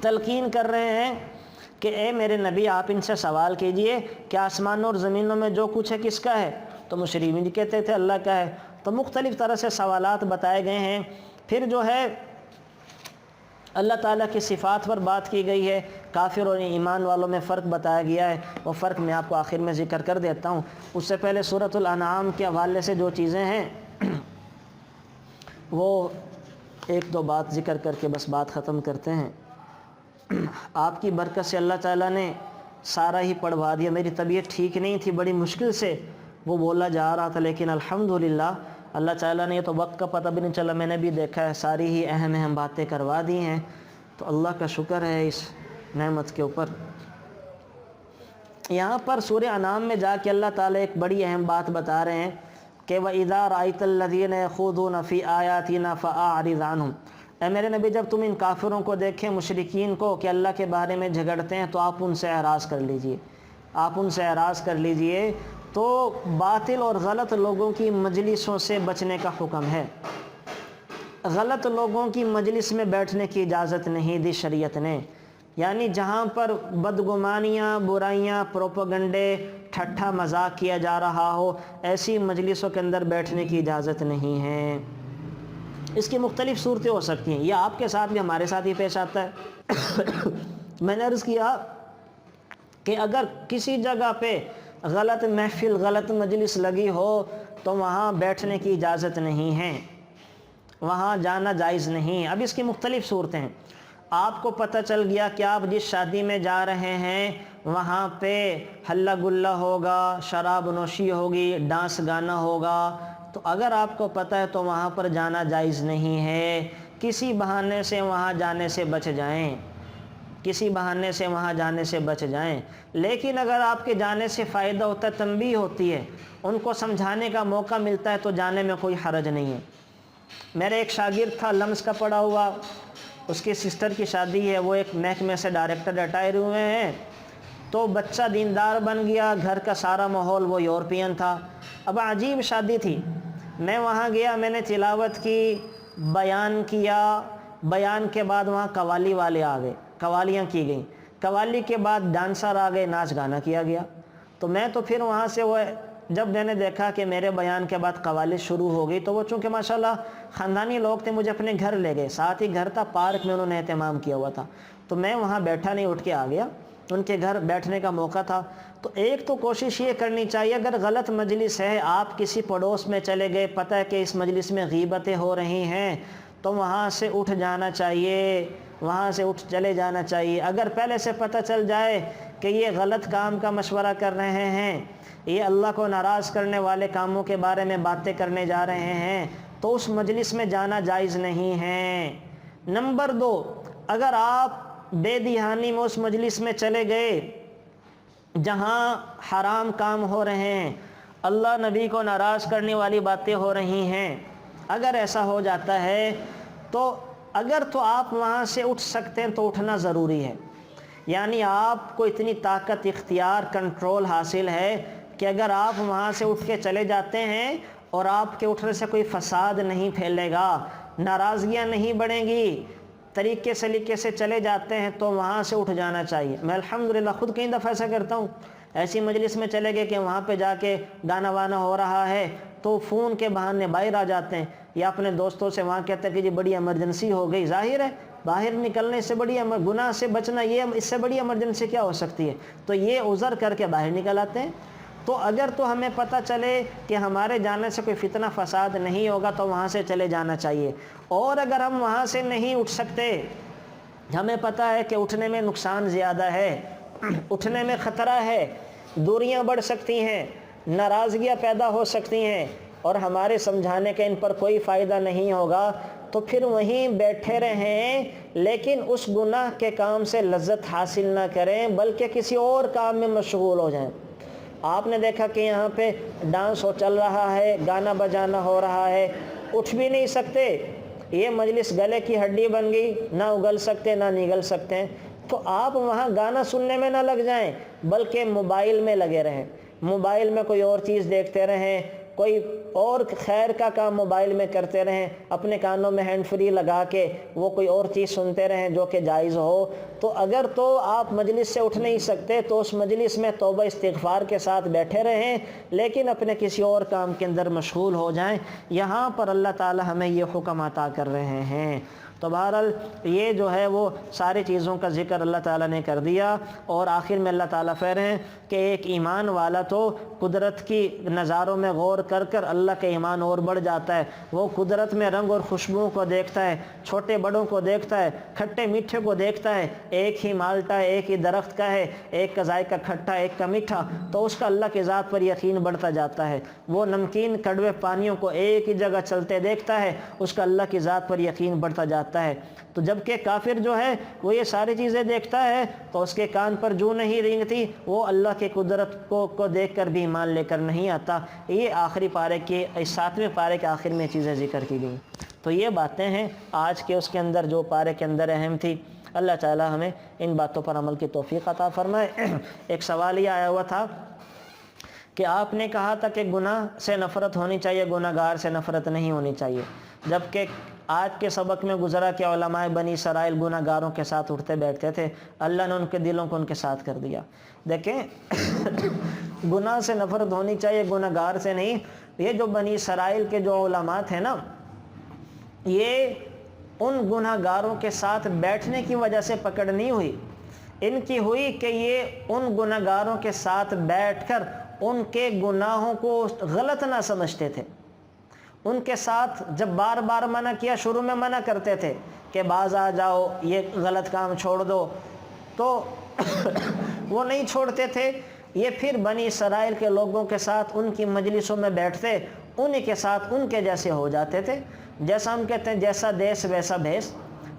تلقین کر رہے ہیں کہ اے میرے نبی آپ ان سے سوال کیجئے کہ آسمانوں اور زمینوں میں جو کچھ ہے کس کا ہے؟ تو مشرکین کہتے تھے اللہ کا ہے۔ تو مختلف طرح سے سوالات بتائے گئے ہیں۔ پھر جو ہے اللہ تعالیٰ کی صفات پر بات کی گئی ہے، کافر اور ایمان والوں میں فرق بتایا گیا ہے، وہ فرق میں آپ کو آخر میں ذکر کر دیتا ہوں۔ اس سے پہلے سورۃ الانعام کے حوالے سے جو چیزیں ہیں وہ ایک دو بات ذکر کر کے بس بات ختم کرتے ہیں۔ آپ کی برکت سے اللہ تعالیٰ نے سارا ہی پڑھوا دیا۔ میری طبیعت ٹھیک نہیں تھی، بڑی مشکل سے وہ بولا جا رہا تھا، لیکن الحمدللہ اللہ تعالیٰ نے یہ تو وقت کا پتہ بھی نہیں چلا، میں نے بھی دیکھا ہے ساری ہی اہم باتیں کروا دی ہیں، تو اللہ کا شکر ہے اس نعمت کے اوپر۔ یہاں پر سورہ انعام میں جا کے اللہ تعالیٰ ایک بڑی اہم بات بتا رہے ہیں کہ وَإِذَا رَأَيْتَ الَّذِينَ يَخُوضُونَ فِي آيَاتِنَا فَأَعْرِضْ عَنْهُمْ، اے میرے نبی جب تم ان کافروں کو دیکھیں، مشرکین کو، کہ اللہ کے بارے میں جھگڑتے ہیں، تو آپ ان سے اعراض کر لیجئے، آپ ان سے اعراض کر لیجئے۔ تو باطل اور غلط لوگوں کی مجلسوں سے بچنے کا حکم ہے۔ غلط لوگوں کی مجلس میں بیٹھنے کی اجازت نہیں دی شریعت نے، یعنی جہاں پر بدگمانیاں، برائیاں، پروپیگنڈے، ٹھٹھا مذاق کیا جا رہا ہو، ایسی مجلسوں کے اندر بیٹھنے کی اجازت نہیں ہے۔ اس کی مختلف صورتیں ہو سکتی ہیں، یہ آپ کے ساتھ بھی ہمارے ساتھ ہی پیش آتا ہے۔ میں نے عرض کیا کہ اگر کسی جگہ پہ غلط محفل، غلط مجلس لگی ہو تو وہاں بیٹھنے کی اجازت نہیں ہے، وہاں جانا جائز نہیں۔ اب اس کی مختلف صورتیں ہیں۔ آپ کو پتہ چل گیا کہ آپ جس شادی میں جا رہے ہیں وہاں پہ ہلہ گلہ ہوگا، شراب نوشی ہوگی، ڈانس گانا ہوگا، تو اگر آپ کو پتہ ہے تو وہاں پر جانا جائز نہیں ہے۔ کسی بہانے سے وہاں جانے سے بچ جائیں، کسی بہانے سے وہاں جانے سے بچ جائیں۔ لیکن اگر آپ کے جانے سے فائدہ ہوتا ہے، تنبیہ ہوتی ہے، ان کو سمجھانے کا موقع ملتا ہے، تو جانے میں کوئی حرج نہیں ہے۔ میرے ایک شاگرد تھا لمس کا پڑا ہوا، اس کی سسٹر کی شادی ہے، وہ ایک محکمے سے ڈائریکٹر ریٹائر ہوئے ہیں، تو بچہ دیندار بن گیا، گھر کا سارا ماحول وہ یورپین تھا۔ اب عجیب شادی تھی، میں وہاں گیا، میں نے تلاوت کی، بیان کیا، بیان کے بعد وہاں قوالی والے آ گئے، قوالیاں کی گئیں، قوالی کے بعد ڈانسر آ گئے، ناچ گانا کیا گیا۔ تو میں تو پھر وہاں سے وہ جب میں نے دیکھا کہ میرے بیان کے بعد قوالی شروع ہو گئی، تو وہ چونکہ ماشاءاللہ خاندانی لوگ تھے، مجھے اپنے گھر لے گئے، ساتھ ہی گھر تھا، پارک میں انہوں نے اہتمام کیا ہوا تھا، تو میں وہاں بیٹھا نہیں، اٹھ کے آ گیا، ان کے گھر بیٹھنے کا موقع تھا۔ تو ایک تو کوشش یہ کرنی چاہیے، اگر غلط مجلس ہے، آپ کسی پڑوس میں چلے گئے، پتہ ہے کہ اس مجلس میں غیبتیں ہو رہی ہیں، تو وہاں سے اٹھ جانا چاہیے، وہاں سے اٹھ چلے جانا چاہیے۔ اگر پہلے سے پتہ چل جائے کہ یہ غلط کام کا مشورہ کر رہے ہیں، یہ اللہ کو ناراض کرنے والے کاموں کے بارے میں باتیں کرنے جا رہے ہیں، تو اس مجلس میں جانا جائز نہیں ہے۔ نمبر 2، اگر آپ بے دہانی میں اس مجلس میں چلے گئے جہاں حرام کام ہو رہے ہیں، اللہ نبی کو ناراض کرنے والی باتیں ہو رہی ہیں، اگر ایسا ہو جاتا ہے تو اگر تو آپ وہاں سے اٹھ سکتے ہیں تو اٹھنا ضروری ہے، یعنی آپ کو اتنی طاقت، اختیار، کنٹرول حاصل ہے کہ اگر آپ وہاں سے اٹھ کے چلے جاتے ہیں اور آپ کے اٹھنے سے کوئی فساد نہیں پھیلے گا، ناراضگیاں نہیں بڑھیں گی، طریقے سلیقے سے چلے جاتے ہیں، تو وہاں سے اٹھ جانا چاہیے۔ میں الحمدللہ خود کئی دفعہ ایسا کرتا ہوں، ایسی مجلس میں چلے گئے کہ وہاں پہ جا کے گانا وانا ہو رہا ہے تو فون کے بہانے باہر آ جاتے ہیں، یا اپنے دوستوں سے وہاں کہتے ہیں کہ جی بڑی ایمرجنسی ہو گئی۔ ظاہر ہے باہر نکلنے سے بڑی گناہ سے بچنا، یہ اس سے بڑی ایمرجنسی کیا ہو سکتی ہے، تو یہ عذر کر کے باہر نکل آتے ہیں۔ تو اگر تو ہمیں پتہ چلے کہ ہمارے جانے سے کوئی فتنہ فساد نہیں ہوگا تو وہاں سے چلے جانا چاہیے، اور اگر ہم وہاں سے نہیں اٹھ سکتے، ہمیں پتہ ہے کہ اٹھنے میں نقصان زیادہ ہے، اٹھنے میں خطرہ ہے، دوریاں بڑھ سکتی ہیں، ناراضگیاں پیدا ہو سکتی ہیں، اور ہمارے سمجھانے کا ان پر کوئی فائدہ نہیں ہوگا، تو پھر وہیں بیٹھے رہیں، لیکن اس گناہ کے کام سے لذت حاصل نہ کریں بلکہ کسی اور کام میں مشغول ہو جائیں۔ آپ نے دیکھا کہ یہاں پہ ڈانس چل رہا ہے، گانا بجانا ہو رہا ہے، اٹھ بھی نہیں سکتے، یہ مجلس گلے کی ہڈی بن گئی، نہ اگل سکتے نہ نگل سکتے ہیں، تو آپ وہاں گانا سننے میں نہ لگ جائیں بلکہ موبائل میں لگے رہیں، موبائل میں کوئی اور چیز دیکھتے رہیں، کوئی اور خیر کا کام موبائل میں کرتے رہیں، اپنے کانوں میں ہینڈ فری لگا کے وہ کوئی اور چیز سنتے رہیں جو کہ جائز ہو، تو اگر تو آپ مجلس سے اٹھ نہیں سکتے تو اس مجلس میں توبہ استغفار کے ساتھ بیٹھے رہیں، لیکن اپنے کسی اور کام کے اندر مشغول ہو جائیں۔ یہاں پر اللہ تعالی ہمیں یہ حکم عطا کر رہے ہیں۔ تو بہرحال یہ جو ہے وہ ساری چیزوں کا ذکر اللہ تعالیٰ نے کر دیا، اور آخر میں اللہ تعالیٰ فرماتے ہیں کہ ایک ایمان والا تو قدرت کی نظاروں میں غور کر کر اللہ کا ایمان اور بڑھ جاتا ہے۔ وہ قدرت میں رنگ اور خوشبوؤں کو دیکھتا ہے، چھوٹے بڑوں کو دیکھتا ہے، کھٹے میٹھے کو دیکھتا ہے، ایک ہی مالٹا ایک ہی درخت کا ہے، ایک کا ذائقہ کھٹا ایک کا میٹھا، تو اس کا اللہ کی ذات پر یقین بڑھتا جاتا ہے۔ وہ نمکین کڑوے پانیوں کو ایک ہی جگہ چلتے دیکھتا ہے، اس کا اللہ کی ذات پر یقین بڑھتا جاتا ہے۔ تو جب کہ کافر جو ہے وہ یہ ساری چیزیں دیکھتا ہے تو اس کے کان پر جو نہیں رینگتی، وہ اللہ کی قدرت کو دیکھ کر بھی ایمان لے کر نہیں آتا۔ یہ آخری پارے کے 7ویں پارے کے آخر میں چیزیں ذکر کی گئیں۔ تو یہ باتیں ہیں آج کے اس کے اندر جو پارے کے اندر اہم تھی۔ اللہ تعالی ہمیں ان باتوں پر عمل کی توفیق عطا فرمائے۔ ایک سوال یہ آیا ہوا تھا کہ آپ نے کہا تھا کہ گناہ سے نفرت ہونی چاہیے، گناہ گار سے نفرت نہیں ہونی چاہیے، جبکہ آج کے سبق میں گزرا کہ علماء بنی اسرائیل گناہ گاروں کے ساتھ اٹھتے بیٹھتے تھے، اللہ نے ان کے دلوں کو ان کے ساتھ کر دیا۔ دیکھیں گناہ سے نفرت ہونی چاہیے، گناہ گار سے نہیں۔ یہ جو بنی اسرائیل کے جو علماء تھے نا، یہ ان گناہ گاروں کے ساتھ بیٹھنے کی وجہ سے پکڑ نہیں ہوئی، ان کی ہوئی کہ یہ ان گناہ گاروں کے ساتھ بیٹھ کر ان کے گناہوں کو غلط نہ سمجھتے تھے۔ ان کے ساتھ جب بار بار منع کیا، شروع میں منع کرتے تھے کہ باز آ جاؤ، یہ غلط کام چھوڑ دو، تو وہ نہیں چھوڑتے تھے۔ یہ پھر بنی اسرائیل کے لوگوں کے ساتھ ان کی مجلسوں میں بیٹھتے، انہی کے ساتھ ان کے جیسے ہو جاتے تھے، جیسا ہم کہتے ہیں جیسا دیس ویسا بھیس۔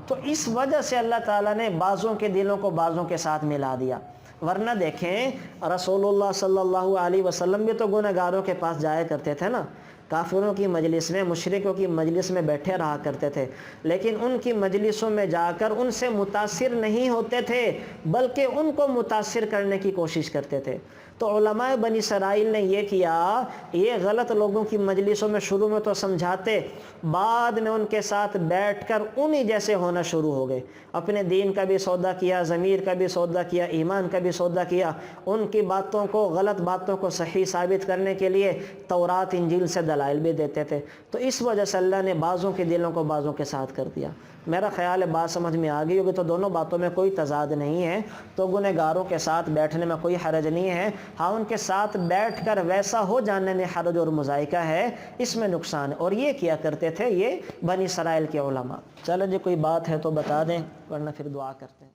تو اس وجہ سے اللہ تعالیٰ نے بعضوں کے دلوں کو بعضوں کے ساتھ ملا دیا۔ ورنہ دیکھیں رسول اللہ صلی اللہ علیہ وسلم بھی تو گناہ گاروں کے پاس جایا کرتے تھے نا، کافروں کی مجلس میں، مشرکوں کی مجلس میں بیٹھے رہا کرتے تھے، لیکن ان کی مجلسوں میں جا کر ان سے متاثر نہیں ہوتے تھے، بلکہ ان کو متاثر کرنے کی کوشش کرتے تھے۔ تو علماء بنی اسرائیل نے یہ کیا، یہ غلط لوگوں کی مجلسوں میں شروع میں تو سمجھاتے، بعد میں ان کے ساتھ بیٹھ کر انہی جیسے ہونا شروع ہو گئے۔ اپنے دین کا بھی سودا کیا، ضمیر کا بھی سودا کیا، ایمان کا بھی سودا کیا۔ ان کی باتوں کو، غلط باتوں کو صحیح ثابت کرنے کے لیے تورات انجیل سے دلائل بھی دیتے تھے۔ تو اس وجہ سے اللہ نے بعضوں کے دلوں کو بعضوں کے ساتھ کر دیا۔ میرا خیال ہے بات سمجھ میں آ گئی ہوگی۔ تو دونوں باتوں میں کوئی تضاد نہیں ہے، تو گنہ گاروں کے ساتھ بیٹھنے میں کوئی حرج نہیں ہے۔ ہاں ان کے ساتھ بیٹھ کر ویسا ہو جانے میں حرج اور مذائقہ ہے، اس میں نقصان ہے، اور یہ کیا کرتے تھے یہ بنی اسرائیل کے علماء۔ چلو جی کوئی بات ہے تو بتا دیں، ورنہ پھر دعا کرتے ہیں۔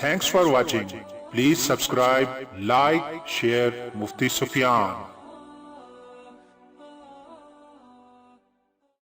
Thanks for watching. Please subscribe, like, share Mufti Sufyan.